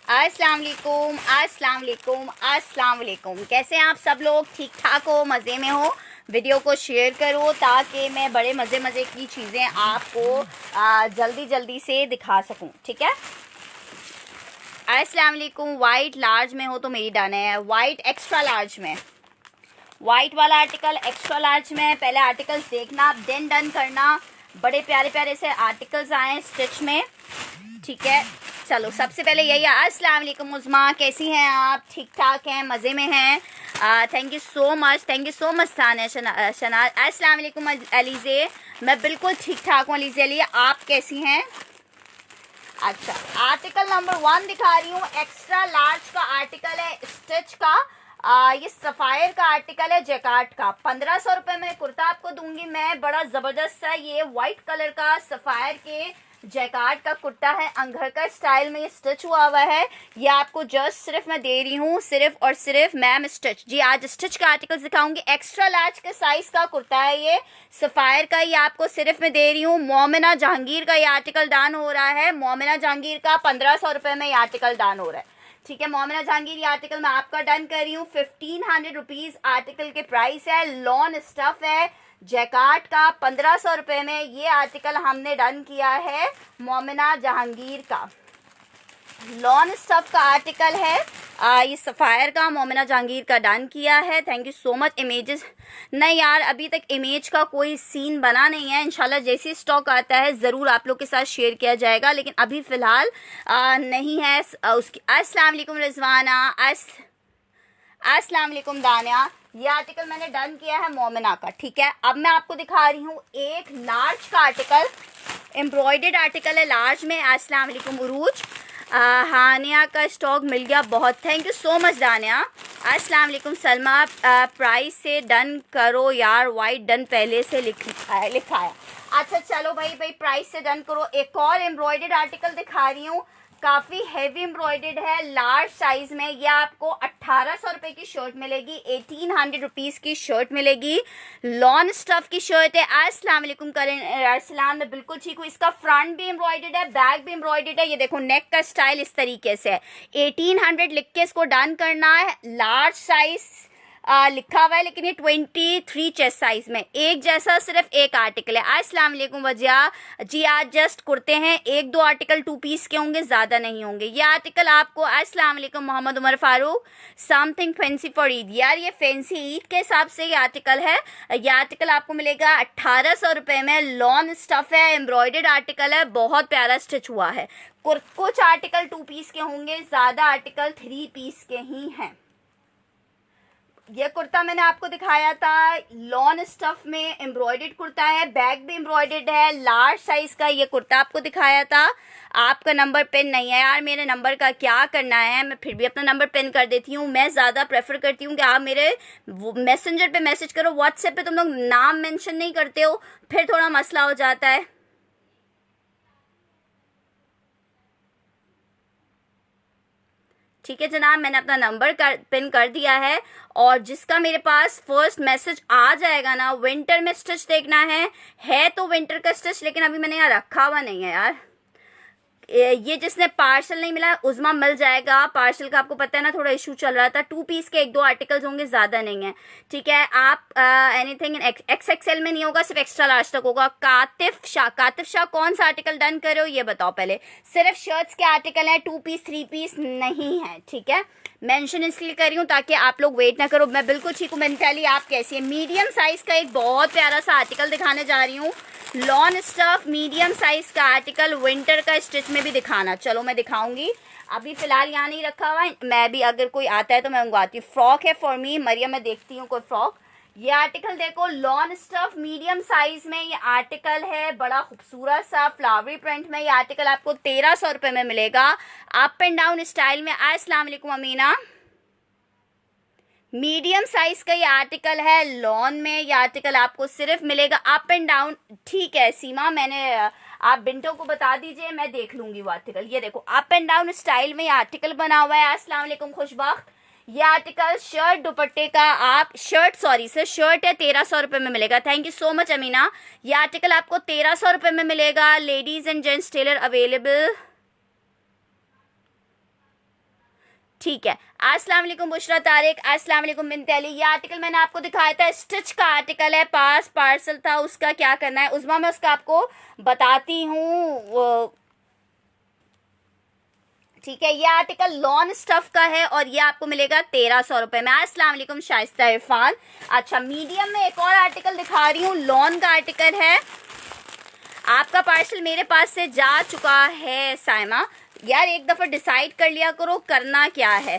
अस्सलाम वालेकुम, अस्सलाम वालेकुम, अस्सलाम वालेकुम। कैसे हैं आप सब लोग? ठीक ठाक हो, मज़े में हो? वीडियो को शेयर करो ताकि मैं बड़े मज़े की चीज़ें आपको जल्दी जल्दी से दिखा सकूं, ठीक है? अस्सलाम वालेकुम। वाइट लार्ज में हो तो मेरी डन है। वाइट एक्स्ट्रा लार्ज में, वाइट वाला आर्टिकल एक्स्ट्रा लार्ज में। पहले आर्टिकल्स देखना, देन डन करना। बड़े प्यारे प्यारे से आर्टिकल्स आए स्टिच में, ठीक है? चलो सबसे पहले यही। अस्सलाम वालेकुम उज़मा, कैसी हैं आप? ठीक ठाक हैं, मज़े में हैं? Thank you so much, thank you so much Shahnaz. अस्सलाम वालेकुम अलीज़े, मैं बिल्कुल ठीक ठाक हूँ अलीज़े अली, आप कैसी हैं? अच्छा, आर्टिकल नंबर 1 दिखा रही हूँ। एक्स्ट्रा लार्ज का आर्टिकल है स्टिच का। ये सफ़ायर का आर्टिकल है, जैकार्ड का। 1500 रुपये में कुर्ता आपको दूंगी मैं। बड़ा ज़बरदस्त सा ये वाइट कलर का सफ़ायर के जैकार्ड का कुर्ता है। अंगरखा स्टाइल में ये स्टिच हुआ हुआ है। ये आपको जस्ट सिर्फ मैं दे रही हूँ सिर्फ और सिर्फ मैम स्टिच। जी आज स्टिच का आर्टिकल्स दिखाऊंगी। एक्स्ट्रा लार्ज के साइज का कुर्ता है ये सफ़ायर का। ये आपको सिर्फ मैं दे रही हूँ। मोमिना जहांगीर का ये आर्टिकल डान हो रहा है। मोमिना जहांगीर का 1500 रुपये में ये आर्टिकल डान हो रहा है, ठीक है? मोमिना जहांगीर, ये आर्टिकल मैं आपका डन कर रही हूँ। 1500 रुपीज़ आर्टिकल के प्राइस है। लॉन स्टफ है जैकार्ड का। 1500 रुपये में ये आर्टिकल हमने डन किया है मोमिना जहांगीर का। लॉन स्टफ का आर्टिकल है। ये सफ़ायर का मोमिना जहांगीर का डन किया है। Thank you so much. Images नहीं यार, अभी तक इमेज का कोई सीन बना नहीं है। इंशाल्लाह जैसे स्टॉक आता है ज़रूर आप लोग के साथ शेयर किया जाएगा, लेकिन अभी फ़िलहाल नहीं है उसकी। अस्सलाम वालेकुम रिजवाना, अस्सलाम वालेकुम दानिया। ये आर्टिकल मैंने डन किया है मोमिना का, ठीक है? अब मैं आपको दिखा रही हूँ एक लार्ज का आर्टिकल, एम्ब्रॉयडर्ड आर्टिकल है लार्ज में। अस्सलाम वालेकुम उरूज। हानिया का स्टॉक मिल गया बहुत, थैंक यू सो मच दानिया। अस्सलाम वालेकुम सलमा। प्राइस से डन करो यार, वाइट डन पहले से लिखा है। अच्छा चलो भाई प्राइस से डन करो। एक और एम्ब्रॉयडर्ड आर्टिकल दिखा रही हूँ, काफ़ी हैवी एम्ब्रॉयडर्ड है लार्ज साइज में। ये आपको 1800 रुपये की शर्ट मिलेगी, 1800 रुपीज़ की शर्ट मिलेगी। लॉन स्टफ की शर्ट है। अस्सलाम वालेकुम करें अरसलान, मैं बिल्कुल ठीक हूँ। इसका फ्रंट भी एम्ब्रॉयडर्ड है, बैक भी एम्ब्रॉयडर्ड है। ये देखो नेक का स्टाइल इस तरीके से है। 1800 लिख के इसको डन करना है। लार्ज साइज लिखा हुआ है, लेकिन ये 23 चेस्ट साइज में एक जैसा सिर्फ एक आर्टिकल है। अस्सलाम वालेकुम वजिया जी, आज जस्ट कुर्ते हैं, 1-2 आर्टिकल 2 पीस के होंगे, ज़्यादा नहीं होंगे। ये आर्टिकल आपको अस्सलाम वालेकुम Mohammad Umar Farooq, something fancy for Eid. यार ये फैंसी ईद के हिसाब से ये आर्टिकल है। ये आर्टिकल आपको मिलेगा 1800 रुपये में। लॉन स्टफ है, एम्ब्रॉयडर्ड आर्टिकल है, बहुत प्यारा स्टिच हुआ है। कुछ आर्टिकल 2 पीस के होंगे, ज़्यादा आर्टिकल 3 पीस के ही हैं। ये कुर्ता मैंने आपको दिखाया था, लॉन स्टफ में एम्ब्रॉयडर्ड कुर्ता है, बैक भी एम्ब्रॉयडर्ड है, लार्ज साइज का ये कुर्ता आपको दिखाया था। आपका नंबर पेन नहीं है यार, मेरे नंबर का क्या करना है, मैं फिर भी अपना नंबर पेन कर देती हूँ। मैं ज़्यादा प्रेफर करती हूँ कि आप मेरे मैसेंजर पे मैसेज करो। व्हाट्सएप पे तुम लोग नाम मेंशन नहीं करते हो, फिर थोड़ा मसला हो जाता है। ठीक है जनाब, मैंने अपना नंबर पिन कर दिया है। और जिसका मेरे पास फर्स्ट मैसेज आ जाएगा ना, विंटर में स्टिच देखना है तो विंटर का स्टिच, लेकिन अभी मैंने यहाँ रखा हुआ नहीं है यार। ये जिसने पार्सल नहीं मिला उज़मा मिल जाएगा। पार्सल का आपको पता है ना, थोड़ा इशू चल रहा था। 2 पीस के 1-2 आर्टिकल्स होंगे, ज़्यादा नहीं है, ठीक है? आप एनीथिंग XXL में नहीं होगा, सिर्फ एक्स्ट्रा लार्ज तक होगा। कातिफ शाह कौन सा आर्टिकल डन करे हो ये बताओ पहले। सिर्फ शर्ट्स के आर्टिकल हैं, 2 पीस 3 पीस नहीं है, ठीक है? मेंशन इसलिए कर रही हूँ ताकि आप लोग वेट ना करो। मैं बिल्कुल ठीक हूँ मेंटली, आप कैसी है? मीडियम साइज का एक बहुत प्यारा सा आर्टिकल दिखाने जा रही हूँ। लॉन स्टफ मीडियम साइज का आर्टिकल, विंटर का स्टिच में भी दिखाना। चलो मैं दिखाऊंगी, अभी फिलहाल यहाँ नहीं रखा हुआ है। मैं भी अगर कोई आता है तो मैं मंगवाती हूँ। फ्रॉक है फॉर मी मरियम, मैं देखती हूँ कोई फ्रॉक। ये आर्टिकल देखो, लॉन स्टफ मीडियम साइज में ये आर्टिकल है, बड़ा खूबसूरत सा फ्लावरी प्रिंट में। ये आर्टिकल आपको 1300 रुपये में मिलेगा, अप एंड डाउन स्टाइल में। अस्सलाम वालेकुम अमीना, मीडियम साइज का ये आर्टिकल है लॉन में। ये आर्टिकल आपको सिर्फ मिलेगा अप एंड डाउन। ठीक है सीमा, मैंने आप बिंटो को बता दीजिए, मैं देख लूंगी वो आर्टिकल। ये देखो अप एंड डाउन स्टाइल में ये आर्टिकल बना हुआ है। अस्सलाम वालेकुम खुशबख्त। ये आर्टिकल शर्ट दुपट्टे का आप शर्ट है 1300 रुपये में मिलेगा। Thank you so much Amina. ये आर्टिकल आपको 1300 रुपये में मिलेगा। Ladies and gents tailor available. ठीक है। अस्सलाम वालेकुम बुशरा तारिक, अस्सलाम वालेकुम बिनते अली। ये आर्टिकल मैंने आपको दिखाया था, स्टिच का आर्टिकल है, पास पार्सल था, उसका क्या करना है उस्मा मैं उसका आपको बताती हूँ। ठीक है, ये आर्टिकल लॉन स्टफ का है और ये आपको मिलेगा 1300 रुपये में। अस्सलाम वालेकुम शाइस्ता इरफान। अच्छा, मीडियम में एक और आर्टिकल दिखा रही हूँ, लॉन का आर्टिकल है। आपका पार्सल मेरे पास से जा चुका है साइमा। यार एक दफ़ा डिसाइड कर लिया करो करना क्या है।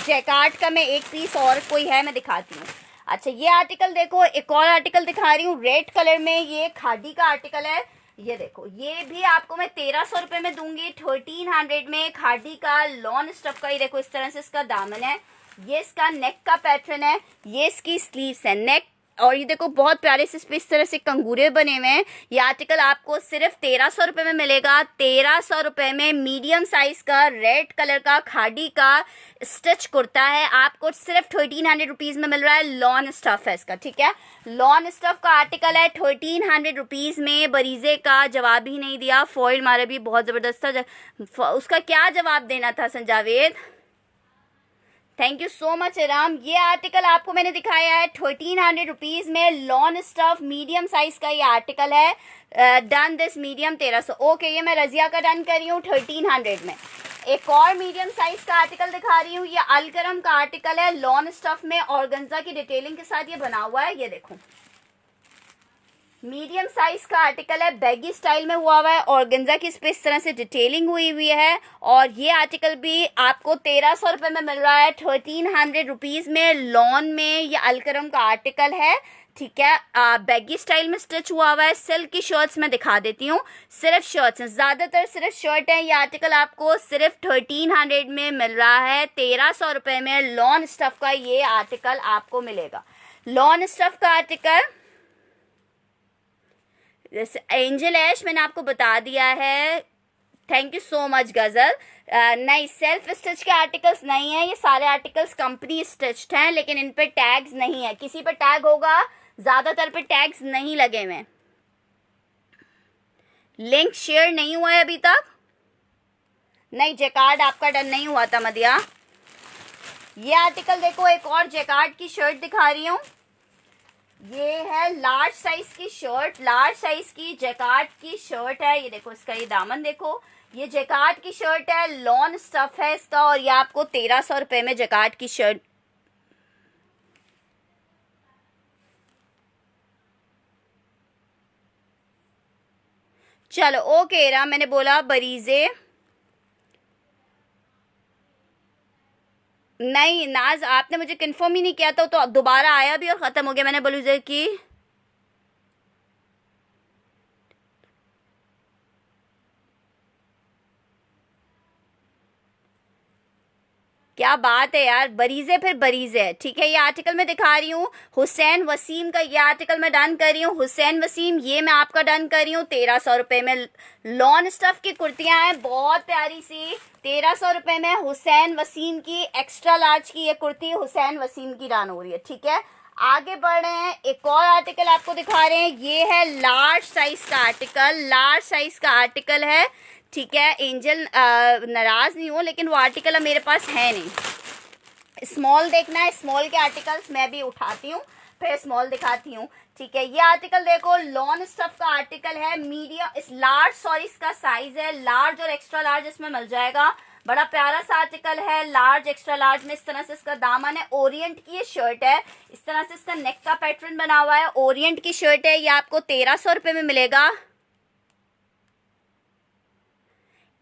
जैकार्ड का मैं एक पीस और कोई है मैं दिखाती हूँ। अच्छा, ये आर्टिकल देखो, एक और आर्टिकल दिखा रही हूँ रेड कलर में। ये खादी का आर्टिकल है। ये देखो, ये भी आपको मैं 1300 रुपये में दूंगी, 1300 में। खादी का लॉन स्टफ का। ये देखो इस तरह से इसका दामन है। ये इसका नेक का पैटर्न है। ये इसकी स्लीव्स है, नेक। और ये देखो बहुत प्यारे से इस तरह से कंगूरे बने हुए हैं। ये आर्टिकल आपको सिर्फ 1300 रुपये में मिलेगा। 1300 रुपये में मीडियम साइज का रेड कलर का खादी का स्टिच कुर्ता है, आपको सिर्फ 1300 रुपीज़ में मिल रहा है। लॉन स्टफ है इसका, ठीक है। लॉन स्टफ का आर्टिकल है 1300 रुपीज़ में। बरीजे का जवाब ही नहीं दिया, फॉइल मारा भी बहुत ज़बरदस्त था। उसका क्या जवाब देना था संजावेद? Thank you so much Ram. ये आर्टिकल आपको मैंने दिखाया है 1300 रुपीज़ में। लॉन स्टफ मीडियम साइज का ये आर्टिकल है। Done this medium 1300। ओके, ये मैं रजिया का डन कर रही हूँ 1300 में। एक और मीडियम साइज का आर्टिकल दिखा रही हूँ। ये अलकरम का आर्टिकल है, लॉन स्टफ में ऑर्गेन्जा की डिटेलिंग के साथ ये बना हुआ है। ये देखो मीडियम साइज का आर्टिकल है, बैगी स्टाइल में हुआ है, ऑर्गेन्जा की इस तरह से डिटेलिंग हुई हुई है। और ये आर्टिकल भी आपको 1300 रुपये में मिल रहा है, 1300 रुपीज़ में। लॉन में ये अलकरम का आर्टिकल है, ठीक है। बैगी स्टाइल में स्टिच हुआ है। सिल्क की शर्ट्स में दिखा देती हूँ, सिर्फ शर्ट्स हैं, ज़्यादातर सिर्फ शर्ट है। ये आर्टिकल आपको सिर्फ 1300 में मिल रहा है, 1300 रुपये में। लॉन स्टफ का ये आर्टिकल आपको मिलेगा। लॉन स्टफ का आर्टिकल जैसे एंजल ऐश मैंने आपको बता दिया है। थैंक यू सो मच गजल। नहीं, सेल्फ स्टिच के आर्टिकल्स नहीं है, ये सारे आर्टिकल्स कंपनी स्टिच्ड हैं, लेकिन इन पे टैग्स नहीं है। किसी पे टैग होगा, ज़्यादातर पे टैग्स नहीं लगे हुए। लिंक शेयर नहीं हुआ है अभी तक। नहीं, जैकार्ड आपका डन नहीं हुआ था मदिया। ये आर्टिकल देखो, एक और जैकार्ड की शर्ट दिखा रही हूँ। ये है लार्ज साइज की शर्ट, लार्ज साइज की जैकार्ड की शर्ट है। ये देखो इसका ये दामन देखो, ये जैकार्ड की शर्ट है, लॉन स्टफ है इसका। और ये आपको 1300 रुपये में जैकार्ड की शर्ट। चलो ओके रा, मैंने बोला बरीजे। नहीं नाज, आपने मुझे कंफर्म ही नहीं किया था, तो दोबारा आया भी और ख़त्म हो गया। मैंने ब्लूजर की क्या बात है यार, बरीजे फिर बरीजे है, ठीक है। ये आर्टिकल मैं दिखा रही हूँ हुसैन वसीम का। ये आर्टिकल मैं डन कर रही हूँ हुसैन वसीम, ये मैं आपका डन कर रही हूँ 1300 रुपये में। लॉन स्टफ की कुर्तियाँ हैं बहुत प्यारी सी, 1300 रुपये में। हुसैन वसीम की एक्स्ट्रा लार्ज की ये कुर्ती हुसैन वसीम की डन हो रही है, ठीक है। आगे बढ़ रहे हैं, एक और आर्टिकल आपको दिखा रहे हैं। ये है लार्ज साइज का आर्टिकल, लार्ज साइज का आर्टिकल है, ठीक है। एंजल नाराज नहीं हो, लेकिन वो आर्टिकल अब मेरे पास है नहीं। स्मॉल देखना है, स्मॉल के आर्टिकल्स मैं भी उठाती हूँ, फिर स्मॉल दिखाती हूँ, ठीक है। ये आर्टिकल देखो, लॉन स्टफ का आर्टिकल है, मीडियम इस लार्ज, सॉरी इसका साइज है लार्ज और एक्स्ट्रा लार्ज इसमें मिल जाएगा। बड़ा प्यारा सा आर्टिकल है, लार्ज एक्स्ट्रा लार्ज में। इस तरह से इसका दामन है, ओरिएंट की ये शर्ट है, इस तरह से इसका नेक का पैटर्न बना हुआ है, ओरिएंट की शर्ट है। ये आपको 1300 रुपये में मिलेगा।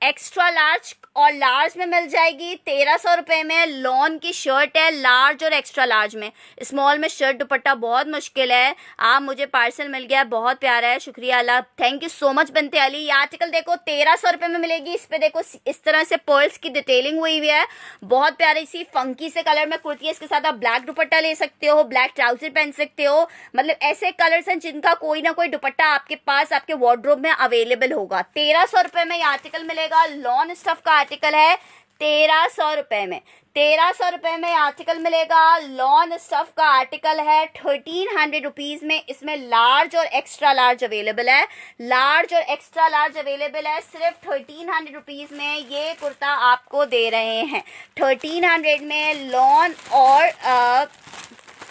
एक्स्ट्रा लार्ज और लार्ज में मिल जाएगी 1300 रुपये में। लॉन की शर्ट है लार्ज और एक्स्ट्रा लार्ज में। स्मॉल में शर्ट दुपट्टा बहुत मुश्किल है। आप मुझे पार्सल मिल गया, बहुत प्यारा है, शुक्रिया अल्लाह, थैंक यू सो मच बनते अली। ये आर्टिकल देखो 1300 रुपये में मिलेगी। इस पे देखो इस तरह से पर्ल्स की डिटेलिंग हुई हुई है, बहुत प्यारी सी फंकी से कलर में कुर्ती है। इसके साथ आप ब्लैक दुपट्टा ले सकते हो, ब्लैक ट्राउजर पहन सकते हो। मतलब ऐसे कलर्स हैं जिनका कोई ना कोई दुपट्टा आपके पास आपके वार्डरोब में अवेलेबल होगा। 1300 रुपये में ये आर्टिकल मिलेगा। लॉन स्टफ का आर्टिकल है 1300 रुपये में। 1300 रुपये में आर्टिकल मिलेगा। लॉन स्टफ का आर्टिकल है 1300 रुपीज़ में। इसमें लार्ज और एक्स्ट्रा लार्ज अवेलेबल है। लार्ज और एक्स्ट्रा लार्ज अवेलेबल है सिर्फ 1300 रुपीज़ में। ये कुर्ता आपको दे रहे हैं 1300 में। लॉन और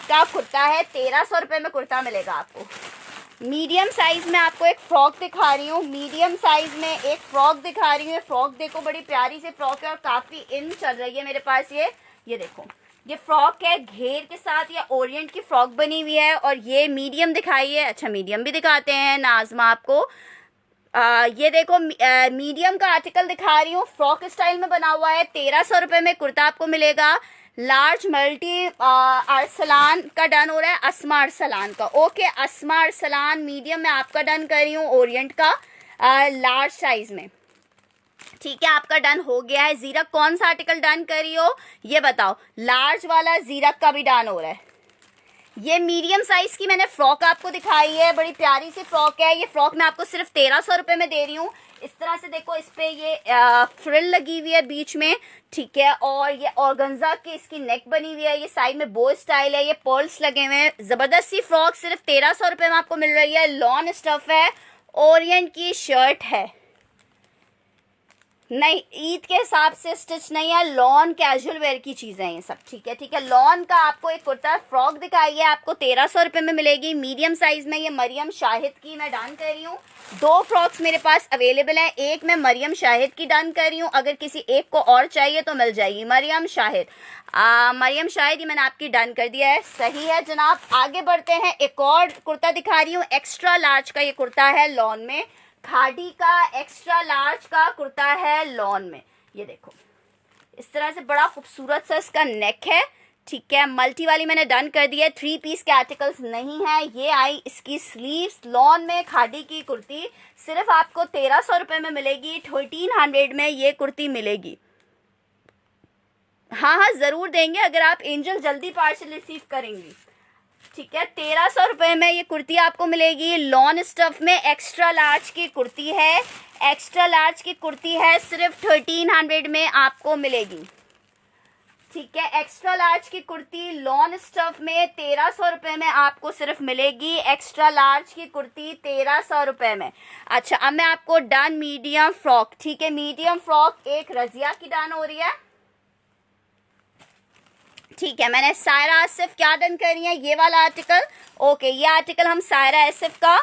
का कुर्ता है 1300 रुपये में कुर्ता मिलेगा आपको। मीडियम साइज में आपको एक फ्रॉक दिखा रही हूँ। मीडियम साइज में एक फ्रॉक दिखा रही हूँ। फ्रॉक देखो बड़ी प्यारी सी फ्रॉक है और काफ़ी इन चल रही है मेरे पास। ये देखो ये फ्रॉक है घेर के साथ, या ओरिएंट की फ्रॉक बनी हुई है। और ये मीडियम दिखाई है। अच्छा मीडियम भी दिखाते हैं नाजमा आपको। ये देखो मीडियम का आर्टिकल दिखा रही हूँ, फ्रॉक स्टाइल में बना हुआ है। 1300 रुपये में कुर्ता आपको मिलेगा। लार्ज मल्टी अरसलान का डन हो रहा है, अस्मा अरसलान का। ओके अस्मा अरसलान मीडियम में आपका डन कर रही हूँ, ओरिएंट का लार्ज साइज में। ठीक है आपका डन हो गया है। जीरक कौन सा आर्टिकल डन कर रही हो ये बताओ। लार्ज वाला जीरक का भी डन हो रहा है। ये मीडियम साइज की मैंने फ्रॉक आपको दिखाई है, बड़ी प्यारी सी फ्रॉक है। ये फ्रॉक मैं आपको सिर्फ 1300 रुपये में दे रही हूँ। इस तरह से देखो इस पे ये फ्रिल लगी हुई है बीच में, ठीक है। और ये ऑर्गेन्जा की इसकी नेक बनी हुई है। ये साइड में बो स्टाइल है, ये पर्ल्स लगे हुए हैं। जबरदस्त सी फ्रॉक सिर्फ 1300 रुपये में आपको मिल रही है। लॉन स्टफ है, ओरिएंट की शर्ट है। नहीं ईद के हिसाब से स्टिच नहीं है, लॉन कैजुअल वेयर की चीज़ें हैं ये सब, ठीक है ठीक है। लॉन का आपको एक कुर्ता फ्रॉक दिखाई है, आपको 1300 रुपये में मिलेगी मीडियम साइज में। ये मरियम शाहिद की मैं डन कर रही हूँ। 2 फ्रॉक्स मेरे पास अवेलेबल है। एक मैं मरियम शाहिद की डन कर रही हूँ, अगर किसी एक को और चाहिए तो मिल जाएगी। मरियम शाहिद मरियम शाहिद ये मैंने आपकी डन कर दिया है, सही है जनाब। आगे बढ़ते हैं, एक और कुर्ता दिखा रही हूँ एक्स्ट्रा लार्ज का। ये कुर्ता है लॉन में, खादी का एक्स्ट्रा लार्ज का कुर्ता है लॉन में। ये देखो इस तरह से बड़ा खूबसूरत सा इसका नेक है, ठीक है। मल्टी वाली मैंने डन कर दी है। 3 पीस के आर्टिकल्स नहीं है। ये आई इसकी स्लीव्स, लॉन में खादी की कुर्ती सिर्फ आपको 1300 रुपये में मिलेगी। 1300 में ये कुर्ती मिलेगी। हाँ हाँ ज़रूर देंगे अगर आप एंजल जल्दी पार्सल रिसीव करेंगी, ठीक है। 1300 रुपये में ये कुर्ती आपको मिलेगी। लॉन स्टफ में एक्स्ट्रा लार्ज की कुर्ती है। एक्स्ट्रा लार्ज की कुर्ती है सिर्फ 1300 में आपको मिलेगी, ठीक है। एक्स्ट्रा लार्ज की कुर्ती लॉन स्टफ में 1300 रुपये में आपको सिर्फ मिलेगी। एक्स्ट्रा लार्ज की कुर्ती 1300 रुपये में। अच्छा अब मैं आपको डन मीडियम फ्रॉक, ठीक है। मीडियम फ्रॉक एक रजिया की डन हो रही है, ठीक है। मैंने सायरा आसिफ क्या डन कर रही है, ये वाला आर्टिकल। ओके ये आर्टिकल हम सायरा आसिफ का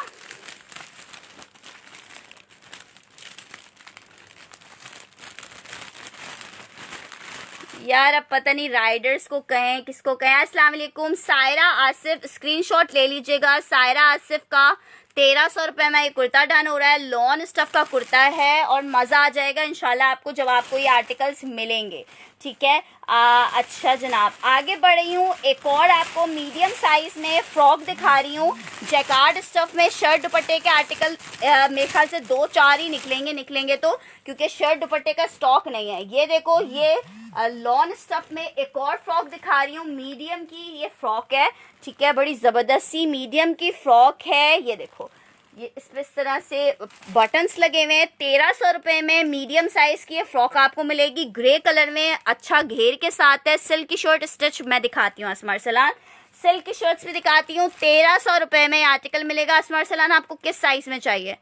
यार अब पता नहीं राइडर्स को कहें किसको कहें। अस्सलाम वालेकुम सायरा आसिफ, स्क्रीनशॉट ले लीजिएगा। सायरा आसिफ का 1300 रुपये में ये कुर्ता डन हो रहा है। लॉन स्टफ का कुर्ता है और मज़ा आ जाएगा इंशाल्लाह आपको जब आपको ये आर्टिकल्स मिलेंगे, ठीक है। अच्छा जनाब आगे बढ़ रही हूँ, एक और आपको मीडियम साइज में फ्रॉक दिखा रही हूँ। जैकार्ड स्टफ में शर्ट दुपट्टे के आर्टिकल मेरे ख्याल से 2-4 ही निकलेंगे तो, क्योंकि शर्ट दुपट्टे का स्टॉक नहीं है। ये देखो ये लॉन स्टफ में एक और फ्रॉक दिखा रही हूँ, मीडियम की ये फ्रॉक है, ठीक है। बड़ी ज़बरदस्त सी मीडियम की फ्रॉक है। ये देखो ये इस तरह से बटन्स लगे हुए हैं। 1300 रुपये में मीडियम साइज की ये फ्रॉक आपको मिलेगी, ग्रे कलर में, अच्छा घेर के साथ है। सिल्क की शर्ट स्टिच मैं दिखाती हूँ असमार सलान, सिल्क की शर्ट्स भी दिखाती हूँ। 1300 रुपये में आर्टिकल मिलेगा। असमार सलान आपको किस साइज में चाहिए?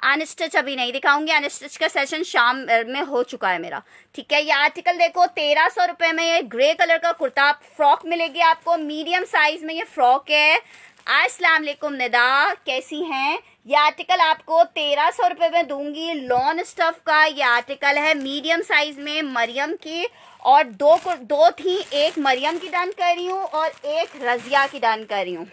अनस्टिच अभी नहीं दिखाऊंगी, अनस्टिच का सेशन शाम में हो चुका है मेरा, ठीक है। ये आर्टिकल देखो 1300 रुपये में ये ग्रे कलर का कुर्ता फ्रॉक मिलेगी आपको, मीडियम साइज में ये फ्रॉक है। अस्सलाम वालेकुम निदा, कैसी हैं? ये आर्टिकल आपको 1300 रुपये में दूंगी। लॉन स्टफ का ये आर्टिकल है मीडियम साइज में, मरियम की। और दो थी, एक मरियम की डन कर रही हूँ और एक रजिया की डन कर रही हूँ।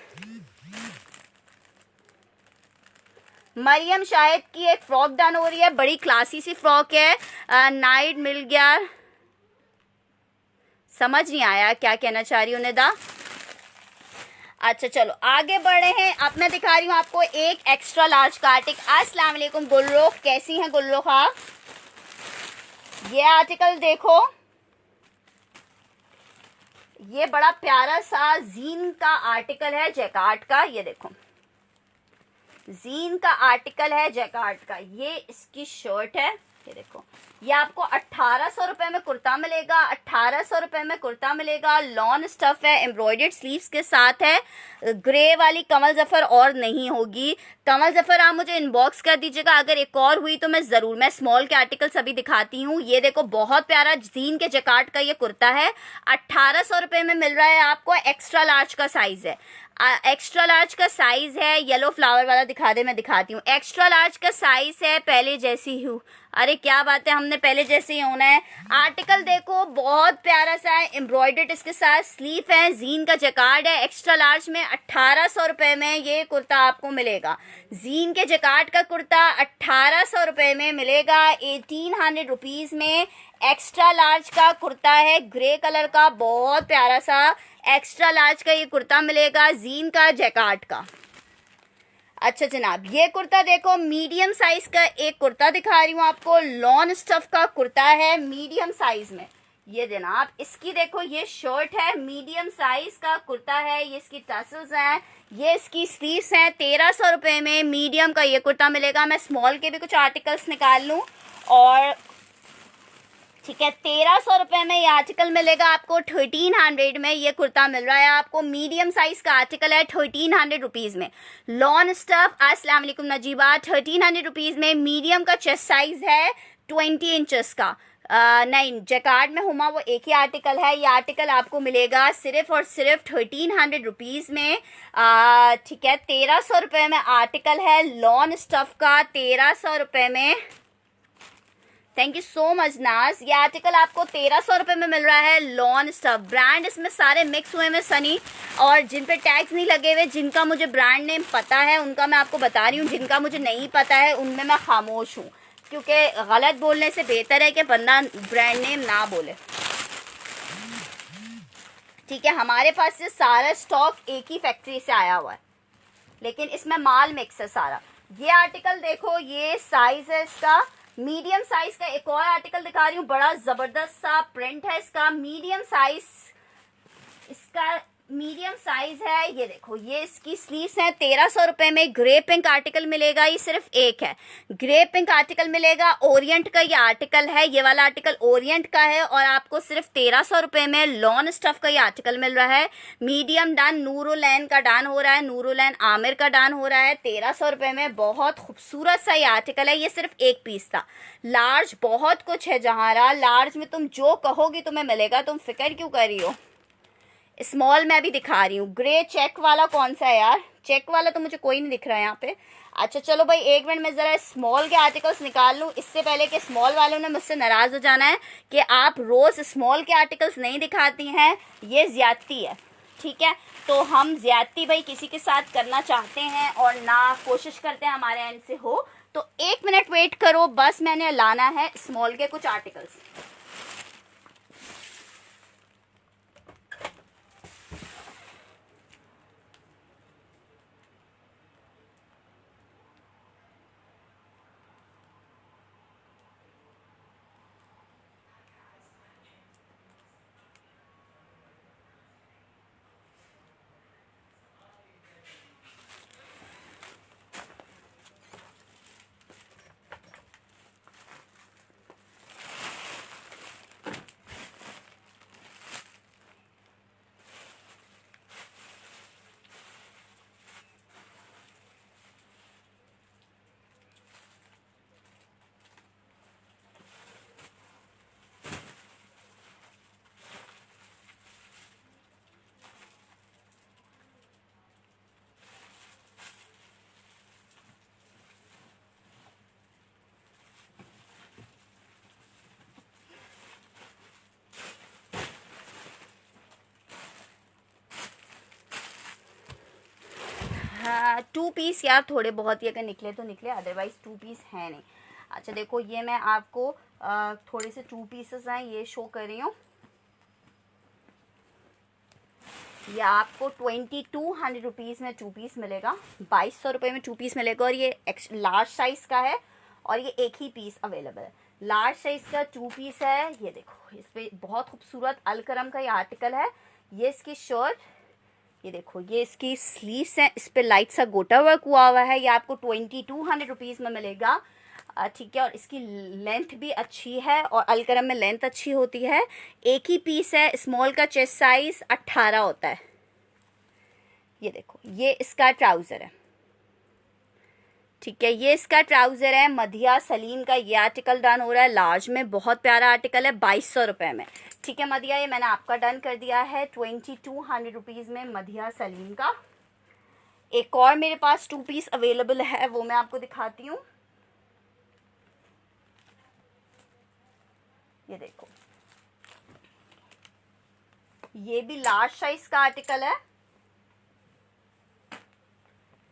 मरियम शाहिद की एक फ्रॉक डन हो रही है, बड़ी क्लासी सी फ्रॉक है। नाइट मिल गया, समझ नहीं आया क्या कहना चाह रही हूँ निदा। अच्छा चलो आगे बढ़े हैं। अब मैं दिखा रही हूँ आपको एक एक्स्ट्रा लार्ज कार्टिक। अस्सलाम वालेकुम गुलरुख, कैसी हैं गुलरुख आप? ये आर्टिकल देखो, ये बड़ा प्यारा सा जीन का आर्टिकल है जैकार्ड का। ये देखो जीन का आर्टिकल है जैकार्ड का। ये इसकी शर्ट है, ये देखो। ये आपको 1800 रुपए में कुर्ता मिलेगा, 1800 रुपए में कुर्ता मिलेगा। लॉन स्टफ है, एम्ब्रॉयडर्ड स्लीव्स के साथ है। ग्रे वाली कमल जफर और नहीं होगी। कमल जफर आप मुझे इनबॉक्स कर दीजिएगा, अगर एक और हुई तो मैं जरूर, मैं स्मॉल के आर्टिकल्स अभी दिखाती हूँ। ये देखो बहुत प्यारा जीन के जैकार्ड का ये कुर्ता है, 1800 रुपए में मिल रहा है आपको। एक्स्ट्रा लार्ज का साइज है, एक्स्ट्रा लार्ज का साइज है। येलो फ्लावर वाला दिखा दे, मैं दिखाती हूँ। एक्स्ट्रा लार्ज का साइज है, पहले जैसी हूँ। अरे क्या बात है, हमने पहले जैसे ही होना है। आर्टिकल देखो बहुत प्यारा सा है, एम्ब्रॉयडर्ड इसके साथ स्लीव है, जीन का जैकार्ड है। एक्स्ट्रा लार्ज में 1800 रुपए में ये कुर्ता आपको मिलेगा। जीन के जैकार्ड का कुर्ता 1800 रुपए में मिलेगा, 1800 रुपीज में। एक्स्ट्रा लार्ज का कुर्ता है, ग्रे कलर का, बहुत प्यारा सा एक्स्ट्रा लार्ज का ये कुर्ता मिलेगा, जीन का जैकार्ड का। अच्छा जनाब, ये कुर्ता देखो, मीडियम साइज का एक कुर्ता दिखा रही हूँ आपको। लॉन स्टफ का कुर्ता है मीडियम साइज में। ये जनाब इसकी देखो, ये शर्ट है, मीडियम साइज का कुर्ता है। ये इसकी टसल्स हैं, ये इसकी स्लीव्स हैं। 1300 रुपए में मीडियम का ये कुर्ता मिलेगा। मैं स्मॉल के भी कुछ आर्टिकल्स निकाल लूँ और ठीक है। 1300 रुपए में ये आर्टिकल मिलेगा आपको। 1300 में ये कुर्ता मिल रहा है आपको। मीडियम साइज का आर्टिकल है, 1300 रुपीज में। लॉन स्टफ, अस्सलाम वालेकुम नजीबा, 1300 रुपीज में। मीडियम का चेस्ट साइज है 20 इंचेस का। नहीं, जैकार्ड में हुमा वो एक ही आर्टिकल है। ये आर्टिकल आपको मिलेगा सिर्फ और सिर्फ 1300 रुपीज में। ठीक है, 1300 रुपए में आर्टिकल है लॉन स्टफ का, 1300 रुपए में। थैंक यू सो मच नाज। ये आर्टिकल आपको 1300 रुपए में मिल रहा है, लॉन स्टफ। ब्रांड इसमें सारे मिक्स हुए में सनी, और जिन पे टैग्स नहीं लगे हुए, जिनका मुझे ब्रांड नेम पता है उनका मैं आपको बता रही हूँ, जिनका मुझे नहीं पता है उनमें मैं खामोश हूँ, क्योंकि गलत बोलने से बेहतर है कि बंदा ब्रांड नेम ना बोले। ठीक है, हमारे पास से सारा स्टॉक एक ही फैक्ट्री से आया हुआ है, लेकिन इसमें माल मिक्स है सारा। ये आर्टिकल देखो, ये साइज है इसका मीडियम साइज का। एक और आर्टिकल दिखा रही हूँ, बड़ा जबरदस्त सा प्रिंट है इसका, मीडियम साइज, इसका मीडियम साइज है। ये देखो, ये इसकी स्लीव्स हैं। 1300 रुपए में ग्रे पिंक आर्टिकल मिलेगा। ये सिर्फ एक है, ग्रे पिंक आर्टिकल मिलेगा। ओरिएंट का ये आर्टिकल है, ये वाला आर्टिकल ओरिएंट का है, और आपको सिर्फ 1300 रुपए में लॉन स्टफ का ये आर्टिकल मिल रहा है। मीडियम डान नूरुलैन का डान हो रहा है, नूरुलैन आमिर का डान हो रहा है 1300 रुपए में। बहुत खूबसूरत सा ये आर्टिकल है। ये सिर्फ एक पीस था। लार्ज बहुत कुछ है जहारा, लार्ज में तुम जो कहोगी तुम्हें मिलेगा, तुम फिक्र क्यों कर रही हो। स्मॉल मैं भी दिखा रही हूँ। ग्रे चेक वाला कौन सा है यार? चेक वाला तो मुझे कोई नहीं दिख रहा है यहाँ पे। अच्छा चलो भाई, एक मिनट में जरा स्मॉल के आर्टिकल्स निकाल लूँ, इससे पहले कि स्मॉल वालों ने मुझसे नाराज हो जाना है कि आप रोज स्मॉल के आर्टिकल्स नहीं दिखाती हैं, ये ज्यादती है। ठीक है, तो हम ज्यादती भाई किसी के साथ करना चाहते हैं और ना कोशिश करते हैं हमारे एंड से हो, तो एक मिनट वेट करो, बस मैंने लाना है स्मॉल के कुछ आर्टिकल्स। हाँ 2 पीस यार, थोड़े बहुत ही अगर निकले तो निकले, अदरवाइज 2 पीस है नहीं। अच्छा देखो ये मैं आपको थोड़े से 2 पीसेस हैं ये शो कर रही हूँ। ये आपको 2200 रुपीज़ में 2 पीस मिलेगा, 2200 रुपये में 2 पीस मिलेगा। और ये लार्ज साइज़ का है और ये एक ही पीस अवेलेबल है। लार्ज साइज़ का 2 पीस है। ये देखो इस पर बहुत खूबसूरत अलकरम का ये आर्टिकल है। ये इसकी शर्ट, ये देखो ये इसकी स्लीव्स हैं, इस पर लाइट सा गोटा वर्क हुआ है। ये आपको 2200 रुपीज़ में मिलेगा, ठीक है। और इसकी लेंथ भी अच्छी है और अलकरम में लेंथ अच्छी होती है। एक ही पीस है, स्मॉल का चेस्ट साइज 18 होता है। ये देखो ये इसका ट्राउज़र है, ठीक है। ये इसका ट्राउज़र है। मधिया सलीम का ये आर्टिकल डन हो रहा है लार्ज में, बहुत प्यारा आर्टिकल है, 2200 रुपये में, ठीक है। मधिया ये मैंने आपका डन कर दिया है 2200 रुपीज़ में मधिया सलीम का। एक और मेरे पास 2 पीस अवेलेबल है, वो मैं आपको दिखाती हूँ। ये देखो ये भी लार्ज साइज का आर्टिकल है,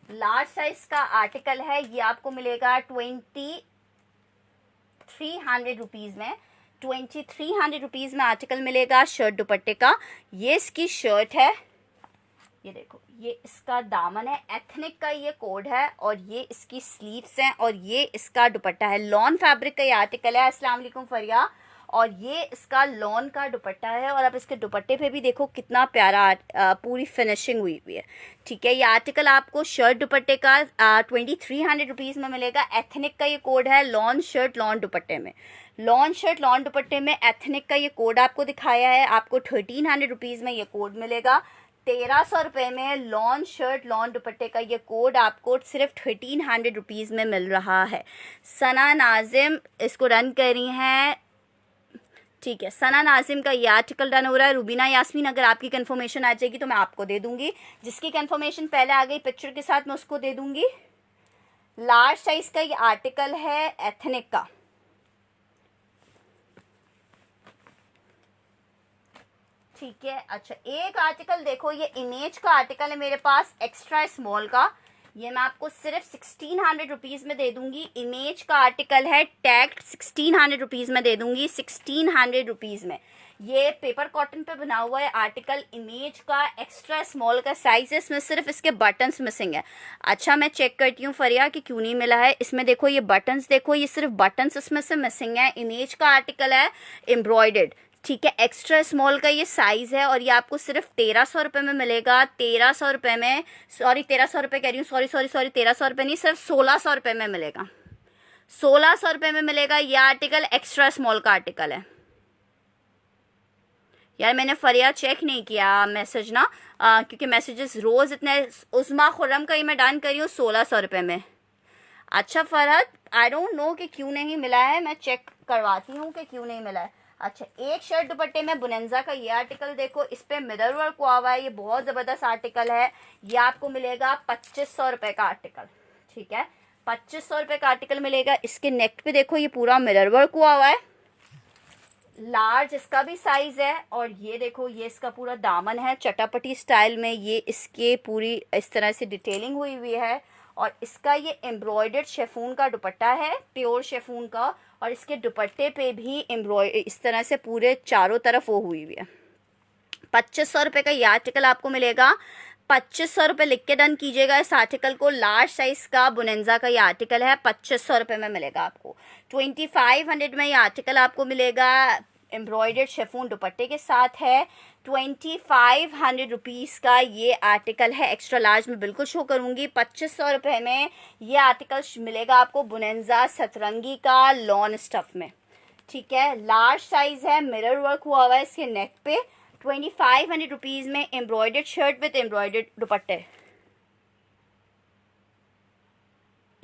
लार्ज साइज का आर्टिकल है। ये आपको मिलेगा 2300 रुपीज़ में, 2300 रुपीज़ में आर्टिकल मिलेगा शर्ट दुपट्टे का। ये इसकी शर्ट है, ये देखो ये इसका दामन है, एथनिक का ये कोड है, और ये इसकी स्लीव्स हैं, और ये इसका दुपट्टा है। लॉन फैब्रिक का ये आर्टिकल है। अस्सलाम वालेकुम फरिया। और ये इसका लॉन का दुपट्टा है, और आप इसके दुपट्टे पे भी देखो कितना प्यारा पूरी फिनिशिंग हुई हुई है, ठीक है। ये आर्टिकल आपको शर्ट दुपट्टे का 2300 रुपीज़ में मिलेगा। एथनिक का ये कोड है, लॉन शर्ट लॉन दुपट्टे में, लॉन शर्ट लॉन दुपट्टे में एथनिक का ये कोड आपको दिखाया है। आपको 1300 रुपीज़ में ये कोड मिलेगा। 1300 रुपये में लॉन शर्ट लॉन दुपट्टे का ये कोड आपको सिर्फ 1300 रुपीज़ में मिल रहा है। सना नाजिम इसको रन कर रही हैं, ठीक है। सना नाजिम का ये आर्टिकल डन हो रहा है। रुबीना यास्मीन अगर आपकी कंफर्मेशन आ जाएगी तो मैं आपको दे दूंगी, जिसकी कंफर्मेशन पहले आ गई पिक्चर के साथ मैं उसको दे दूंगी। लार्ज साइज का ये आर्टिकल है एथनिक का, ठीक है। अच्छा एक आर्टिकल देखो, ये इमेज का आर्टिकल है मेरे पास एक्स्ट्रा स्मॉल का, ये मैं आपको सिर्फ 1600 रुपीज़ में दे दूंगी। इमेज का आर्टिकल है, टैग्ड 1600 रुपीज़ में दे दूंगी, 1600 रुपीज़ में। ये पेपर कॉटन पे बना हुआ है आर्टिकल, इमेज का एक्स्ट्रा स्मॉल का साइज है। इसमें सिर्फ इसके बटन्स मिसिंग है। अच्छा मैं चेक करती हूँ फरिया कि क्यों नहीं मिला है। इसमें देखो ये बटन्स देखो, ये सिर्फ बटन्स इसमें से मिसिंग है। इमेज का आर्टिकल है एम्ब्रॉयडर्ड, ठीक है। एक्स्ट्रा स्मॉल का ये साइज़ है, और ये आपको सिर्फ 1300 रुपये में मिलेगा। 1300 रुपये में, सॉरी 1300 रुपये कह रही हूँ, सॉरी 1300 रुपये नहीं, सिर्फ 1600 रुपये में मिलेगा। 1600 रुपये में मिलेगा। ये आर्टिकल एक्स्ट्रा स्मॉल का आर्टिकल है। यार मैंने फरिया चेक नहीं किया मैसेज ना, क्योंकि मैसेजेस रोज़ इतने। उस्मा खुर्रम का ही मैं डन करी हूँ 1600 रुपये में। अच्छा फरहत, आई डोंट नो कि क्यों नहीं मिला है, मैं चेक करवाती हूँ कि क्यों नहीं मिला है। अच्छा एक शर्ट दुपट्टे में बुनंजा का ये आर्टिकल देखो, इस पे मिरर वर्क हुआ हुआ है, ये बहुत ज़बरदस्त आर्टिकल है। ये आपको मिलेगा 2500 रुपये का आर्टिकल, ठीक है। 2500 रुपये का आर्टिकल मिलेगा। इसके नेक पे देखो ये पूरा मिरर वर्क हुआ हुआ है, लार्ज इसका भी साइज है। और ये देखो ये इसका पूरा दामन है चटापटी स्टाइल में, ये इसके पूरी इस तरह से डिटेलिंग हुई हुई है। और इसका ये एम्ब्रॉयडर्ड शेफून का दुपट्टा है, प्योर शेफून का, और इसके दुपट्टे पे भी इस तरह से पूरे चारों तरफ वो हुई हुई है। 2500 रुपये का ये आर्टिकल आपको मिलेगा। 2500 रुपये लिख के डन कीजिएगा इस आर्टिकल को। लार्ज साइज का बुनंजा का ये आर्टिकल है, 2500 रुपये में मिलेगा आपको। 2500 में ये आर्टिकल आपको मिलेगा, एम्ब्रॉयडर्ड शेफून दुपट्टे के साथ है। 2500 रुपीज़ का ये आर्टिकल है, एक्स्ट्रा लार्ज में बिल्कुल शो करूँगी। 2500 रुपये में ये आर्टिकल मिलेगा आपको बुनंजा सतरंगी का लॉन स्टफ में, ठीक है। लार्ज साइज है, मिरर वर्क हुआ हुआ है इसके नेक पे। 2500 रुपीज़ में एम्ब्रॉयडर्ड शर्ट विद एम्ब्रॉयडर्ड दुपट्टे।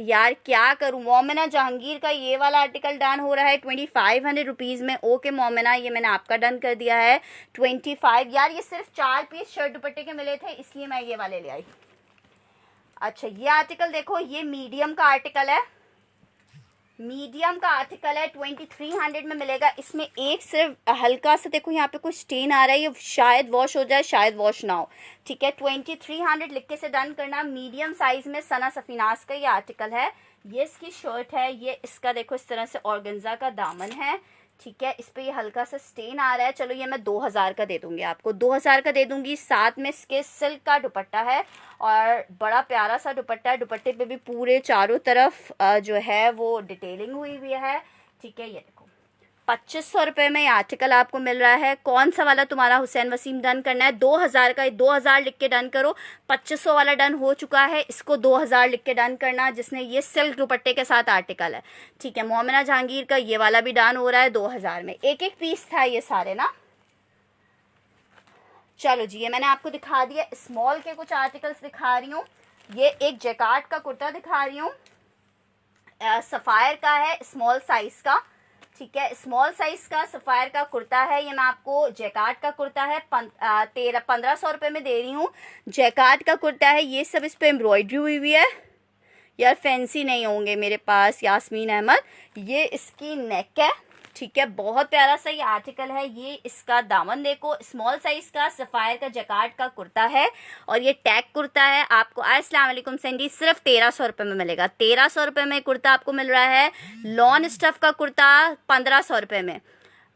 यार क्या करूं, मोमिना जहांगीर का ये वाला आर्टिकल डन हो रहा है 2500 रुपीज़ में। ओके मोमिना, ये मैंने आपका डन कर दिया है 25। यार ये सिर्फ 4 पीस शर्ट दुपट्टे के मिले थे, इसलिए मैं ये वाले ले आई। अच्छा ये आर्टिकल देखो, ये मीडियम का आर्टिकल है, मीडियम का आर्टिकल है, 2300 में मिलेगा। इसमें एक सिर्फ हल्का सा देखो यहाँ पे कुछ स्टेन आ रहा है, ये शायद वॉश हो जाए शायद वॉश ना हो, ठीक है। 2300 लिख के से डन करना। मीडियम साइज में सना सफीनाज का ये आर्टिकल है। ये इसकी शर्ट है, ये इसका देखो इस तरह से ऑर्गेन्जा का दामन है, ठीक है। इस पे ये हल्का सा स्टेन आ रहा है। चलो ये मैं 2000 का दे दूंगी आपको, 2000 का दे दूंगी। साथ में इसके सिल्क का दुपट्टा है और बड़ा प्यारा सा दुपट्टा है। दुपट्टे पे भी पूरे चारों तरफ जो है वो डिटेलिंग हुई हुई है, ठीक है। ये देखो 2500 रुपये में ये आर्टिकल आपको मिल रहा है। कौन सा वाला तुम्हारा हुसैन वसीम डन करना है? 2000 का, 2000 लिख के डन करो। 2500 वाला डन हो चुका है, इसको 2000 लिख के डन करना, जिसने ये सिल्क दुपट्टे के साथ आर्टिकल है, ठीक है। मोमिना जहांगीर का ये वाला भी डन हो रहा है 2000 में। एक एक पीस था ये सारे ना। चलो जी, ये मैंने आपको दिखा दिया। स्मॉल के कुछ आर्टिकल्स दिखा रही हूँ। ये एक जैकार्ड का कुर्ता दिखा रही हूँ, सफायर का है, स्मॉल साइज का, ठीक है। स्मॉल साइज का सफायर का कुर्ता है। ये मैं आपको जैकार्ड का कुर्ता है 1500 रुपये में दे रही हूँ। जैकार्ड का कुर्ता है, ये सब इस पे एम्ब्रॉयडरी हुई हुई है यार, फैंसी नहीं होंगे मेरे पास। यास्मीन अहमद, ये इसकी नेक है, ठीक है। बहुत प्यारा सा ये आर्टिकल है। ये इसका दामन देखो, स्मॉल साइज का सफायर का जैकार्ड का कुर्ता है और ये टैग कुर्ता है। आपको अस्सलाम वालेकुम सेंडी सिर्फ 1300 रुपये में मिलेगा। 1300 रुपये में कुर्ता आपको मिल रहा है। लॉन स्टफ का कुर्ता 1500 रुपये में।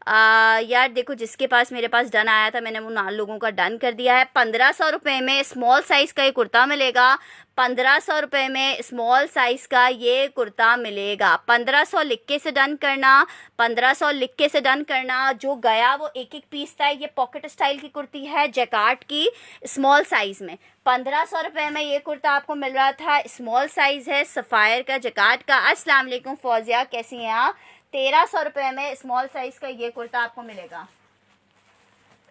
यार देखो, जिसके पास मेरे पास डन आया था मैंने वो 9 लोगों का डन कर दिया है। 1500 रुपये में स्मॉल साइज का ये कुर्ता मिलेगा। 1500 रुपये में स्मॉल साइज का ये कुर्ता मिलेगा। 1500 लिख के से डन करना, 1500 लिख के से डन करना। जो गया वो एक एक पीस था। ये पॉकेट स्टाइल की कुर्ती है जैकार्ड की, स्मॉल साइज में। 1500 रुपये में ये कुर्ता आपको मिल रहा था, स्मॉल साइज है, सफ़ायर का, जैकार्ड का। अस्सलाम वालेकुम फौजिया, कैसी हैं आप? 1300 रुपये में स्मॉल साइज का ये कुर्ता आपको मिलेगा।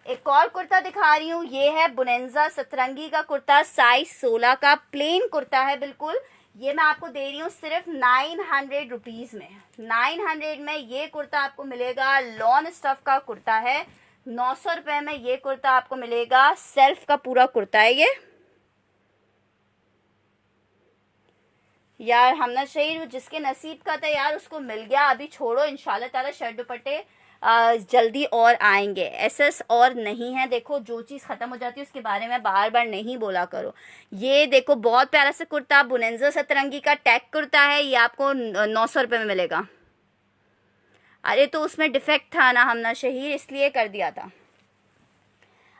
एक और कुर्ता दिखा रही हूँ, ये है बुनेंजा सतरंगी का कुर्ता, साइज 16 का, प्लेन कुर्ता है बिल्कुल। ये मैं आपको दे रही हूँ सिर्फ 900 रुपीज़ में। 900 में ये कुर्ता आपको मिलेगा। लॉन स्टफ का कुर्ता है। 900 रुपये में ये कुर्ता आपको मिलेगा। सेल्फ का पूरा कुर्ता है ये। यार हमना शहीर जिसके नसीब का था यार उसको मिल गया। अभी छोड़ो, इंशाल्लाह ताला शर्ट दुपट्टे जल्दी और आएंगे। एसएस और नहीं है। देखो, जो चीज़ ख़त्म हो जाती है उसके बारे में बार बार नहीं बोला करो। ये देखो बहुत प्यारा सा कुर्ता, बुनेंजा सतरंगी का टैग कुर्ता है। ये आपको 900 रुपये में मिलेगा। अरे तो उसमें डिफेक्ट था ना हमना शहीर, इसलिए कर दिया था।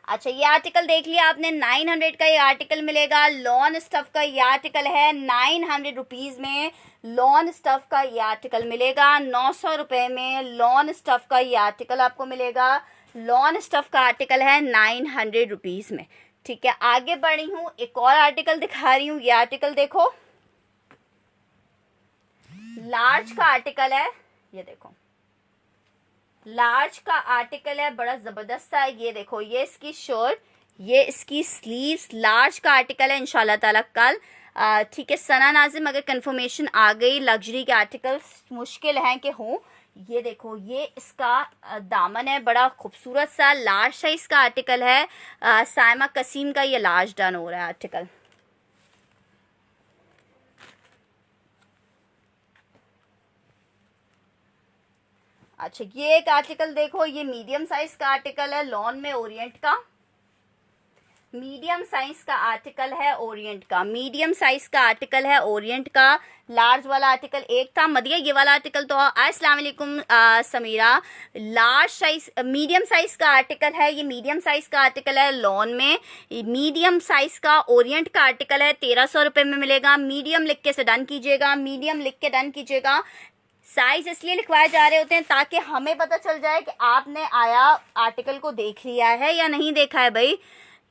अच्छा, ये आर्टिकल देख लिया आपने, 900 का ये आर्टिकल मिलेगा। लॉन स्टफ का ये आर्टिकल है 900 रुपीज़ में। लॉन स्टफ का ये आर्टिकल मिलेगा 900 रुपये में। लॉन स्टफ का ये आर्टिकल आपको मिलेगा। लॉन स्टफ का आर्टिकल है 900 रुपीज़ में, ठीक है। आगे बढ़ रही हूँ, एक और आर्टिकल दिखा रही हूँ। ये आर्टिकल देखो, लार्ज का आर्टिकल है। ये देखो लार्ज का आर्टिकल है, बड़ा जबरदस्त है। ये देखो, ये इसकी शर्ट, ये इसकी स्लीव्स, लार्ज का आर्टिकल है इंशाल्लाह ताला कल, ठीक है। सना नाजिम, अगर कंफर्मेशन आ गई, लग्जरी के आर्टिकल्स मुश्किल हैं कि हों। ये देखो, ये इसका दामन है, बड़ा खूबसूरत सा लार्ज साइज का आर्टिकल है। साइमा कसीम का ये लार्ज डन हो रहा है आर्टिकल। अच्छा, ये एक आर्टिकल देखो, ये मीडियम साइज का आर्टिकल है, लॉन में ओरिएंट का। मीडियम साइज का आर्टिकल है ओरिएंट का। मीडियम साइज का आर्टिकल है ओरिएंट का। लार्ज वाला आर्टिकल एक था मदिया, ये वाला आर्टिकल तो। अस्सलाम वालेकुम Sameera, large size medium size का आर्टिकल है। ये मीडियम साइज का आर्टिकल है लॉन में। मीडियम साइज का ओरिएंट का आर्टिकल है, 1300 रुपये में मिलेगा। मीडियम लिख के से डन कीजिएगा, मीडियम लिख के डन कीजिएगा। साइज इसलिए लिखवाए जा रहे होते हैं ताकि हमें पता चल जाए कि आपने आया आर्टिकल को देख लिया है या नहीं देखा है भाई।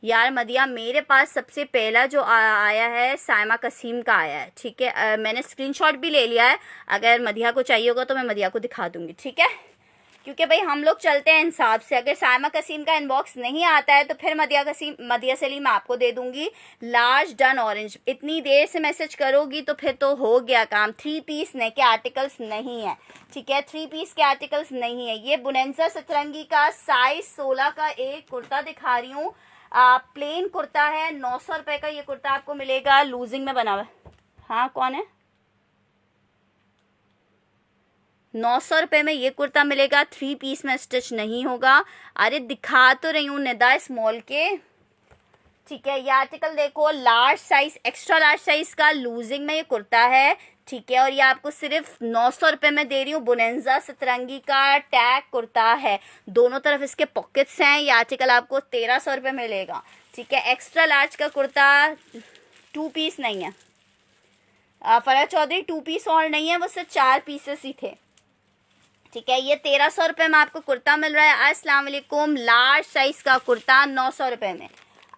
यार मदिया, मेरे पास सबसे पहला जो आया है साइमा कसीम का आया है, ठीक है। मैंने स्क्रीनशॉट भी ले लिया है, अगर मदिया को चाहिए होगा तो मैं मदिया को दिखा दूंगी, ठीक है। क्योंकि भाई हम लोग चलते हैं इंसाफ से। अगर साइमा कसीम का इनबॉक्स नहीं आता है तो फिर मदिया सलीम आपको दे दूंगी। लार्ज डन ऑरेंज, इतनी देर से मैसेज करोगी तो फिर तो हो गया काम। 3 पीस ने के आर्टिकल्स नहीं है, ठीक है। 3 पीस के आर्टिकल्स नहीं है। ये बुनेंजा सतरंगी का साइज 16 का एक कुर्ता दिखा रही हूँ। प्लेन कुर्ता है, 900 रुपये का ये कुर्ता आपको मिलेगा। लूजिंग में बना हुआ है। हाँ, कौन है? 900 रुपये में ये कुर्ता मिलेगा। 3 पीस में स्टिच नहीं होगा। अरे दिखा तो रही हूँ निदा स्मॉल के, ठीक है। ये आर्टिकल देखो, large size, extra large size का लूजिंग में ये कुर्ता है, ठीक है। और ये आपको सिर्फ 900 रुपये में दे रही हूँ। बोनेंजा सतरंगी का टैग कुर्ता है, दोनों तरफ इसके पॉकेट्स हैं। ये आर्टिकल आपको 1300 रुपये मिलेगा, ठीक है। एक्स्ट्रा लार्ज का कुर्ता 2 पीस नहीं है, फराज चौधरी 2 पीस और नहीं है, वो सिर्फ 4 पीसेस ही थे, ठीक है। ये 1300 रुपये में आपको कुर्ता मिल रहा है। अस्सलाम वालेकुम। लार्ज साइज का कुर्ता 900 रुपये में।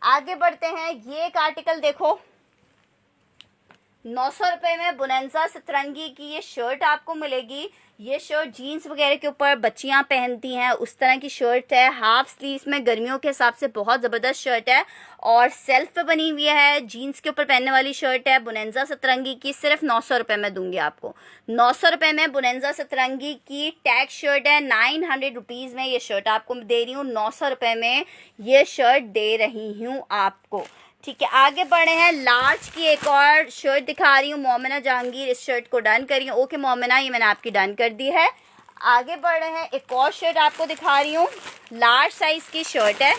आगे बढ़ते हैं। ये एक आर्टिकल देखो, 900 रुपये में बोनेंजा सतरंगी की ये शर्ट आपको मिलेगी। ये शर्ट जीन्स वगैरह के ऊपर बच्चियां पहनती हैं, उस तरह की शर्ट है। हाफ स्लीव्स में गर्मियों के हिसाब से बहुत ज़बरदस्त शर्ट है और सेल्फ पे बनी हुई है, जीन्स के ऊपर पहनने वाली शर्ट है। बोनेंजा सतरंगी की सिर्फ 900 रुपये में दूंगी आपको। 900 रुपये में बोनेंजा सतरंगी की टैग शर्ट है। 900 रुपीज़ में ये शर्ट आपको दे रही हूँ। 900 रुपये में ये शर्ट दे रही हूँ आपको, ठीक है। आगे बढ़े हैं। लार्ज की एक और शर्ट दिखा रही हूँ। मोमिना जहांगीर इस शर्ट को डन करी हूँ। ओके मोमिना, ये मैंने आपकी डन कर दी है। आगे बढ़ रहे हैं। एक और शर्ट आपको दिखा रही हूँ, लार्ज साइज की शर्ट है।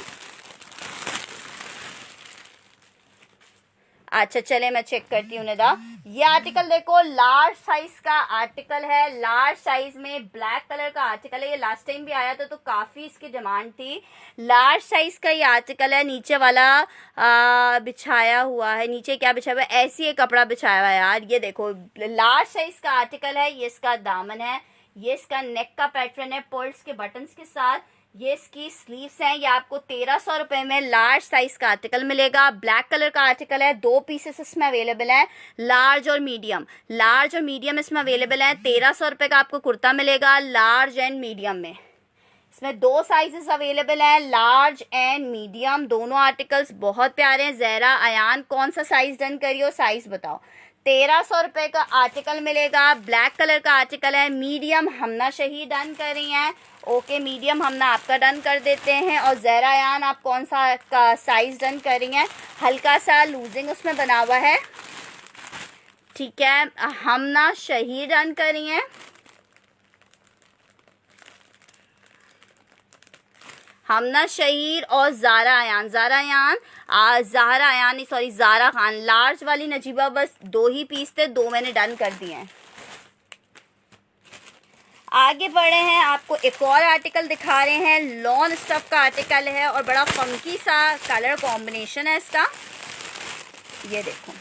अच्छा चले मैं चेक करती हूँ निदा। ये आर्टिकल देखो, लार्ज साइज का आर्टिकल है। लार्ज साइज में ब्लैक कलर का आर्टिकल है। ये लास्ट टाइम भी आया था तो काफ़ी इसकी डिमांड थी। लार्ज साइज का ये आर्टिकल है। नीचे वाला बिछाया हुआ है, नीचे क्या बिछाया हुआ है, ऐसी एक कपड़ा बिछाया हुआ है यार। ये देखो लार्ज साइज का आर्टिकल है। ये इसका दामन है, ये इसका नेक का पैटर्न है पर्ल्स के बटन्स के साथ। ये इसकी स्लीव्स हैं। ये आपको 1300 रुपये में लार्ज साइज का आर्टिकल मिलेगा। ब्लैक कलर का आर्टिकल है। 2 पीसेस इसमें अवेलेबल है, लार्ज और मीडियम। लार्ज और मीडियम इसमें अवेलेबल है। 1300 रुपये का आपको कुर्ता मिलेगा लार्ज एंड मीडियम में। इसमें 2 साइजेस अवेलेबल हैं, लार्ज एंड मीडियम। दोनों आर्टिकल्स बहुत प्यारे हैं। जहरा अयान कौन सा साइज डन करियो, साइज बताओ। 1300 रुपये का आर्टिकल मिलेगा। ब्लैक कलर का आर्टिकल है। मीडियम हमना शही डन कर रही हैं। ओके मीडियम हमना आपका डन कर देते हैं। और जहरा यान आप कौन सा का साइज डन कर रही हैं? हल्का सा लूजिंग उसमें बना हुआ है, ठीक है। हमना शही डन कर रही हैं। हमना शहीर और ज़ारा अयान, ज़ारा अयान सॉरी ज़ारा खान। लार्ज वाली नजीबा बस 2 ही पीस थे, 2 मैंने डन कर दिए हैं। आगे बढ़े हैं। आपको एक और आर्टिकल दिखा रहे हैं। लॉन स्टफ का आर्टिकल है और बड़ा फंकी सा कलर कॉम्बिनेशन है इसका। ये देखो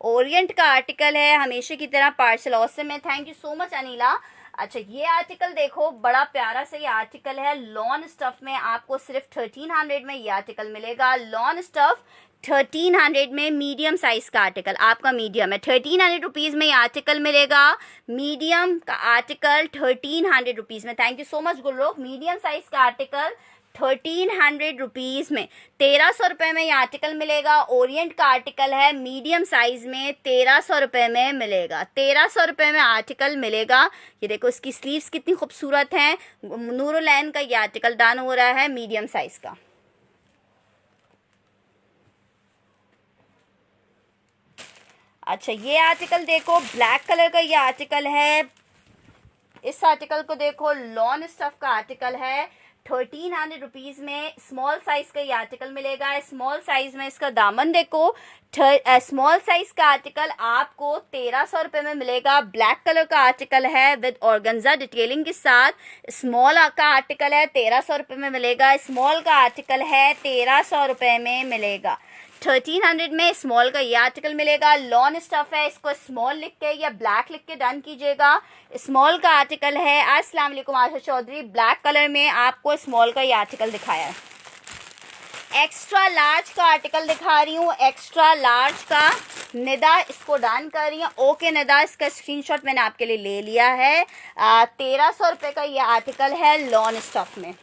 ओरिएंट का आर्टिकल है, हमेशा की तरह पार्सल ऑसम में। Thank you so much Anila. अच्छा ये आर्टिकल देखो, बड़ा प्यारा सा ये आर्टिकल है। लॉन स्टफ में आपको सिर्फ 1300 में ये आर्टिकल मिलेगा। लॉन स्टफ 1300 में, मीडियम साइज का आर्टिकल आपका मीडियम है। 1300 रुपीज़ में ये आर्टिकल मिलेगा। मीडियम का आर्टिकल 1300 रुपीज़ में। Thank you so much Gulrukh. Medium size का आर्टिकल 1300 रुपीज़ में। 1300 रुपये में ये आर्टिकल मिलेगा। ओरिएंट का आर्टिकल है, मीडियम साइज में 1300 रुपये में मिलेगा। 1300 रुपये में आर्टिकल मिलेगा। ये देखो इसकी स्लीव्स कितनी खूबसूरत हैं। नूरुलैन का ये आर्टिकल डन हो रहा है मीडियम साइज का। अच्छा ये आर्टिकल देखो, ब्लैक कलर का ये आर्टिकल है। इस आर्टिकल को देखो, लॉन स्टफ का आर्टिकल है। 1300 रुपीज़ में स्मॉल साइज का ये आर्टिकल मिलेगा। स्मॉल साइज में इसका दामन देखो। स्मॉल साइज का आर्टिकल आपको 1300 रुपये में मिलेगा। ब्लैक कलर का आर्टिकल है विद ऑर्गेन्जा डिटेलिंग के साथ। स्मॉल का आर्टिकल है 1300 रुपये में मिलेगा। स्मॉल का आर्टिकल है 1300 रुपये में मिलेगा। 1300 में स्मॉल का ये आर्टिकल मिलेगा। लॉन स्टफ है, इसको स्मॉल लिख के या ब्लैक लिख के डन कीजिएगा। स्मॉल का आर्टिकल है। अस्सलाम वालेकुम आशा चौधरी, ब्लैक कलर में आपको स्मॉल का ये आर्टिकल दिखाया है। एक्स्ट्रा लार्ज का आर्टिकल दिखा रही हूँ। एक्स्ट्रा लार्ज का निदा इसको डन कर रही है। ओके निदा, इसका स्क्रीनशॉट मैंने आपके लिए ले लिया है। 1300 रुपये का ये आर्टिकल है लॉन स्टफ में।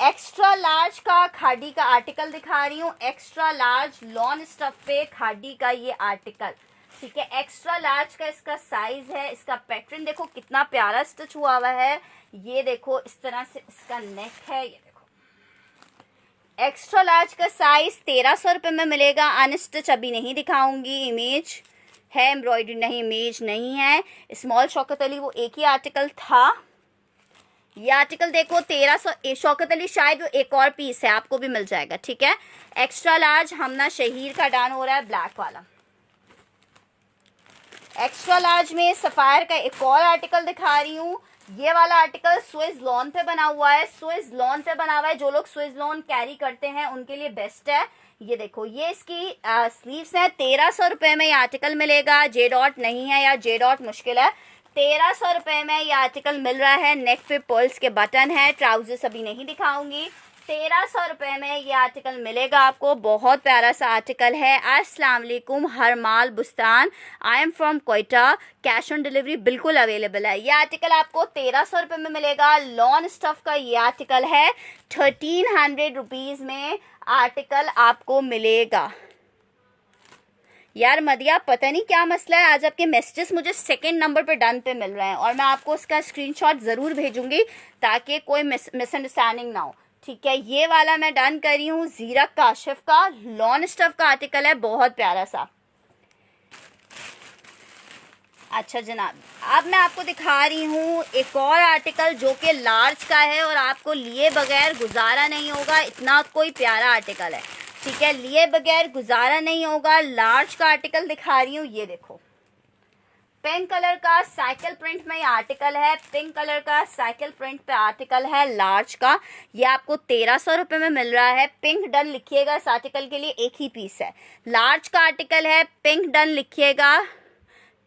एक्स्ट्रा लार्ज का खादी का आर्टिकल दिखा रही हूँ। एक्स्ट्रा लार्ज लॉन स्टफ पे खादी का ये आर्टिकल, ठीक है। एक्स्ट्रा लार्ज का इसका साइज है। इसका पैटर्न देखो कितना प्यारा स्टिच हुआ हुआ है। ये देखो इस तरह से इसका नेक है। ये देखो एक्स्ट्रा लार्ज का साइज 1300 रुपये में मिलेगा। अनस्टिच अभी नहीं दिखाऊंगी इमेज, है एम्ब्रॉयडरी नहीं, इमेज नहीं है। स्मॉल शौकत अली वो एक ही आर्टिकल था। ये आर्टिकल देखो 1300, शौकत अली शायद वो एक और पीस है, आपको भी मिल जाएगा, ठीक है। एक्स्ट्रा लार्ज हमना शहीर का डान हो रहा है, ब्लैक वाला। एक्स्ट्रा लार्ज में सफ़ायर का एक और आर्टिकल दिखा रही हूँ। ये वाला आर्टिकल स्विस लॉन पे बना हुआ है, स्विस लॉन पे बना हुआ है। जो लोग स्विस लॉन कैरी करते हैं उनके लिए बेस्ट है। ये देखो, ये इसकी स्लीव्स है। 1300 रुपये में ये आर्टिकल मिलेगा। जे डॉट नहीं है या जे डॉट मुश्किल है। 1300 रुपये में ये आर्टिकल मिल रहा है। नेक पे पर्ल्स के बटन है। ट्राउजर्स अभी नहीं दिखाऊंगी। 1300 रुपये में ये आर्टिकल मिलेगा आपको। बहुत प्यारा सा आर्टिकल है। अस्सलाम वालेकुम, हरमाल बुस्तान, I am from Quetta. Cash on delivery बिल्कुल अवेलेबल है। ये आर्टिकल आपको 1300 रुपये में मिलेगा। लॉन स्टफ का ये आर्टिकल है। 1300 रुपीज़ में आर्टिकल आपको मिलेगा। यार मदिया, पता नहीं क्या मसला है, आज आपके मैसेजेस मुझे सेकंड नंबर पे डन पे मिल रहे हैं और मैं आपको उसका स्क्रीनशॉट ज़रूर भेजूंगी ताकि कोई मिसअंडरस्टैंडिंग ना हो, ठीक है। ये वाला मैं डन कर रही हूँ। जीरक काशिफ का लॉन स्टफ का आर्टिकल है, बहुत प्यारा सा। अच्छा जनाब, अब मैं आपको दिखा रही हूँ एक और आर्टिकल जो कि लार्ज का है और आपको लिए बगैर गुजारा नहीं होगा। इतना कोई प्यारा आर्टिकल है, ठीक है, लिए बगैर गुजारा नहीं होगा। लार्ज का आर्टिकल दिखा रही हूँ। ये देखो, पिंक कलर का साइकिल प्रिंट में ये आर्टिकल है। पिंक कलर का साइकिल प्रिंट पे आर्टिकल है लार्ज का। ये आपको 1300 रुपये में मिल रहा है। पिंक डन लिखिएगा, इस आर्टिकल के लिए एक ही पीस है। लार्ज का आर्टिकल है, पिंक डन लिखिएगा।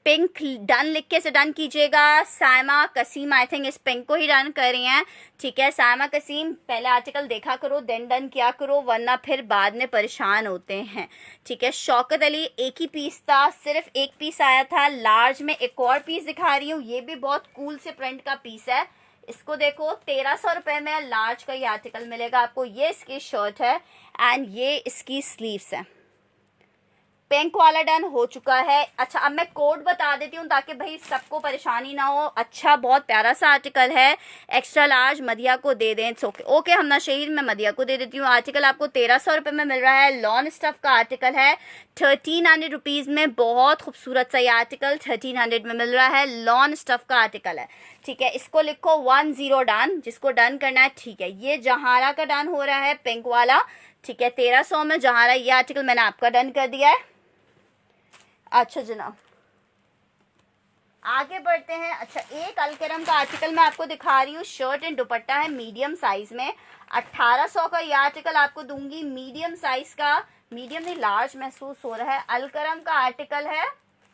पिंक डन लिख के से डन कीजिएगा। सायमा कसीम आई थिंक इस पिंक को ही डन कर रही हैं, ठीक है। सायमा कसीम, पहले आर्टिकल देखा करो देन डन किया करो, वरना फिर बाद में परेशान होते हैं, ठीक है। शौकत अली एक ही पीस था, सिर्फ एक पीस आया था। लार्ज में एक और पीस दिखा रही हूँ। ये भी बहुत कूल से प्रिंट का पीस है। इसको देखो, 1300 रुपये में लार्ज का ये आर्टिकल मिलेगा आपको। ये इसकी शर्ट है एंड ये इसकी स्लीव्स है। पिंक वाला डन हो चुका है। अच्छा, अब मैं कोड बता देती हूँ ताकि भाई सबको परेशानी ना हो। अच्छा, बहुत प्यारा सा आर्टिकल है। एक्स्ट्रा लार्ज मदिया को दे दें, ओके ओके, हम ना शहीर में मदिया को दे देती हूँ। आर्टिकल आपको 1300 रुपये में मिल रहा है। लॉन स्टफ का आर्टिकल है। 1300 रुपीज़ में बहुत खूबसूरत सा ये आर्टिकल 1300 में मिल रहा है। लॉन स्टफ का आर्टिकल है, ठीक है। इसको लिखो 10 डन, जिसको डन करना है, ठीक है। ये जहारा का डन हो रहा है, पिंक वाला, ठीक है। 1300 में जहारा, ये आर्टिकल मैंने आपका डन कर दिया है। अच्छा जनाब, आगे बढ़ते हैं। अच्छा, एक अलकरम का आर्टिकल मैं आपको दिखा रही हूँ। शर्ट एंड दुपट्टा है मीडियम साइज में। 1800 का ये आर्टिकल आपको दूंगी। मीडियम साइज का, मीडियम नहीं लार्ज महसूस हो रहा है। अलकरम का आर्टिकल है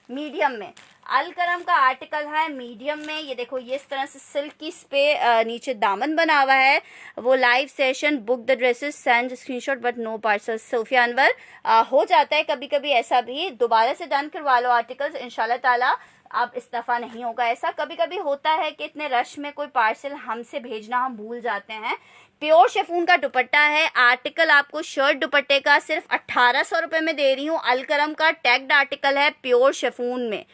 मीडियम में। अलकरम का आर्टिकल है मीडियम में। ये देखो, ये इस तरह से सिल्क की इस पे नीचे दामन बना हुआ है। वो live session book the dresses send screenshot but no parcel. Sofia Anwar, हो जाता है कभी कभी ऐसा भी। दोबारा से डन करवा लो आर्टिकल्स, इंशाल्लाह ताला अब इस दफ़ा नहीं होगा ऐसा। कभी कभी होता है कि इतने रश में कोई पार्सल हमसे भेजना हम भूल जाते हैं। प्योर शेफून का दुपट्टा है। आर्टिकल आपको शर्ट दुपट्टे का सिर्फ 1800 रुपये में दे रही हूँ। अलकरम का टैग्ड आर्टिकल है प्योर शेफून में।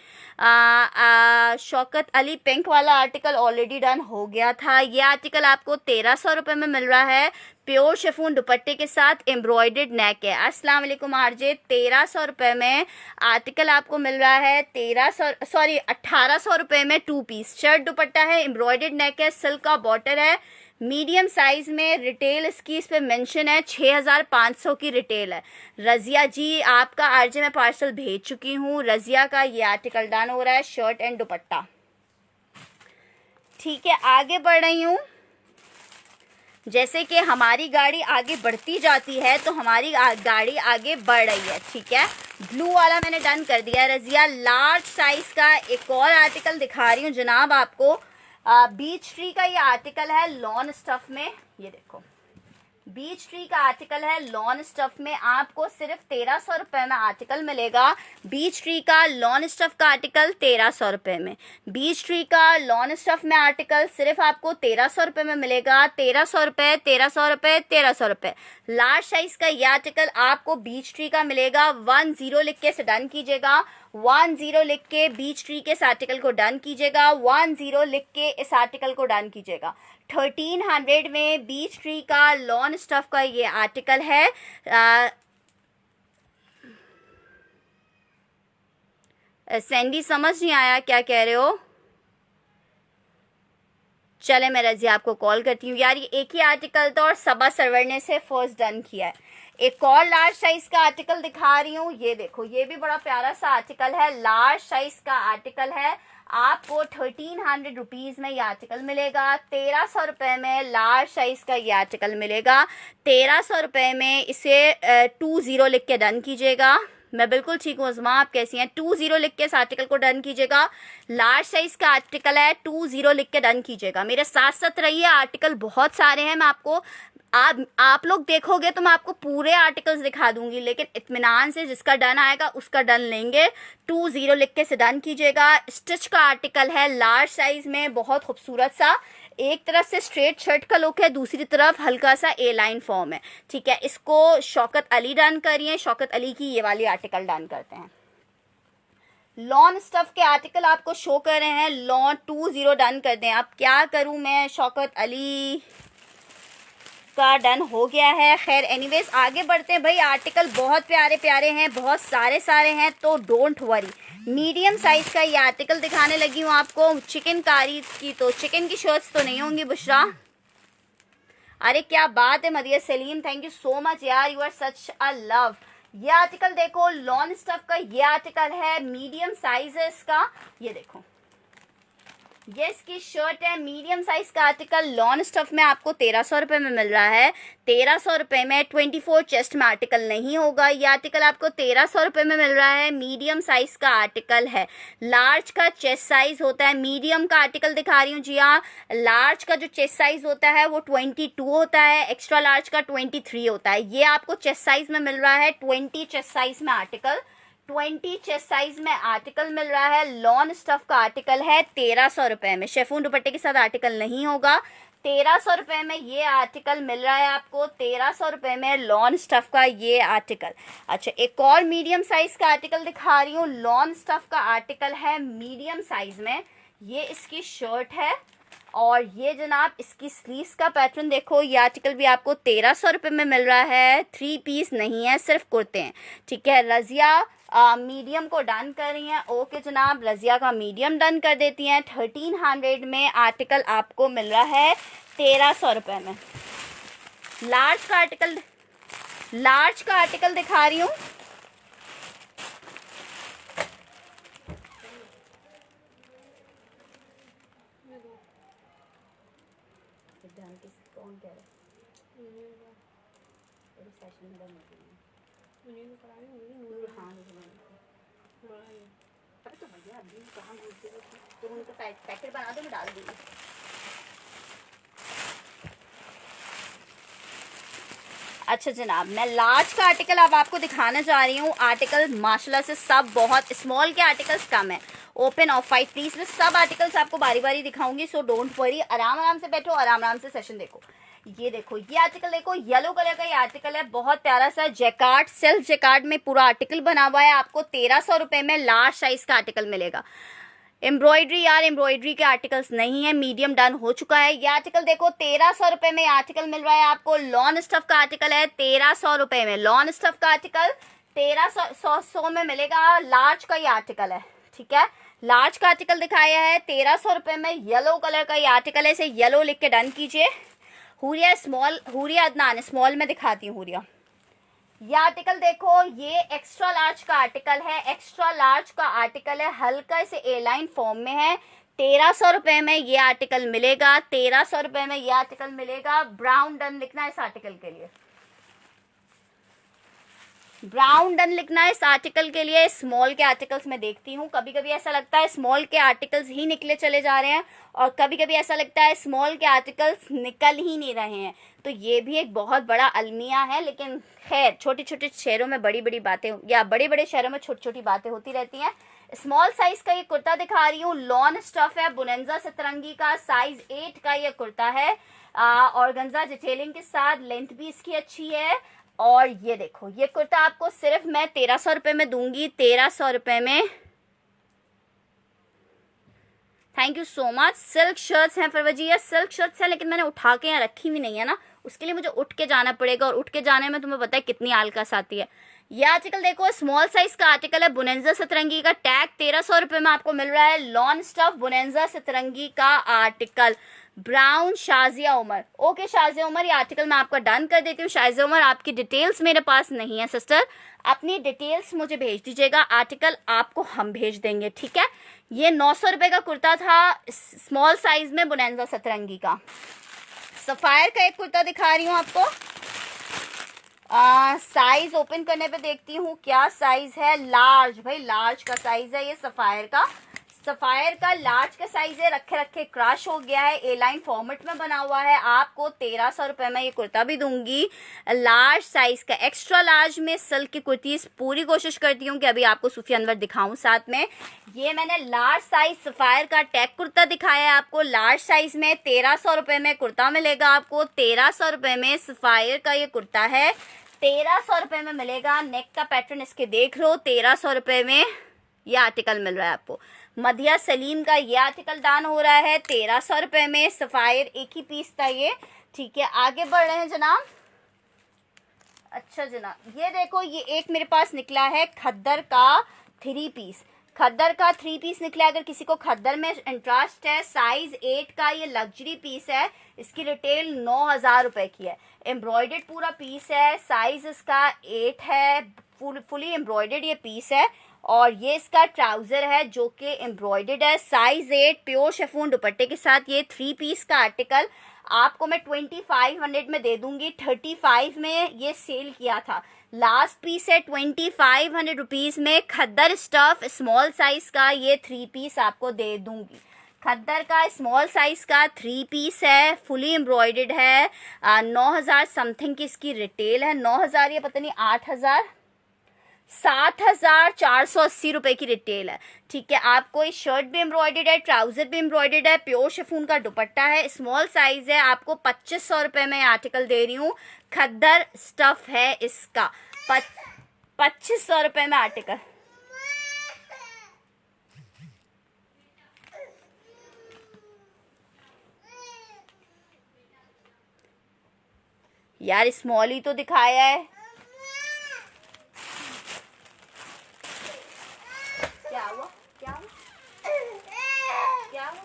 शौकत अली, पिंक वाला आर्टिकल ऑलरेडी डन हो गया था। ये आर्टिकल आपको 1300 रुपये में मिल रहा है। प्योर शेफून दुपट्टे के साथ एम्ब्रॉयडर्ड नेक है। अस्सलाम वालेकुम आरजे, 1300 रुपये में आर्टिकल आपको मिल रहा है। 1800 रुपये में 2 पीस शर्ट दुपट्टा है, एम्ब्रॉयडर्ड नेक है, सिल्क का बॉर्डर है, मीडियम साइज में। रिटेल इसकी इस पे मेंशन है, 6500 की रिटेल है। रजिया जी, आपका आरजे मैं पार्सल भेज चुकी हूँ। रजिया का ये आर्टिकल डन हो रहा है, शर्ट एंड दुपट्टा, ठीक है। आगे बढ़ रही हूँ। जैसे कि हमारी गाड़ी आगे बढ़ती जाती है तो हमारी गाड़ी आगे बढ़ रही है, ठीक है। ब्लू वाला मैंने डन कर दिया। रजिया, लार्ज साइज का एक और आर्टिकल दिखा रही हूँ जनाब आपको। बीच ट्री का ये आर्टिकल है लॉन स्टफ में। ये देखो, बीच ट्री का आर्टिकल है लॉन स्टफ में। आपको सिर्फ 1300 रुपये में आर्टिकल मिलेगा। बीच ट्री का लॉन स्टफ का आर्टिकल 1300 रुपये में। बीच ट्री का लॉन स्टफ में आर्टिकल सिर्फ आपको 1300 रुपये में मिलेगा। 1300 रुपये, 1300 रुपये, 1300 रुपये। लार्ज साइज का ये आर्टिकल आपको बीच ट्री का मिलेगा। 10 लिख के इसे डन कीजिएगा। 10 लिख के बीच ट्री के इस आर्टिकल को डन कीजिएगा। 10 लिख के इस आर्टिकल को डन कीजिएगा। 1300 में बीच ट्री का लॉन स्टफ का ये आर्टिकल है। सैंडी समझ नहीं आया क्या कह रहे हो। चले मैं रजिया आपको कॉल करती हूँ। यार ये एक ही आर्टिकल था और सबा सर्वर ने से फर्स्ट डन किया है। एक और लार्ज साइज का आर्टिकल दिखा रही हूँ, ये देखो, ये भी बड़ा प्यारा सा आर्टिकल है, लार्ज साइज का आर्टिकल है। आपको 1300 रुपीज में ये आर्टिकल मिलेगा, 1300 रुपए में लार्ज साइज का ये आर्टिकल मिलेगा। 1300 रुपए में इसे 20 लिख के डन कीजिएगा। मैं बिल्कुल ठीक हूँ अजमा, आप कैसी हैं? 20 लिख के इस आर्टिकल को डन कीजिएगा। लार्ज साइज का आर्टिकल है, 20 लिख के डन कीजिएगा। मेरे साथ साथ रहिए, आर्टिकल बहुत सारे हैं। मैं आपको आप लोग देखोगे तो मैं आपको पूरे आर्टिकल्स दिखा दूंगी, लेकिन इत्मीनान से जिसका डन आएगा उसका डन लेंगे। 20 लिख के से डन कीजिएगा। स्टिच का आर्टिकल है, लार्ज साइज में, बहुत खूबसूरत सा। एक तरफ से स्ट्रेट शर्ट का लुक है, दूसरी तरफ हल्का सा ए लाइन फॉर्म है। ठीक है, इसको शौकत अली डन करिए। शौकत अली की ये वाली आर्टिकल डन करते हैं। लॉन स्टफ के आर्टिकल आपको शो कर रहे हैं, लॉन 20 डन कर दें। आप क्या करूं मैं, शौकत अली का डन हो गया है। खैर एनीवेज आगे बढ़ते हैं भाई, आर्टिकल बहुत प्यारे प्यारे हैं, बहुत सारे हैं, तो डोंट वरी। मीडियम साइज का ये आर्टिकल दिखाने लगी हूँ आपको। चिकनकारी की, तो चिकन की शर्ट्स तो नहीं होंगी बुशरा? अरे क्या बात है Madiha Saleem, thank you so much यार, you are such a love. ये आर्टिकल देखो, लॉन स्टफ का ये आर्टिकल है, मीडियम साइज है इसका। ये देखो, ये इसकी शर्ट है, मीडियम साइज का आर्टिकल, लॉन स्टफ में आपको 1300 रुपए में मिल रहा है। 1300 रुपए में 24 चेस्ट में आर्टिकल नहीं होगा। ये आर्टिकल आपको 1300 रुपए में मिल रहा है। मीडियम साइज का आर्टिकल है, लार्ज का चेस्ट साइज होता है। मीडियम का आर्टिकल दिखा रही हूँ जी हाँ। लार्ज का जो चेस्ट साइज होता है वो 22 होता है, एक्स्ट्रा लार्ज का 23 होता है। ये आपको चेस्ट साइज में मिल रहा है, 20 चेस्ट साइज में आर्टिकल, 20 चेस्ट साइज में आर्टिकल मिल रहा है। लॉन स्टफ का आर्टिकल है 1300 रुपए में, शेफून दुपट्टे के साथ आर्टिकल नहीं होगा। 1300 रुपए में ये आर्टिकल मिल रहा है आपको, 1300 रुपए में लॉन स्टफ का ये आर्टिकल। अच्छा, एक और मीडियम साइज का आर्टिकल दिखा रही हूँ। लॉन स्टफ का आर्टिकल है मीडियम साइज में, ये इसकी शर्ट है और ये जनाब इसकी स्लीव्स का पैटर्न देखो। ये आर्टिकल भी आपको 1300 रुपए में मिल रहा है। 3 पीस नहीं है, सिर्फ कुर्ते हैं। ठीक है, रजिया मीडियम को डन कर रही हैं। ओके जनाब, रजिया का मीडियम डन कर देती हैं। 1300 में आर्टिकल आपको मिल रहा है 1300 रुपए में। लार्ज का आर्टिकल दिखा रही हूँ। कौन कह रहा है? अरे तो भैया अभी कहाँ घूमते हो तुम? उनका पैकेट बना दो, मैं डाल दूंगी। अच्छा जनाब, मैं लार्ज का आर्टिकल अब आपको दिखाना चाह रही हूँ। आर्टिकल माशाल्लाह से सब बहुत, स्मॉल के आर्टिकल्स कम है। ओपन ऑफ 5 प्लीज, मैं सब आर्टिकल्स आपको बारी बारी दिखाऊंगी, सो डोंट वरी। आराम से बैठो, आराम से सेशन देखो। ये देखो, ये आर्टिकल देखो, येलो कलर का ये आर्टिकल है, बहुत प्यारा सा जैकार्ड, सेल्फ जैकार्ड में पूरा आर्टिकल बना हुआ है। आपको 1300 रुपए में लार्ज साइज का आर्टिकल मिलेगा। एम्ब्रॉयडरी, यार एम्ब्रॉयडरी के आर्टिकल्स नहीं है, मीडियम डन हो चुका है। ये आर्टिकल देखो, 1300 रुपए में आर्टिकल मिल रहा है आपको। लॉन स्टफ का आर्टिकल है 1300 रुपए में। लॉन स्टफ का आर्टिकल 1300 में मिलेगा। लार्ज का ये आर्टिकल है, ठीक है, लार्ज का आर्टिकल दिखाया है 1300 रुपए में। येलो कलर का ये आर्टिकल है, इसे येलो लिख के डन कीजिए। हुरिया स्मॉल, हुरिया अदनान स्मॉल में दिखाती हूँ। हुरिया, ये आर्टिकल देखो, ये एक्स्ट्रा लार्ज का आर्टिकल है। एक्स्ट्रा लार्ज का आर्टिकल है, हल्का से ए लाइन फॉर्म में है। 1300 रुपए में ये आर्टिकल मिलेगा। 1300 रुपए में ये आर्टिकल मिलेगा। ब्राउन डन लिखना है इस आर्टिकल के लिए, ब्राउन डन लिखना है इस आर्टिकल के लिए। स्मॉल के आर्टिकल्स में देखती हूँ, कभी कभी ऐसा लगता है स्मॉल के आर्टिकल्स ही निकले चले जा रहे हैं, और कभी कभी ऐसा लगता है स्मॉल के आर्टिकल्स निकल ही नहीं रहे हैं। तो ये भी एक बहुत बड़ा अलमिया है, लेकिन खैर छोटे छोटे शहरों में बड़ी बड़ी बातें, या बड़े बड़े शहरों में छोटी छोटी बातें होती रहती हैं। स्मॉल साइज का ये कुर्ता दिखा रही हूँ, लॉन स्टफ है, बुनेंजा सतरंगी का, साइज 8 का ये कुर्ता है, ऑर्गेन्जा डिटेलिंग के साथ, लेंथ भी इसकी अच्छी है। और ये देखो, ये कुर्ता आपको सिर्फ मैं 1300 रुपए में दूंगी, 1300 रुपए में। Thank you so much. Silk shirts हैं फरवजिया, सिल्क शर्ट्स हैं, लेकिन मैंने उठा के यहाँ रखी हुई नहीं है ना, उसके लिए मुझे उठ के जाना पड़ेगा, और उठ के जाने में तुम्हें पता है कितनी आलकस आती है। ये आर्टिकल देखो स्मॉल साइज का आर्टिकल है, बुनेंजा सतरंगी का, टैग 1300 रुपये में आपको मिल रहा है। लॉन स्टफ बुनेंजा सतरंगी का article, brown Shazia Umar. Okay Shazia Umar, ये आर्टिकल मैं आपका डन कर देती हूँ। शाजिया उमर, आपकी डिटेल्स मेरे पास नहीं है सिस्टर, अपनी डिटेल्स मुझे भेज दीजिएगा, आर्टिकल आपको हम भेज देंगे, ठीक है। ये 900 रुपये का कुर्ता था स्मॉल साइज में बुनेंजा सतरंगी का। सफायर का एक कुर्ता दिखा रही हूँ आपको, साइज ओपन करने पे देखती हूँ क्या साइज है। लार्ज, भाई लार्ज का साइज है ये सफायर का। सफायर का लार्ज का साइज है, रखे रखे क्रश हो गया है, ए लाइन फॉर्मेट में बना हुआ है। आपको 1300 रुपये में ये कुर्ता भी दूंगी। लार्ज साइज का, एक्स्ट्रा लार्ज में सिल्क की कुर्ती पूरी कोशिश करती हूँ कि अभी आपको सूफी अनवर दिखाऊं साथ में। ये मैंने लार्ज साइज सफायर का टैग कुर्ता दिखाया है आपको, लार्ज साइज में 1300 रुपये में कुर्ता मिलेगा आपको। 1300 रुपये में सफायर का ये कुर्ता है, 1300 रुपये में मिलेगा। नेक का पैटर्न इसके देख लो, 1300 रुपये में ये आर्टिकल मिल रहा है आपको। मधिया सलीम का ये आर्टिकल दान हो रहा है 1300 रुपये में। सफायर एक ही पीस था ये, ठीक है। आगे बढ़ रहे हैं जनाब। अच्छा जनाब, ये देखो, ये एक मेरे पास निकला है खद्दर का 3 पीस। खद्दर का 3 पीस निकला है। अगर किसी को खद्दर में इंटरेस्ट है, साइज 8 का ये लग्जरी पीस है। इसकी रिटेल 9000 रुपये की है। एम्ब्रॉयडर्ड पूरा पीस है, साइज इसका 8 है, फुली एम्ब्रॉयडर्ड ये पीस है। और ये इसका ट्राउजर है जो कि एम्ब्रॉयडर्ड है, साइज 8, प्योर शिफॉन दुपट्टे के साथ। ये 3 पीस का आर्टिकल आपको मैं 2500 में दे दूंगी। 35 में ये सेल किया था। लास्ट पीस है 2500 रुपीज में। खद्दर स्टफ स्मॉल साइज का ये 3 पीस आपको दे दूंगी। खद्दर का स्मॉल साइज का 3 पीस है, फुली एम्ब्रॉयडर्ड है। 9000 समथिंग की इसकी रिटेल है। 9000 ये पता नहीं 8000, 7480 रुपए की रिटेल है, ठीक है। आपको ये शर्ट भी एम्ब्रॉयडर्ड है, ट्राउजर भी एम्ब्रॉयडर्ड है, प्योर शिफॉन का दुपट्टा है, स्मॉल साइज है। आपको 2500 रुपये में आर्टिकल दे रही हूँ। खद्दर स्टफ है इसका, 2500 रुपये में आर्टिकल। यार स्मॉल ही तो दिखाया है। क्या हुआ, क्या हुआ, क्या हुआ?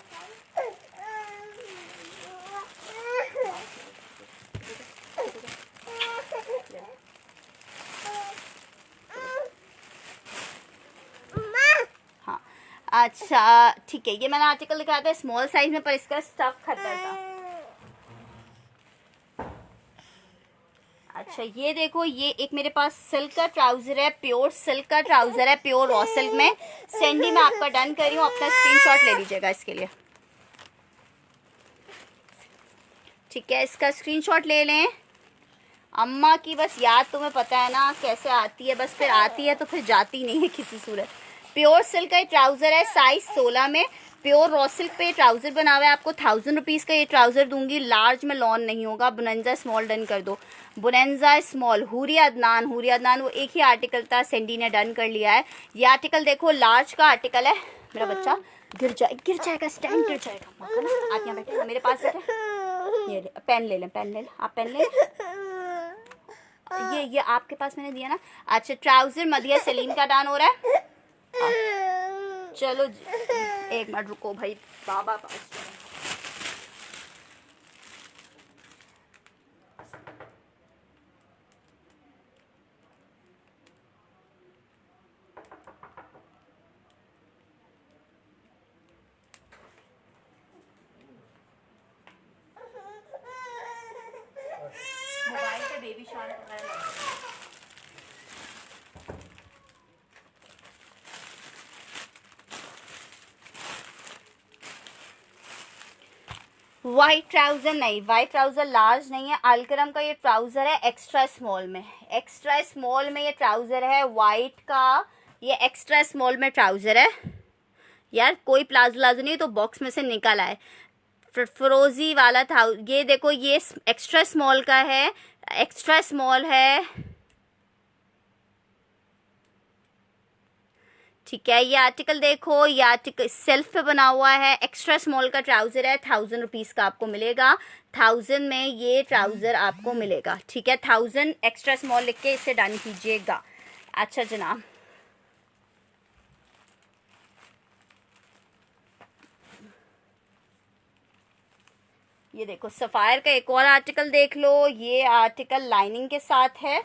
हाँ अच्छा ठीक है, ये मैंने आर्टिकल दिखाया था स्मॉल साइज में, पर इसका स्टफ खद्दर था। अच्छा ये देखो, ये एक मेरे पास सिल्क का ट्राउजर है, प्योर सिल्क का ट्राउजर है, प्योर रॉ सिल्क में। सैंडी मैं आपका डन कर रही हूँ, अपना स्क्रीनशॉट ले लीजिएगा इसके लिए, ठीक है। इसका स्क्रीनशॉट ले लें। अम्मा की बस याद तुम्हें पता है ना कैसे आती है, बस फिर आती है तो फिर जाती नहीं है किसी सूरत। प्योर सिल्क का ये ट्राउजर है, साइज 16 में। प्योर रॉ सिल्क पे ट्राउजर बना हुआ है। आपको 1000 रुपीज़ का ये ट्राउजर दूंगी। लार्ज में लॉन नहीं होगा। बुनेंजा स्मॉल डन कर दो, बुनेंजा स्मॉल। हुरिया अदनान वो एक ही आर्टिकल था, सेंडी ने डन कर लिया है। ये आर्टिकल देखो लार्ज का आर्टिकल है। मेरा बच्चा गिर जाएगा, स्टैंड गिर जाएगा। आप यहाँ बैठे, मेरे पास बैठे। ये पेन ले लें, पेन ले लें, आप पेन ले ये आपके पास मैंने दिया ना। अच्छा ट्राउजर मदिया सलीम का डन हो रहा है। चलो एक मिनट रुको भाई, बाबा पास मोबाइल पे बेबी शावर कर रहा है। वाइट ट्राउजर नहीं, वाइट ट्राउजर लार्ज नहीं है। अलकरम का ये ट्राउजर है एक्स्ट्रा स्मॉल में, एक्स्ट्रा स्मॉल में ये ट्राउजर है वाइट का। ये एक्स्ट्रा स्मॉल में ट्राउजर है। यार कोई प्लाजो नहीं तो बॉक्स में से निकल आए, फिरोजी वाला था। ये देखो ये एक्स्ट्रा स्मॉल का है, एक्स्ट्रा स्मॉल है, ठीक है। ये आर्टिकल देखो, ये आर्टिकल सेल्फ पे बना हुआ है, एक्स्ट्रा स्मॉल का ट्राउजर है। 1000 रुपीज़ का आपको मिलेगा। 1000 में ये ट्राउजर आपको मिलेगा, ठीक है। 1000 एक्स्ट्रा स्मॉल लिख के इसे डन कीजिएगा। अच्छा जनाब, ये देखो सफ़ायर का एक और आर्टिकल देख लो। ये आर्टिकल लाइनिंग के साथ है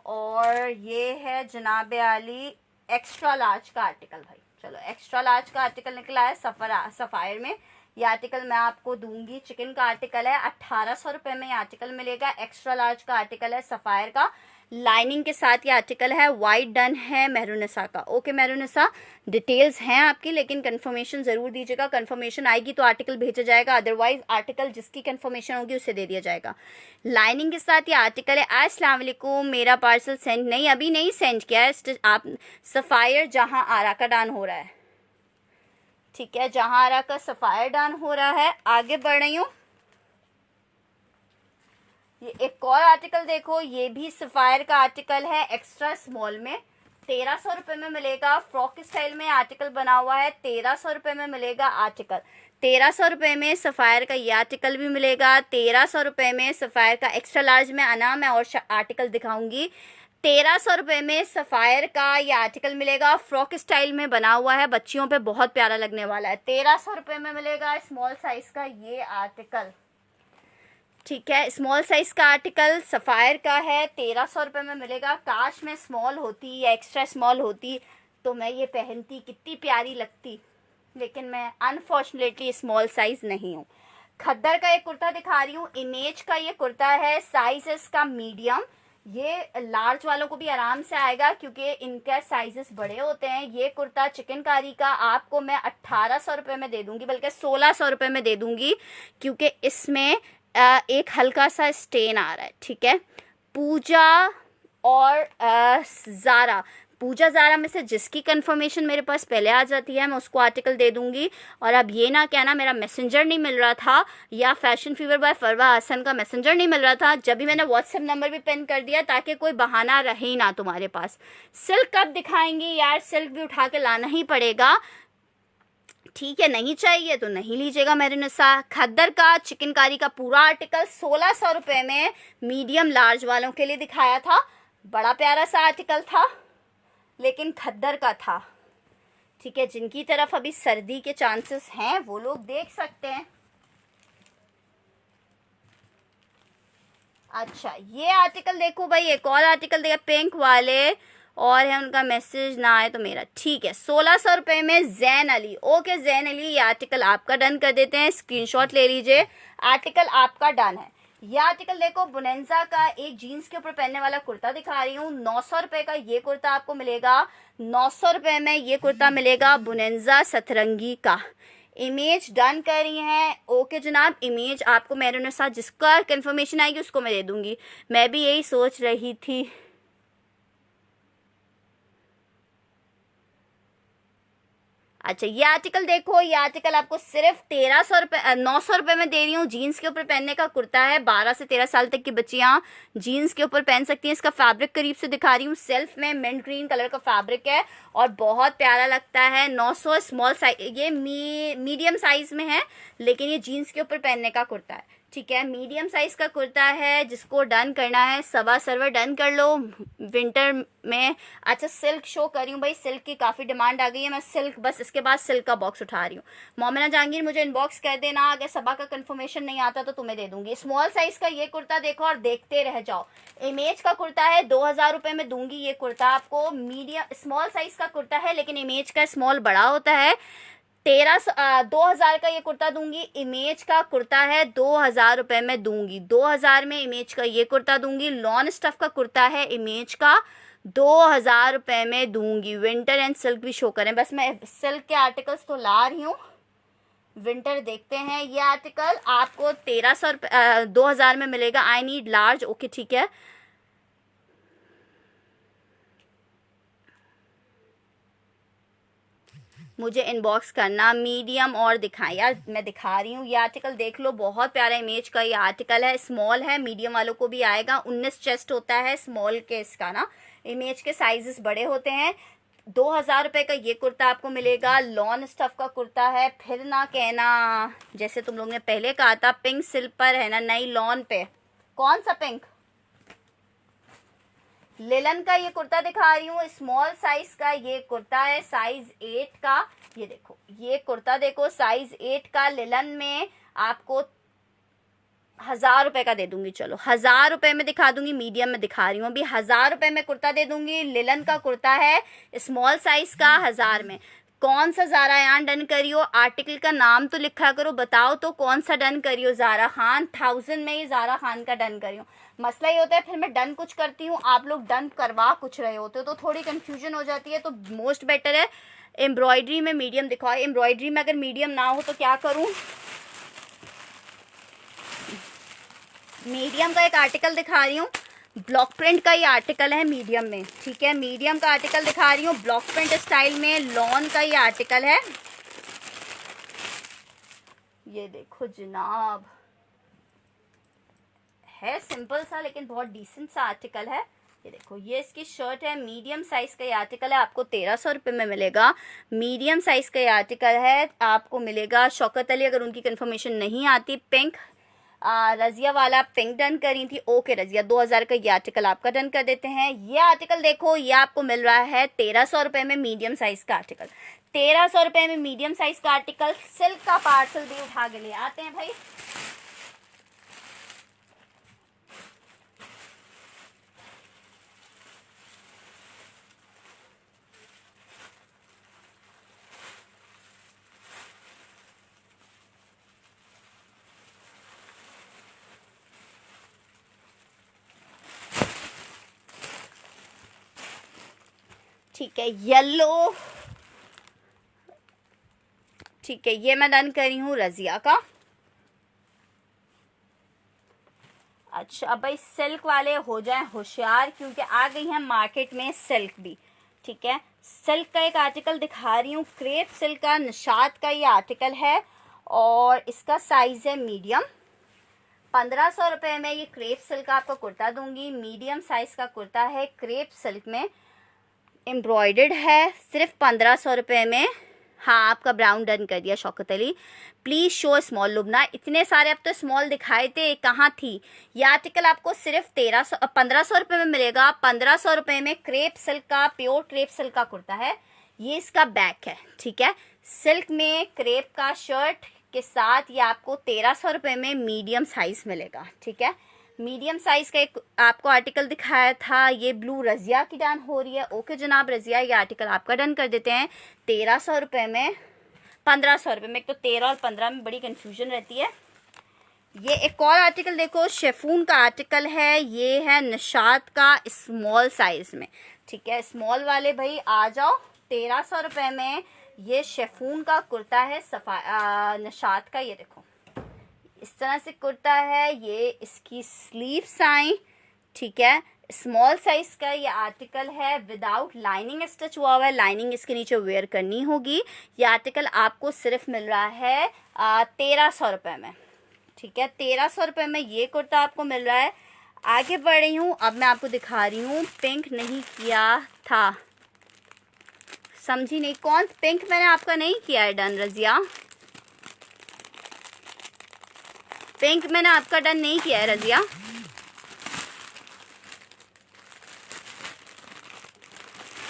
और ये है जनाब आली एक्स्ट्रा लार्ज का आर्टिकल। भाई चलो, एक्स्ट्रा लार्ज का आर्टिकल निकला है सफ़ायर में। ये आर्टिकल मैं आपको दूंगी, चिकन का आर्टिकल है, 1800 रुपये में ये आर्टिकल मिलेगा। एक्स्ट्रा लार्ज का आर्टिकल है सफ़ायर का, लाइनिंग के साथ ये आर्टिकल है। वाइट डन है मेहरुनिसा का। ओके मेहरुनिसा, डिटेल्स हैं आपकी, लेकिन कंफर्मेशन ज़रूर दीजिएगा। कंफर्मेशन आएगी तो आर्टिकल भेजा जाएगा, अदरवाइज आर्टिकल जिसकी कंफर्मेशन होगी उसे दे दिया जाएगा। लाइनिंग के साथ ये आर्टिकल है। अस्सलाम वालेकुम, मेरा पार्सल सेंड नहीं, अभी नहीं सेंड किया है। आप सफ़ायर जहां आरा का डान हो रहा है, ठीक है, जहां आरा का सफ़ायर डान हो रहा है। आगे बढ़ रही हूँ। ये एक और आर्टिकल देखो, ये भी सफ़ायर का आर्टिकल है, एक्स्ट्रा स्मॉल में, 1300 रुपये में मिलेगा। फ्रॉक स्टाइल में आर्टिकल बना हुआ है, 1300 रुपये में मिलेगा आर्टिकल। 1300 रुपये में सफ़ायर का ये आर्टिकल भी मिलेगा। 1300 रुपये में सफ़ायर का एक्स्ट्रा लार्ज में आना, मैं और आर्टिकल दिखाऊंगी। 1300 रुपये में सफ़ायर का ये आर्टिकल मिलेगा, फ्रॉक स्टाइल में बना हुआ है, बच्चियों पे बहुत प्यारा लगने वाला है। 1300 रुपये में मिलेगा स्मॉल साइज का ये आर्टिकल, ठीक है। स्मॉल साइज का आर्टिकल सफ़ायर का है, 1300 रुपये में मिलेगा। काश में स्मॉल होती या एक्स्ट्रा स्मॉल होती तो मैं ये पहनती, कितनी प्यारी लगती, लेकिन मैं अनफॉर्चुनेटली स्मॉल साइज नहीं हूँ। खद्दर का एक कुर्ता दिखा रही हूँ, इमेज का ये कुर्ता है, साइज इसका मीडियम। ये लार्ज वालों को भी आराम से आएगा क्योंकि इनका साइजेस बड़े होते हैं। ये कुर्ता चिकनकारी का आपको मैं 1800 रुपये में दे दूंगी, बल्कि 1600 रुपये में दे दूंगी, क्योंकि इसमें एक हल्का सा स्टेन आ रहा है, ठीक है। पूजा और ज़ारा में से जिसकी कंफर्मेशन मेरे पास पहले आ जाती है मैं उसको आर्टिकल दे दूंगी। और अब ये ना कहना मेरा मैसेंजर नहीं मिल रहा था या फैशन फीवर बाय फरवा हसन का मैसेंजर नहीं मिल रहा था। जब भी मैंने व्हाट्सएप नंबर भी पिन कर दिया ताकि कोई बहाना रहे ही ना तुम्हारे पास। सिल्क कब दिखाएंगी यार, सिल्क भी उठा के लाना ही पड़ेगा, ठीक है। नहीं चाहिए तो नहीं लीजिएगा मेरे निसा। खद्दर का चिकनकारी का पूरा आर्टिकल 1600 रुपये में मीडियम लार्ज वालों के लिए दिखाया था। बड़ा प्यारा सा आर्टिकल था, लेकिन खद्दर का था, ठीक है। जिनकी तरफ अभी सर्दी के चांसेस हैं वो लोग देख सकते हैं। अच्छा ये आर्टिकल देखो भाई, एक और आर्टिकल देखा पिंक वाले, और है उनका मैसेज ना आए तो मेरा, ठीक है। 1600 रुपये में जैन अली। ओके जैन अली, ये आर्टिकल आपका डन कर देते हैं, स्क्रीनशॉट ले लीजिए, आर्टिकल आपका डन है। ये आर्टिकल देखो, बुनेंजा का एक जीन्स के ऊपर पहनने वाला कुर्ता दिखा रही हूँ। 900 रुपये का ये कुर्ता आपको मिलेगा। 900 रुपये में ये कुर्ता मिलेगा बुनेंजा सतरंगी का। इमेज डन कर रही हैं, ओके जनाब। इमेज आपको मेरे साथ जिसका कंफर्मेशन आएगी उसको मैं दे दूंगी। मैं भी यही सोच रही थी। अच्छा ये आर्टिकल देखो, ये आर्टिकल आपको सिर्फ 900 रुपये में दे रही हूँ। जीन्स के ऊपर पहनने का कुर्ता है, 12 से 13 साल तक की बच्चियाँ जीन्स के ऊपर पहन सकती हैं। इसका फैब्रिक करीब से दिखा रही हूँ, सेल्फ में मिंट ग्रीन कलर का फैब्रिक है और बहुत प्यारा लगता है। 900 स्मॉल साइज, ये मीडियम साइज में है, लेकिन ये जीन्स के ऊपर पहनने का कुर्ता है, ठीक है। मीडियम साइज का कुर्ता है, जिसको डन करना है सबा सर्वर डन कर लो विंटर में। अच्छा सिल्क शो कर रही हूँ भाई, सिल्क की काफ़ी डिमांड आ गई है, मैं सिल्क बस इसके बाद सिल्क का बॉक्स उठा रही हूँ। मोमिना जहांगीर मुझे इनबॉक्स कर देना, अगर सबा का कंफर्मेशन नहीं आता तो तुम्हें दे दूंगी। स्मॉल साइज का ये कुर्ता देखो और देखते रह जाओ। इमेज का कुर्ता है, 2000 रुपये में दूंगी ये कुर्ता आपको। मीडियम स्मॉल साइज का कुर्ता है, लेकिन इमेज का स्मॉल बड़ा होता है। 2000 का ये कुर्ता दूंगी। इमेज का कुर्ता है, 2000 रुपये में दूंगी। 2000 में इमेज का ये कुर्ता दूंगी। लॉन स्टफ का कुर्ता है, इमेज का 2000 रुपये में दूंगी। विंटर एंड सिल्क भी शो करें, बस मैं सिल्क के आर्टिकल्स तो ला रही हूँ, विंटर देखते हैं। ये आर्टिकल आपको 2000 में मिलेगा। आई नीड लार्ज, ओके ठीक है। मुझे इनबॉक्स करना, मीडियम और दिखाएं यार, मैं दिखा रही हूँ। ये आर्टिकल देख लो, बहुत प्यारा इमेज का ये आर्टिकल है। स्मॉल है, मीडियम वालों को भी आएगा। 19 चेस्ट होता है स्मॉल के इसका ना, इमेज के साइजेस बड़े होते हैं। 2000 रुपये का ये कुर्ता आपको मिलेगा। लॉन स्टफ का कुर्ता है, फिर ना कहना जैसे तुम लोग ने पहले कहा था पिंक सिल्क पर है ना, नई लॉन पे। कौन सा पिंक? लिलन का ये कुर्ता दिखा रही हूँ, स्मॉल साइज का ये कुर्ता है, साइज 8 का। ये देखो, ये कुर्ता देखो, साइज 8 का लिलन में आपको 1000 रुपए का दे दूंगी। चलो 1000 रुपए में दिखा दूंगी, मीडियम में दिखा रही हूँ अभी। 1000 रुपए में कुर्ता दे दूंगी। लिलन का कुर्ता है, स्मॉल साइज का, 1000 में। कौन सा ज़ारा यान डन करियो, आर्टिकल का नाम तो लिखा करो, बताओ तो कौन सा डन करियो। ज़ारा खान 1000 में ही ज़ारा खान का डन करियो। मसला ये होता है फिर मैं डन कुछ करती हूँ, आप लोग डन करवा कुछ रहे होते हो, तो थोड़ी कंफ्यूजन हो जाती है। तो मोस्ट बेटर है एम्ब्रॉयडरी में मीडियम दिखाओ। एम्ब्रॉयडरी में अगर मीडियम ना हो तो क्या करूँ, मीडियम का एक आर्टिकल दिखा रही हूँ, ब्लॉक प्रिंट का ये आर्टिकल है मीडियम में, ठीक है। मीडियम का आर्टिकल दिखा रही हूँ, ब्लॉक प्रिंट स्टाइल में, लॉन का ये आर्टिकल है। ये देखो जनाब, है सिंपल सा लेकिन बहुत डिसेंट सा आर्टिकल है। ये देखो, ये इसकी शर्ट है, मीडियम साइज का ये आर्टिकल है, आपको 1300 रुपये में मिलेगा। मीडियम साइज का ये आर्टिकल है, आपको मिलेगा। शौकत अली, अगर उनकी कंफर्मेशन नहीं आती, पिंक रजिया वाला पिंक डन करी थी। ओके रजिया, 2000 का ये आर्टिकल आपका डन कर देते हैं। ये आर्टिकल देखो, ये आपको मिल रहा है 1300 रुपये में, मीडियम साइज का आर्टिकल। 1300 रुपये में मीडियम साइज का आर्टिकल। सिल्क का पार्सल भी उठा के ले आते हैं भाई। ठीक है, येलो, ठीक है, ये मैं डन करी हूँ रजिया का। अच्छा अब भाई सिल्क वाले हो जाएं होशियार, क्योंकि आ गई है मार्केट में सिल्क भी, ठीक है। सिल्क का एक आर्टिकल दिखा रही हूँ, क्रेप सिल्क का, निशात का ये आर्टिकल है और इसका साइज है मीडियम। 1500 रुपये में ये क्रेप सिल्क का आपको कुर्ता दूंगी। मीडियम साइज का कुर्ता है, क्रेप सिल्क में, एम्ब्रॉयडर्ड है, सिर्फ 1500 रुपये में। हाँ, आपका ब्राउन डन कर दिया Shaukat Ali. Please show small Lubna. इतने सारे अब तो स्मॉल दिखाए थे, कहाँ थी ये आर्टिकल। आपको सिर्फ 1500 रुपये में मिलेगा। 1500 रुपये में क्रेप सिल्क का, प्योर क्रेप सिल्क का कुर्ता है। ये इसका बैक है, ठीक है। सिल्क में क्रेप का शर्ट के साथ ये आपको 1300 रुपये में मीडियम साइज मिलेगा, ठीक है। मीडियम साइज का एक आपको आर्टिकल दिखाया था, ये ब्लू रजिया की डन हो रही है। ओके जनाब रजिया, ये आर्टिकल आपका डन कर देते हैं 1300 रुपये में, 1500 रुपये में। एक तो 13 और 15 में बड़ी कंफ्यूजन रहती है। ये एक और आर्टिकल देखो, शेफून का आर्टिकल है, ये है निशात का, स्मॉल साइज में, ठीक है। स्मॉल वाले भाई आ जाओ, 1300 रुपये में ये शेफून का कुर्ता है, निशात का। ये देखो इस तरह से कुर्ता है, ये इसकी स्लीव्स आई, ठीक है। स्मॉल साइज का ये आर्टिकल है, विदाउट लाइनिंग स्टिच हुआ हुआ है, लाइनिंग इसके नीचे वेयर करनी होगी। ये आर्टिकल आपको सिर्फ मिल रहा है 1300 रुपये में, ठीक है। 1300 रुपये में ये कुर्ता आपको मिल रहा है। आगे बढ़ रही हूँ, अब मैं आपको दिखा रही हूँ, पिंक नहीं किया था, समझी नहीं कौन पिंक मैंने आपका नहीं किया है डन रजिया, पिंक मैंने आपका डन नहीं किया है रजिया।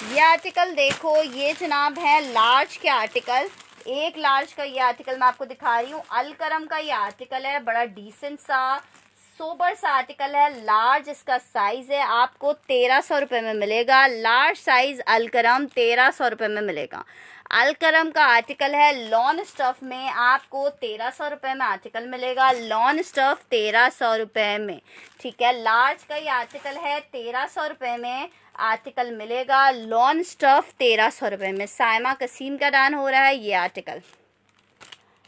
ये आर्टिकल देखो, ये जनाब है लार्ज के आर्टिकल, एक लार्ज का ये आर्टिकल मैं आपको दिखा रही हूँ। अलकरम का ये आर्टिकल है, बड़ा डिसेंट सा सोबर सा आर्टिकल है, लार्ज इसका साइज है, आपको 1300 रुपये में मिलेगा। लार्ज साइज अलकरम 1300 रुपये में मिलेगा। अलकरम का आर्टिकल है, लॉन स्टफ में, आपको 1300 रुपये में आर्टिकल मिलेगा। लॉन स्टफ 1300 रुपये में, ठीक है। लार्ज का ये आर्टिकल है, 1300 रुपये में आर्टिकल मिलेगा। लॉन स्टफ 1300 रुपये में। साइमा कसीम का डान हो रहा है ये आर्टिकल।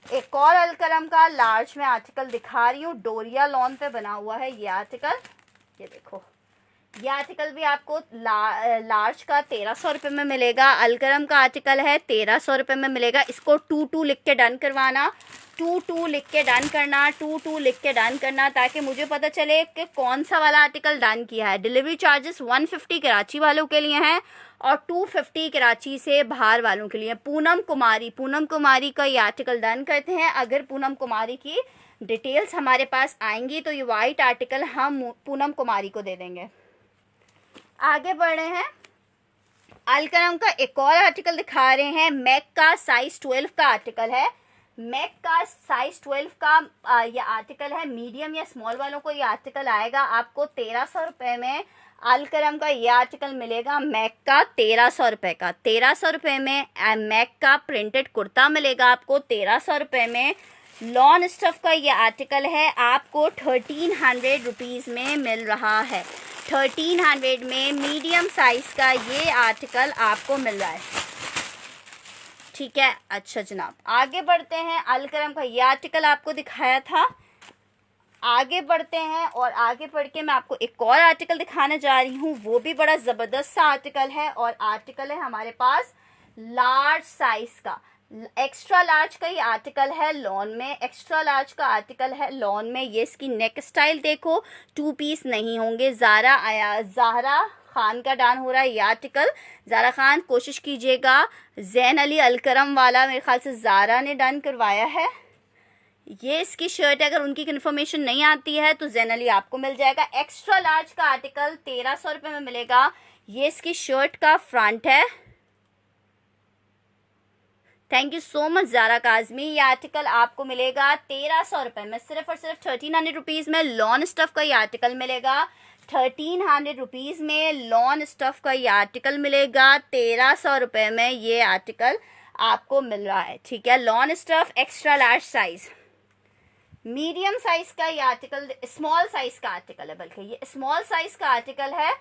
एक और अलकरम का लार्ज में आर्टिकल दिखा रही हूँ, डोरिया लॉन पे बना हुआ है ये आर्टिकल। ये देखो, ये आर्टिकल भी आपको लार्ज का 1300 रुपये में मिलेगा। अलकरम का आर्टिकल है, 1300 रुपये में मिलेगा। इसको 22 लिख के डन करवाना, 22 लिख के डन करना, 22 लिख के डन करना, ताकि मुझे पता चले कि कौन सा वाला आर्टिकल डन किया है। डिलीवरी चार्जेस 150 कराची वालों के लिए हैं और 250 कराची से बाहर वालों के लिए। पूनम कुमारी का ये आर्टिकल डन करते हैं। अगर पूनम कुमारी की डिटेल्स हमारे पास आएंगी तो ये वाइट आर्टिकल हम पूनम कुमारी को दे देंगे। आगे बढ़ रहे हैं, अलकरम का एक और आर्टिकल दिखा रहे हैं। मैक का साइज 12 का आर्टिकल है। मैक का साइज 12 का ये आर्टिकल है। मीडियम या स्मॉल वालों को ये आर्टिकल आएगा आपको 1300 रुपये में। अलकरम का ये आर्टिकल मिलेगा मैक का 1300 रुपये का। 1300 रुपये में मैक का प्रिंटेड कुर्ता मिलेगा आपको 1300 रुपये में। लॉन स्टफ का ये आर्टिकल है, आपको 1300 रुपीज़ में मिल रहा है। 1300 में मीडियम साइज का ये आर्टिकल आपको मिल रहा है, ठीक है। अच्छा जनाब, आगे बढ़ते हैं। अलकरम का ये आर्टिकल आपको दिखाया था। आगे बढ़ते हैं और आगे बढ़ के मैं आपको एक और आर्टिकल दिखाने जा रही हूँ। वो भी बड़ा ज़बरदस्त सा आर्टिकल है और आर्टिकल है हमारे पास लार्ज साइज का। एक्स्ट्रा लार्ज का ये आर्टिकल है लॉन में। एक्स्ट्रा लार्ज का आर्टिकल है लॉन में। ये इसकी नेक स्टाइल देखो, 2 पीस नहीं होंगे। ज़ाहरा खान का डान हो रहा है ये आर्टिकल। ज़ारा खान कोशिश कीजिएगा। जैन अली अलकरम वाला मेरे ख्याल से ज़ारा ने डन करवाया है। ये इसकी शर्ट है, अगर उनकी इन्फॉर्मेशन नहीं आती है तो जैन अली आपको मिल जाएगा। एक्स्ट्रा लार्ज का आर्टिकल 1300 रुपये में मिलेगा। ये इसकी शर्ट का फ्रंट है। Thank you so much Zara Kazmi. ये आर्टिकल आपको मिलेगा 1300 रुपये में। सिर्फ और सिर्फ 1300 रुपीज़ में लॉन स्टफ का ये आर्टिकल मिलेगा। 1300 रुपीज़ में लॉन स्टफ का ये आर्टिकल मिलेगा। 1300 रुपये में ये आर्टिकल आपको मिल रहा है, ठीक है। Lawn stuff extra large size. Medium size का ये आर्टिकल, स्मॉल साइज का आर्टिकल है, बल्कि ये स्मॉल साइज का आर्टिकल है।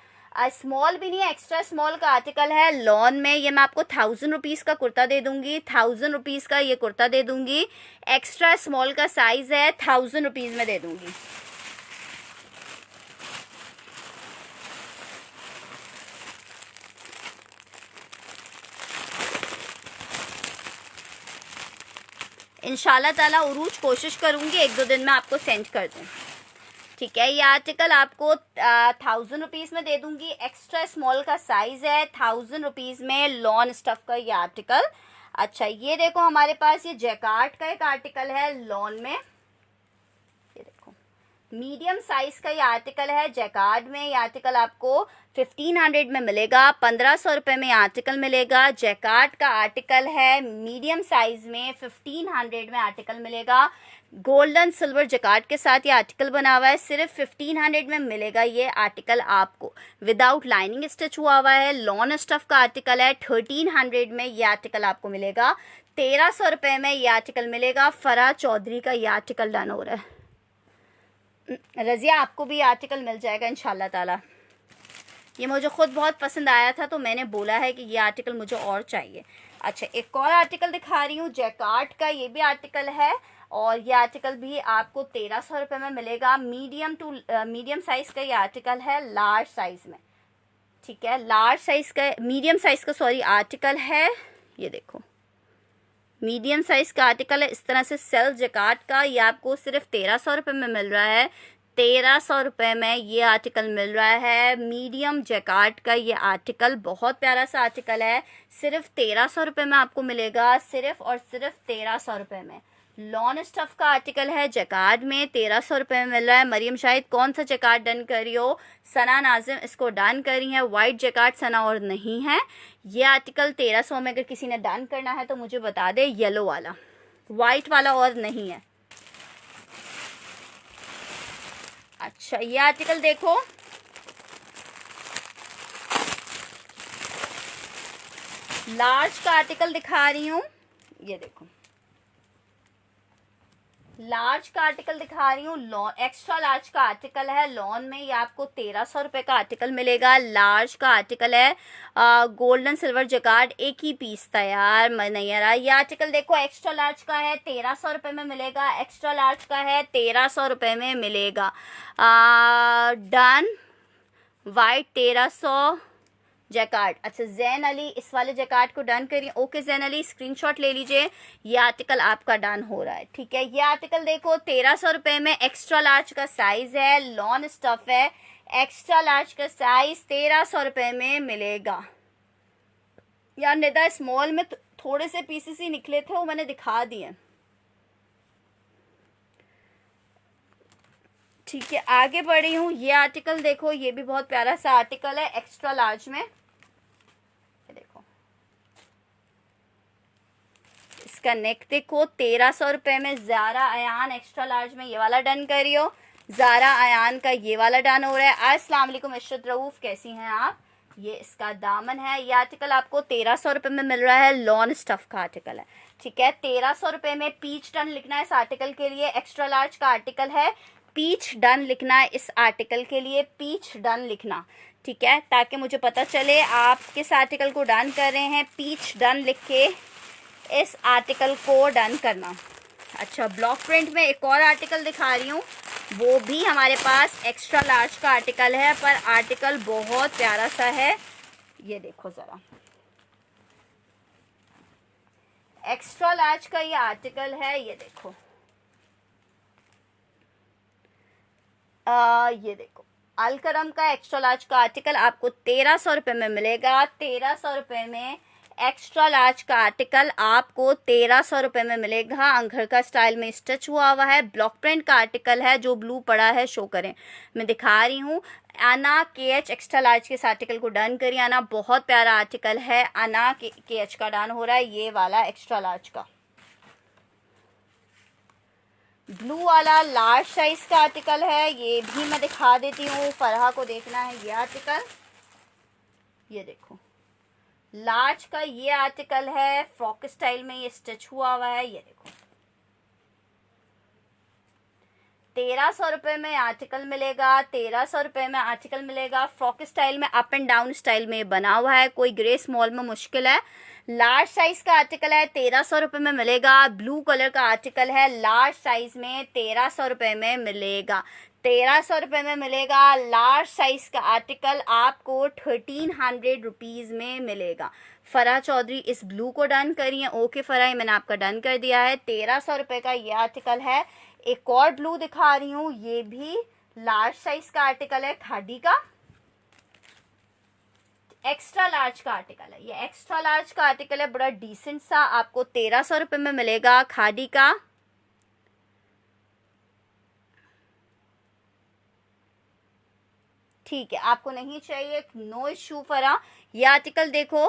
स्मॉल भी नहीं है, एक्स्ट्रा स्मॉल का आर्टिकल है लॉन में। ये मैं आपको 1000 रुपीज़ का कुर्ता दे दूंगी। 1000 रुपीज़ का ये कुर्ता दे दूंगी। एक्स्ट्रा स्मॉल का साइज है, 1000 रुपीज़ में दे दूंगी। इंशाल्लाह ताला उरूज कोशिश करूंगी 1-2 दिन में आपको सेंड कर दूं, ठीक है। ये आर्टिकल आपको 1000 रुपीज़ में दे दूंगी। एक्स्ट्रा स्मॉल का साइज है। 1000 रुपीज़ में लॉन स्टफ का ये आर्टिकल। अच्छा, ये देखो हमारे पास ये जैकार्ड का एक आर्टिकल है लॉन में। ये देखो मीडियम साइज का ये आर्टिकल है जैकार्ड में। ये आर्टिकल आपको 1500 में मिलेगा। 1500 रुपये में आर्टिकल मिलेगा। जैकार्ड का आर्टिकल है मीडियम साइज में। 1500 में आर्टिकल मिलेगा। गोल्डन सिल्वर जैकार्ड के साथ ये आर्टिकल बना हुआ है। सिर्फ 1500 में मिलेगा ये आर्टिकल आपको। विदाउट लाइनिंग स्टिच हुआ हुआ है। लॉन स्टफ का आर्टिकल है। 1300 में ये आर्टिकल आपको मिलेगा। 1300 रुपये में ये आर्टिकल मिलेगा। फराह चौधरी का ये आर्टिकल डन हो रहा है। रज़िया आपको भी आर्टिकल मिल जाएगा इंशाल्लाह ताला। ये मुझे खुद बहुत पसंद आया था तो मैंने बोला है कि ये आर्टिकल मुझे और चाहिए। अच्छा, एक और आर्टिकल दिखा रही हूँ जैकार्ड का। ये भी आर्टिकल है और ये आर्टिकल भी आपको 1300 रुपये में मिलेगा। मीडियम साइज का ये आर्टिकल है लार्ज साइज में, ठीक है। लार्ज साइज का, मीडियम साइज का सॉरी आर्टिकल है। ये देखो मीडियम साइज का आर्टिकल है। इस तरह से सेल्फ जैकार्ड का ये आपको सिर्फ 1300 रुपये में मिल रहा है। 1300 रुपये में ये आर्टिकल मिल रहा है। मीडियम जैकार्ड का ये आर्टिकल बहुत प्यारा सा आर्टिकल है। सिर्फ 1300 रुपये में आपको मिलेगा। सिर्फ और सिर्फ 1300 रुपये में। लॉन स्टफ का आर्टिकल है जैकार्ड में। 1300 रुपये में मिल रहा है। मरियम शाहिद कौन सा जैकार्ड डन कर रही हो? सना नाजिम इसको डन कर रही है। वाइट जैकार्ड सना और नहीं है। ये आर्टिकल 1300 में अगर किसी ने डन करना है तो मुझे बता दे। येलो वाला, वाइट वाला और नहीं है। अच्छा, ये आर्टिकल देखो, लार्ज का आर्टिकल दिखा रही हूँ। ये देखो लार्ज का आर्टिकल दिखा रही हूँ। लॉन एक्स्ट्रा लार्ज का आर्टिकल है लॉन में। ये आपको 1300 रुपये का आर्टिकल मिलेगा। लार्ज का आर्टिकल है। गोल्डन सिल्वर जैकार्ड एक ही पीस था यार, मैं नहीं आ रहा। ये आर्टिकल देखो एक्स्ट्रा लार्ज का है, 1300 रुपये में मिलेगा। एक्स्ट्रा लार्ज का है, 1300 रुपये में मिलेगा। Done white 1300 jacquard. अच्छा, जैन अली इस वाले जैकार्ड को डन करिए। ओके जैन अली, स्क्रीनशॉट ले लीजिए। ये आर्टिकल आपका डन हो रहा है, ठीक है। ये आर्टिकल देखो 1300 रुपये में एक्स्ट्रा लार्ज का साइज है। लॉन स्टफ है। एक्स्ट्रा लार्ज का साइज 1300 रुपये में मिलेगा। यार निदा स्मॉल में थोड़े से पीसेस ही निकले थे, वो मैंने दिखा दिए। ठीक है, आगे बढ़ रही हूँ। ये आर्टिकल देखो, ये भी बहुत प्यारा सा आर्टिकल है, एक्स्ट्रा लार्ज में। देखो इसका नेक देखो, 1300 रुपये में। ज़ारा अयान एक्स्ट्रा लार्ज में ये वाला डन करियो। ज़ारा अयान का ये वाला डन हो रहा है। अस्सलाम वालेकुम इशरत रऊफ, कैसी हैं आप? ये इसका दामन है। ये आर्टिकल आपको 1300 रुपये में मिल रहा है। लॉन स्टफ का आर्टिकल है, ठीक है। 1300 रुपये में पीच डन लिखना है इस आर्टिकल के लिए। एक्स्ट्रा लार्ज का आर्टिकल है, पीच डन लिखना है इस आर्टिकल के लिए। पीच डन लिखना, ठीक है, ताकि मुझे पता चले आप किस आर्टिकल को डन कर रहे हैं। पीच डन लिख के इस आर्टिकल को डन करना। अच्छा, ब्लॉक प्रिंट में एक और आर्टिकल दिखा रही हूँ, वो भी हमारे पास एक्स्ट्रा लार्ज का आर्टिकल है, पर आर्टिकल बहुत प्यारा सा है। ये देखो ज़रा, एक्स्ट्रा लार्ज का ये आर्टिकल है। ये देखो, ये देखो अलकरम का एक्स्ट्रा लार्ज का आर्टिकल आपको 1300 रुपये में मिलेगा। 1300 रुपये में एक्स्ट्रा लार्ज का आर्टिकल आपको 1300 रुपये में मिलेगा। अंगड़ का स्टाइल में स्टिच हुआ हुआ है। ब्लॉक प्रिंट का आर्टिकल है। जो ब्लू पड़ा है शो करें, मैं दिखा रही हूँ। आना KH एक्स्ट्रा लार्ज के इस आर्टिकल को डन करिए। आना बहुत प्यारा आर्टिकल है। आना KH का डन हो रहा है, ये वाला एक्स्ट्रा लार्ज का। ब्लू वाला लार्ज साइज का आर्टिकल है, ये भी मैं दिखा देती हूँ। फरहा को देखना है ये आर्टिकल। ये देखो लार्ज का ये आर्टिकल है, फ्रॉक स्टाइल में ये स्टिच हुआ हुआ है। ये देखो 1300 रुपये में आर्टिकल मिलेगा। 1300 रुपये में आर्टिकल मिलेगा। फ्रॉक स्टाइल में, अप एंड डाउन स्टाइल में बना हुआ है। कोई ग्रे स्मॉल में मुश्किल है। लार्ज साइज का आर्टिकल है, 1300 रुपये में मिलेगा। ब्लू कलर का आर्टिकल है, लार्ज साइज में 1300 रुपये में मिलेगा। 1300 रुपये में मिलेगा। लार्ज साइज का आर्टिकल आपको 1300 रुपीज़ में मिलेगा। फराह चौधरी इस ब्लू को डन करिए। ओके फराह, मैंने आपका डन कर दिया है। 1300 रुपये का ये आर्टिकल है। एक और ब्लू दिखा रही हूँ, ये भी लार्ज साइज का आर्टिकल है, खादी का एक्स्ट्रा लार्ज का आर्टिकल है। ये एक्स्ट्रा लार्ज का आर्टिकल है, बड़ा डिसेंट सा, आपको 1300 रुपये में मिलेगा। खादी का ठीक है, आपको नहीं चाहिए, नो इशू फरा। ये आर्टिकल देखो,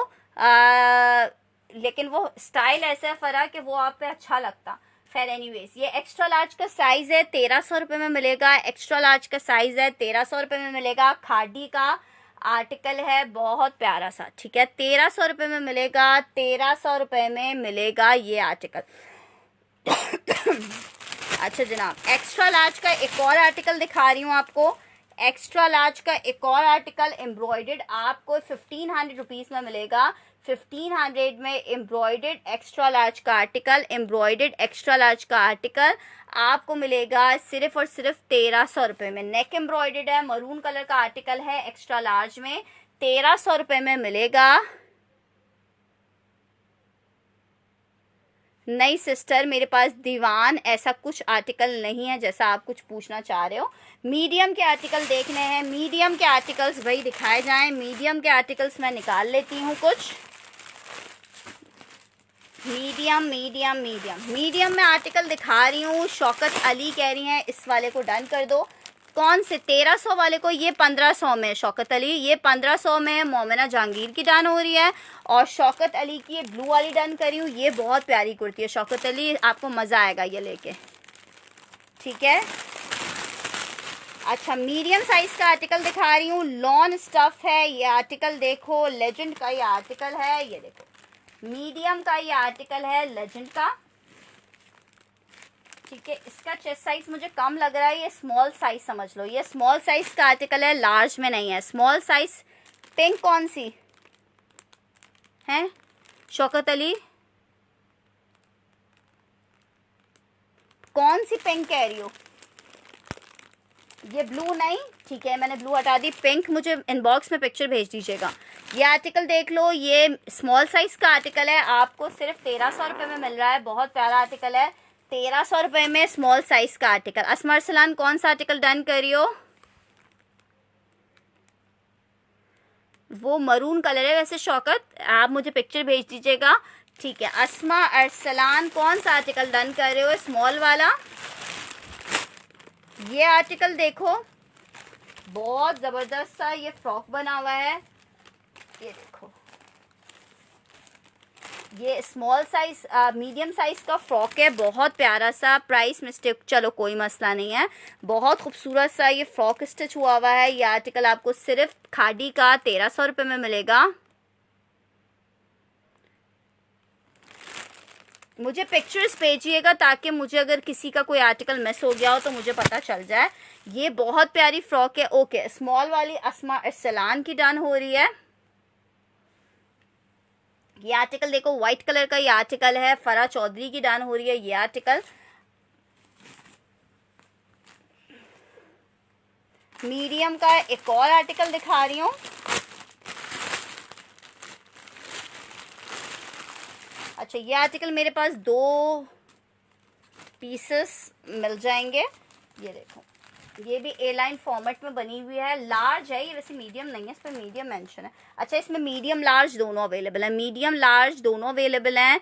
लेकिन वो स्टाइल ऐसा है फरा कि वो आप पे अच्छा लगता। खैर एनीवेज, ये एक्स्ट्रा लार्ज का साइज है, 1300 रुपये में मिलेगा। एक्स्ट्रा लार्ज का साइज है, 1300 रुपये में मिलेगा। खादी का आर्टिकल है, बहुत प्यारा सा, ठीक है। 1300 रुपये में मिलेगा। 1300 रुपये में मिलेगा ये आर्टिकल। अच्छा जनाब, एक्स्ट्रा लार्ज का एक और आर्टिकल दिखा रही हूँ आपको। एक्स्ट्रा लार्ज का एक और आर्टिकल एम्ब्रॉयडर्ड आपको 1500 रुपीज़ में मिलेगा। 1500 में एम्ब्रॉयडर्ड एक्स्ट्रा लार्ज का आर्टिकल, एम्ब्रॉयडर्ड एक्स्ट्रा लार्ज का आर्टिकल आपको मिलेगा सिर्फ और सिर्फ 1300 रुपये में। नेक एम्ब्रॉयडर्ड है, मरून कलर का आर्टिकल है, एक्स्ट्रा लार्ज में 1300 रुपये में मिलेगा। नहीं सिस्टर, मेरे पास दीवान ऐसा कुछ आर्टिकल नहीं है जैसा आप कुछ पूछना चाह रहे हो। मीडियम के आर्टिकल देखने हैं, मीडियम के आर्टिकल्स भाई दिखाए जाएं। मीडियम के आर्टिकल्स मैं निकाल लेती हूँ कुछ। मीडियम मीडियम मीडियम मीडियम में आर्टिकल दिखा रही हूँ। शौकत अली कह रही हैं इस वाले को डन कर दो। कौन से 1300 वाले को? ये 1500 में शौकत अली, ये 1500 में मोमिना जहांगीर की डन हो रही है। और शौकत अली की ये ब्लू वाली डन करी हूँ। ये बहुत प्यारी कुर्ती है शौकत अली, आपको मज़ा आएगा ये लेके, ठीक है। अच्छा, मीडियम साइज का आर्टिकल दिखा रही हूँ, लॉन स्टफ है ये आर्टिकल। देखो लेजेंड का ये आर्टिकल है, ये देखो मीडियम का ये आर्टिकल है लेजेंड का, ठीक है। इसका चेस्ट साइज मुझे कम लग रहा है, ये स्मॉल साइज समझ लो। ये स्मॉल साइज का आर्टिकल है, लार्ज में नहीं है। स्मॉल साइज पिंक कौन सी है शौकत अली? कौन सी पिंक कह रही हो? ये ब्लू नहीं, ठीक है, मैंने ब्लू हटा दी। पिंक मुझे इनबॉक्स में पिक्चर भेज दीजिएगा। ये आर्टिकल देख लो, ये स्मॉल साइज का आर्टिकल है, आपको सिर्फ 1300 रुपये में मिल रहा है। बहुत प्यारा आर्टिकल है, 1300 रुपये में स्मॉल साइज का आर्टिकल। असमा अरसलान कौन सा आर्टिकल डन करियो? वो मरून कलर है वैसे शौकत, आप मुझे पिक्चर भेज दीजिएगा, ठीक है। असमा अरसलान कौन सा आर्टिकल डन कर रहे हो? स्मॉल वाला, ये आर्टिकल देखो, बहुत जबरदस्त सा ये फ्रॉक बना हुआ है। ये देखो, ये स्मॉल साइज मीडियम साइज का फ्रॉक है, बहुत प्यारा सा। प्राइस मिस्टेक चलो कोई मसला नहीं है, बहुत खूबसूरत सा ये फ्रॉक स्टिच हुआ हुआ है। ये आर्टिकल आपको सिर्फ खादी का 1300 रुपये में मिलेगा। मुझे पिक्चर्स भेजिएगा ताकि मुझे अगर किसी का कोई आर्टिकल मिस हो गया हो तो मुझे पता चल जाए। ये बहुत प्यारी फ्रॉक है। ओके, स्मॉल वाली अस्मा अरसलान की डन हो रही है। ये आर्टिकल देखो, व्हाइट कलर का ये आर्टिकल है, फरा चौधरी की डन हो रही है ये आर्टिकल। मीडियम का एक और आर्टिकल दिखा रही हूँ। अच्छा, ये आर्टिकल मेरे पास 2 पीसेस मिल जाएंगे। ये देखो, ये भी ए लाइन फॉर्मेट में बनी हुई है, लार्ज है ये, वैसे मीडियम नहीं है, इस पर मीडियम मेंशन है। अच्छा, इसमें मीडियम लार्ज दोनों अवेलेबल है, मीडियम लार्ज दोनों अवेलेबल हैं।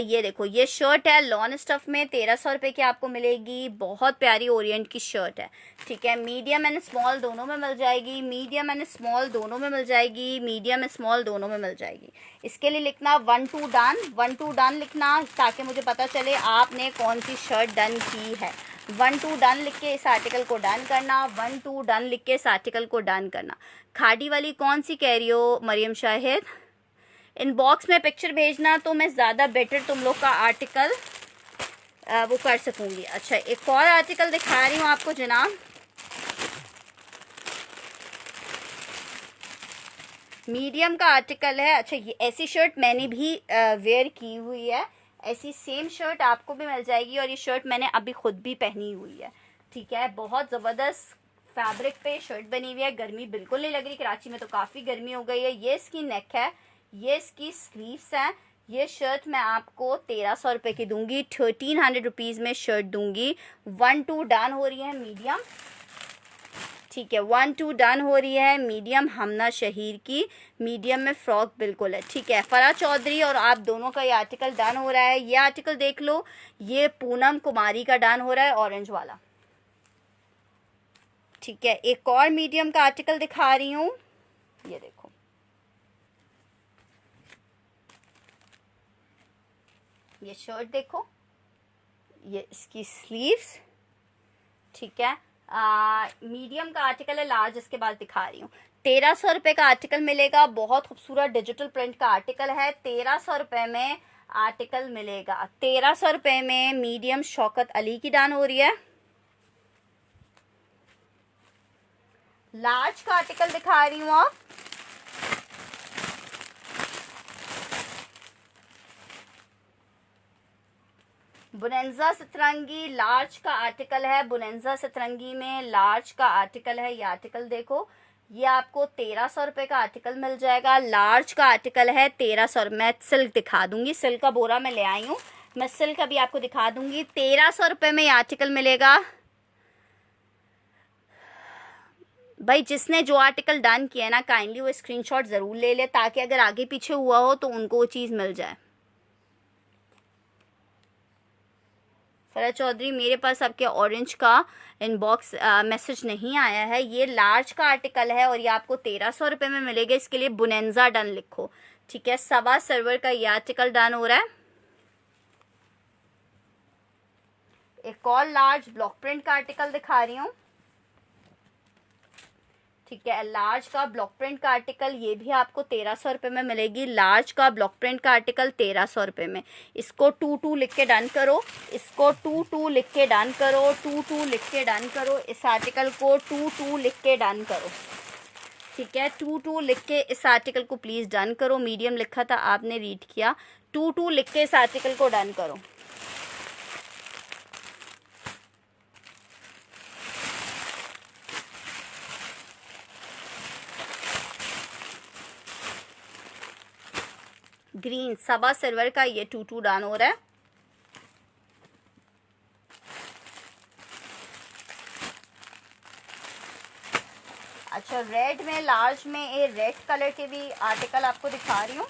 ये देखो, ये शर्ट है लॉन स्टफ में, 1300 रुपये की आपको मिलेगी। बहुत प्यारी ओरिएंट की शर्ट है, ठीक है। मीडियम एंड स्मॉल दोनों में मिल जाएगी, मीडियम एंड स्मॉल दोनों में मिल जाएगी, मीडियम एंड स्मॉल दोनों में मिल जाएगी। इसके लिए लिखना 1 2 डन, 1 2 डन लिखना ताकि मुझे पता चले आपने कौन सी शर्ट डन की है। 1 2 डन लिख के इस आर्टिकल को डन करना, 1 2 डन लिख के इस आर्टिकल को डन करना। खादी वाली कौन सी कह रही हो मरियम शाहिद? इनबॉक्स में पिक्चर भेजना तो मैं ज़्यादा बेटर तुम लोग का आर्टिकल वो कर सकूंगी। अच्छा, एक और आर्टिकल दिखा रही हूँ आपको जनाब। मीडियम का आर्टिकल है। अच्छा, ये ऐसी शर्ट मैंने भी वेयर की हुई है, ऐसी सेम शर्ट आपको भी मिल जाएगी। और ये शर्ट मैंने अभी खुद भी पहनी हुई है, ठीक है। बहुत ज़बरदस्त फैब्रिक पे शर्ट बनी हुई है, गर्मी बिल्कुल नहीं लग रही। कराची में तो काफ़ी गर्मी हो गई है। ये इसकी नेक है, ये इसकी स्लीव्स हैं। ये शर्ट मैं आपको 1300 रुपये की दूंगी, 1300 रुपीज़ में शर्ट दूंगी। 1 2 डन हो रही है मीडियम, ठीक है। 1 2 डन हो रही है मीडियम, हमना शहीर की मीडियम में फ्रॉक बिल्कुल है, ठीक है। फरा चौधरी और आप दोनों का ये आर्टिकल डन हो रहा है। ये आर्टिकल देख लो, ये पूनम कुमारी का डन हो रहा है, ऑरेंज वाला, ठीक है। एक और मीडियम का आर्टिकल दिखा रही हूँ, ये देखो, ये शर्ट देखो, ये इसकी स्लीव्स, ठीक है। मीडियम का आर्टिकल है, लार्ज इसके बाद दिखा रही हूँ। 1300 रुपये का आर्टिकल मिलेगा। बहुत खूबसूरत डिजिटल प्रिंट का आर्टिकल है, 1300 रुपये में आर्टिकल मिलेगा। 1300 रुपये में मीडियम शौकत अली की डान हो रही है। लार्ज का आर्टिकल दिखा रही हूँ आप, बुनेंजा सतरंगी लार्ज का आर्टिकल है। बुनेंजा सतरंगी में लार्ज का आर्टिकल है। ये आर्टिकल देखो, ये आपको 1300 रुपये का आर्टिकल मिल जाएगा। लार्ज का आर्टिकल है 1300। मैं सिल्क दिखा दूंगी, सिल्क का बोरा मैं ले आई हूँ, मैं सिल्क का भी आपको दिखा दूंगी। 1300 रुपये में ये आर्टिकल मिलेगा। भाई जिसने जो आर्टिकल डन किया है ना, काइंडली वो स्क्रीनशॉट ज़रूर ले ले ताकि अगर आगे पीछे हुआ हो तो उनको वो चीज़ मिल जाए। फरा चौधरी, मेरे पास आपके ऑरेंज का इनबॉक्स मैसेज नहीं आया है। ये लार्ज का आर्टिकल है और ये आपको 1300 रुपये में मिलेगा। इसके लिए बुनेंजा डन लिखो, ठीक है। सवा सर्वर का ये आर्टिकल डन हो रहा है। एक और लार्ज ब्लॉक प्रिंट का आर्टिकल दिखा रही हूँ, ठीक है। लार्ज का ब्लॉक प्रिंट का आर्टिकल, ये भी आपको 1300 रुपये में मिलेगी। लार्ज का ब्लॉक प्रिंट का आर्टिकल 1300 रुपये में। इसको 2 2 लिख के डन करो, इसको 2 2 लिख के डन करो, 2 2 लिख के डन करो। इस आर्टिकल को 2 2 लिख के डन करो, ठीक है। 2 2 लिख के इस आर्टिकल को प्लीज़ डन करो। मीडियम लिखा था, आपने रीड किया। 2 2 लिख के इस आर्टिकल को डन करो। ग्रीन सबा सिल्वर का ये 2 2 डन हो रहा है। अच्छा, रेड में लार्ज में ये रेड कलर के भी आर्टिकल आपको दिखा रही हूँ।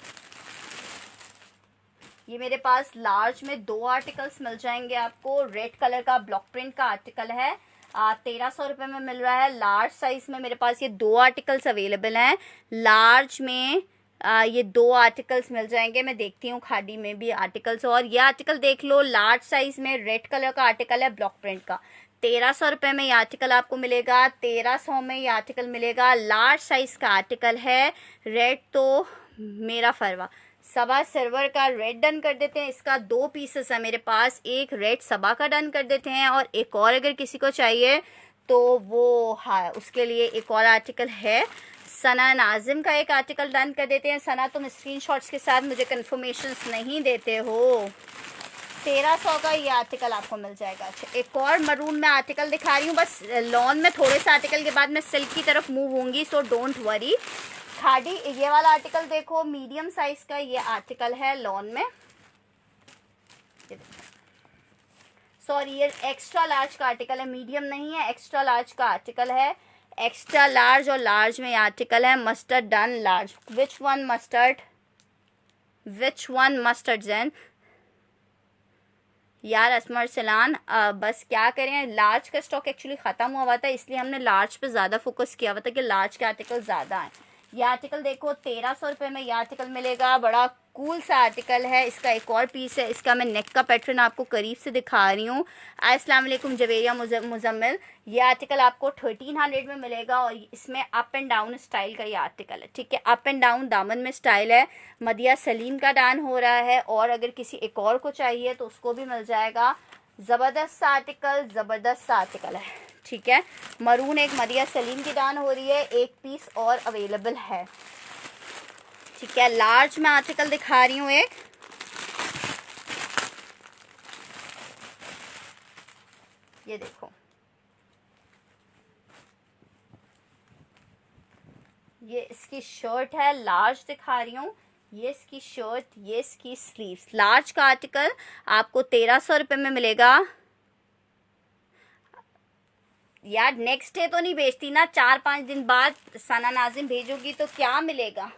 ये मेरे पास लार्ज में 2 आर्टिकल्स मिल जाएंगे आपको। रेड कलर का ब्लॉक प्रिंट का आर्टिकल है, 1300 रुपये में मिल रहा है। लार्ज साइज में मेरे पास ये 2 आर्टिकल्स अवेलेबल हैं। लार्ज में ये 2 आर्टिकल्स मिल जाएंगे। मैं देखती हूँ खादी में भी आर्टिकल्स। और ये आर्टिकल देख लो, लार्ज साइज में रेड कलर का आर्टिकल है, ब्लॉक प्रिंट का। 1300 रुपये में ये आर्टिकल आपको मिलेगा। 1300 में ये आर्टिकल मिलेगा। लार्ज साइज का आर्टिकल है। रेड तो मेरा फरवा, सबा सिल्वर का रेड डन कर देते हैं। इसका 2 पीसेस है मेरे पास, एक रेड सबा का डन कर देते हैं और एक और अगर किसी को चाहिए तो वो हाँ उसके लिए एक और आर्टिकल है। सना नाजिम का एक आर्टिकल डन कर देते हैं। सना तुम स्क्रीनशॉट्स के साथ मुझे कंफर्मेशंस नहीं देते हो। 1300 का ये आर्टिकल आपको मिल जाएगा। अच्छा, एक और मरून में आर्टिकल दिखा रही हूँ। बस लॉन में थोड़े से आर्टिकल के बाद मैं सिल्क की तरफ मूव होंगी, सो डोंट वरी। खादी ये वाला आर्टिकल देखो, मीडियम साइज का ये आर्टिकल है लॉन में। सॉरी, ये एक्स्ट्रा लार्ज का आर्टिकल है, मीडियम नहीं है, एक्स्ट्रा लार्ज का आर्टिकल है। एक्स्ट्रा लार्ज और लार्ज में ये आर्टिकल है। Mustard done large, which one mustard Jain यार असमर सलान। बस क्या करें, लार्ज का स्टॉक एक्चुअली ख़त्म हुआ था, इसलिए हमने लार्ज पे ज़्यादा फोकस किया हुआ था कि लार्ज के आर्टिकल ज़्यादा हैं। ये आर्टिकल देखो 1300 रुपये में ये आर्टिकल मिलेगा। बड़ा कूल सा आर्टिकल है। इसका एक और पीस है। इसका मैं नेक का पैटर्न आपको करीब से दिखा रही हूँ। अस्सलाम वालेकुम जवेरिया मुजम्मिल। ये आर्टिकल आपको 1300 में मिलेगा और इसमें अप एंड डाउन स्टाइल का ये आर्टिकल है। ठीक है, अप एंड डाउन दामन में स्टाइल है। मदिया सलीम का डान हो रहा है और अगर किसी एक और को चाहिए तो उसको भी मिल जाएगा। ज़बरदस्त आर्टिकल है। ठीक है, मरून एक मदिया सलीम की डान हो रही है, एक पीस और अवेलेबल है। ठीक है, लार्ज में आर्टिकल दिखा रही हूँ एक। ये देखो, ये इसकी शर्ट है, लार्ज दिखा रही हूँ। ये इसकी शर्ट, ये इसकी स्लीव्स। लार्ज का आर्टिकल आपको 1300 में मिलेगा। यार नेक्स्ट डे तो नहीं भेजती ना, 4-5 दिन बाद सना नाजिम भेजोगी तो क्या मिलेगा।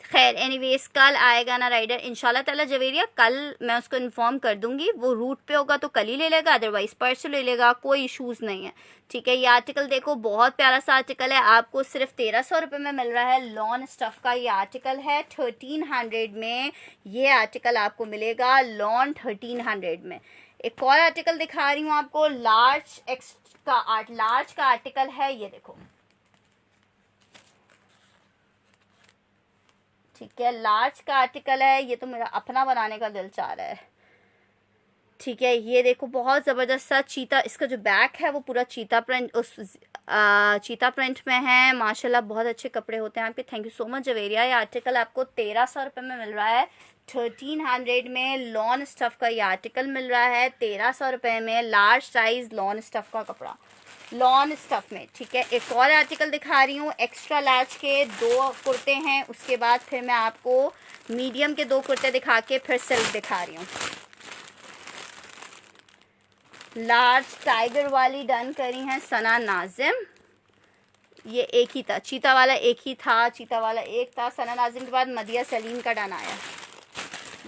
खैर एनीवेज, कल आएगा ना राइडर इंशाल्लाह ताला जवेरिया, कल मैं उसको इन्फॉर्म कर दूंगी। वो रूट पे होगा तो कल ही ले लेगा, अदरवाइज परसों ले लेगा, कोई इशूज़ नहीं है। ठीक है, ये आर्टिकल देखो, बहुत प्यारा सा आर्टिकल है। आपको सिर्फ 1300 में मिल रहा है। लॉन स्टफ का ये आर्टिकल है। 1300 में ये आर्टिकल आपको मिलेगा। लॉन 1300 में। एक और आर्टिकल दिखा रही हूँ आपको, लार्ज का आर्टिकल है। ये देखो, ठीक है, लार्ज का आर्टिकल है। ये तो मेरा अपना बनाने का दिल चाह रहा है। ठीक है, ये देखो, बहुत ज़बरदस्त सा चीता, इसका जो बैक है वो पूरा चीता प्रिंट में है। माशाल्लाह बहुत अच्छे कपड़े होते हैं आपके। Thank you so much Javeria. ये आर्टिकल आपको 1300 में मिल रहा है। 1300 में लॉन स्टफ का ये आर्टिकल मिल रहा है। 1300 में लार्ज साइज लॉन स्टफ का कपड़ा, लॉन स्टफ में। ठीक है, एक और आर्टिकल दिखा रही हूँ। एक्स्ट्रा लार्ज के 2 कुर्ते हैं, उसके बाद फिर मैं आपको मीडियम के 2 कुर्ते दिखा के फिर सिल्क दिखा रही हूँ। लार्ज टाइगर वाली डन करी हैं सना नाजिम। ये एक ही था, चीता वाला एक ही था, चीता वाला एक था। सना नाजिम के बाद मदिया सलीम का डन आया।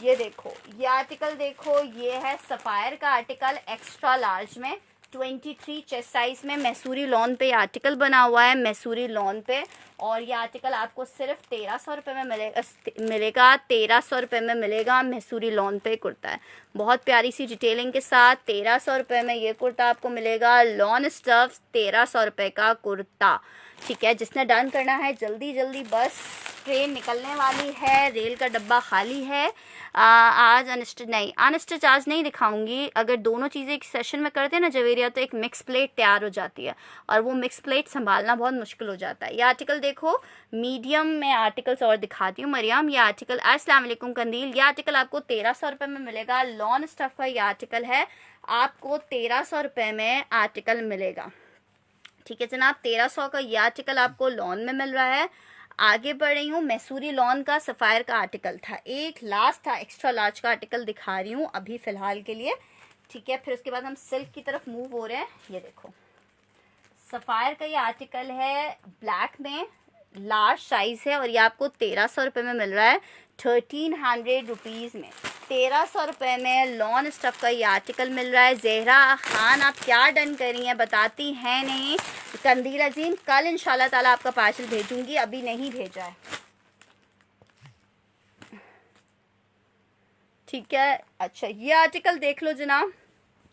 ये देखो, ये आर्टिकल देखो, ये है सफ़ायर का आर्टिकल एक्स्ट्रा लार्ज में, 23 चेस्ट साइज में। मैसूरी लॉन पे ये आर्टिकल बना हुआ है, मैसूरी लॉन पे। और ये आर्टिकल आपको सिर्फ 1300 में मिलेगा। 1300 में मिलेगा। मैसूरी लॉन पे कुर्ता है, बहुत प्यारी सी डिटेलिंग के साथ। 1300 में ये कुर्ता आपको मिलेगा। लॉन स्टफ 1300 का कुर्ता। ठीक है, जिसने डन करना है जल्दी जल्दी, बस ट्रेन निकलने वाली है, रेल का डब्बा खाली है। आज अनस्टिच आज नहीं दिखाऊंगी। अगर दोनों चीज़ें एक सेशन में करते हैं ना जवेरिया, तो एक मिक्स प्लेट तैयार हो जाती है और वो मिक्स प्लेट संभालना बहुत मुश्किल हो जाता है। ये आर्टिकल देखो, मीडियम में आर्टिकल्स और दिखाती हूँ मरियम। ये आर्टिकल, अस्सलाम वालेकुम कंदील, ये आर्टिकल आपको 1300 में मिलेगा। लॉन स्टफ का ये आर्टिकल है, आपको 1300 में आर्टिकल मिलेगा। ठीक है जनाब, 1300 का ये आर्टिकल आपको लॉन में मिल रहा है। आगे बढ़ रही हूँ, मैसूरी लॉन का सफ़ायर का आर्टिकल था, एक लास्ट था, एक्स्ट्रा लार्ज का आर्टिकल दिखा रही हूँ अभी फ़िलहाल के लिए। ठीक है, फिर उसके बाद हम सिल्क की तरफ मूव हो रहे हैं। ये देखो, सफ़ायर का ये आर्टिकल है ब्लैक में, लार्ज साइज़ है और ये आपको 1300 रुपये में मिल रहा है 1300 रुपीज़ में। 1300 रुपये में लॉन स्टफ़ का ये आर्टिकल मिल रहा है। ज़हरा खान आप क्या डन करी हैं बताती हैं नहीं। कंदील अजीम कल इंशाल्लाह ताला आपका पार्सल भेजूंगी, अभी नहीं भेजा है, ठीक है। अच्छा ये आर्टिकल देख लो जनाब,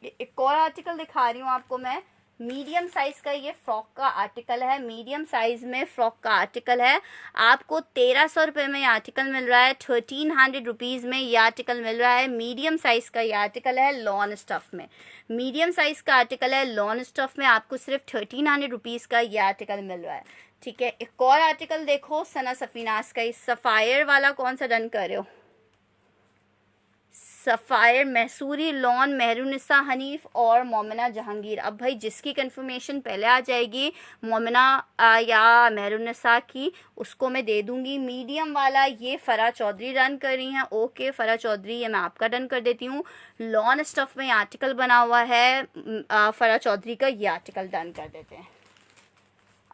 एक और आर्टिकल दिखा रही हूँ आपको मैं। मीडियम साइज़ का ये फ्रॉक का आर्टिकल है, मीडियम साइज़ में फ्रॉक का आर्टिकल है। आपको 1300 रुपये में ये आर्टिकल मिल रहा है, 1300 रुपीज़ में ये आर्टिकल मिल रहा है। मीडियम साइज़ का ये आर्टिकल है लॉन स्टफ़ में, मीडियम साइज़ का आर्टिकल है लॉन स्टफ़ में। आपको सिर्फ 1300 रुपीज़ का ये आर्टिकल मिल रहा है, ठीक है। एक और आर्टिकल देखो सना सफ़ीनास का, इस सफ़ायर वाला कौन सा डन कर रहे हो? सफ़ायर, मैसूरी, लॉन, मेहरुनिसा हनीफ और मोमिना जहांगीर। अब भाई जिसकी कंफर्मेशन पहले आ जाएगी मोमिना या मेहरुनिसा की, उसको मैं दे दूंगी। मीडियम वाला ये फ़रा चौधरी डन कर रही हैं। ओके फ़रा चौधरी, ये मैं आपका डन कर देती हूँ। लॉन स्टफ़ में आर्टिकल बना हुआ है फ़रा चौधरी का, ये आर्टिकल डन कर देते हैं।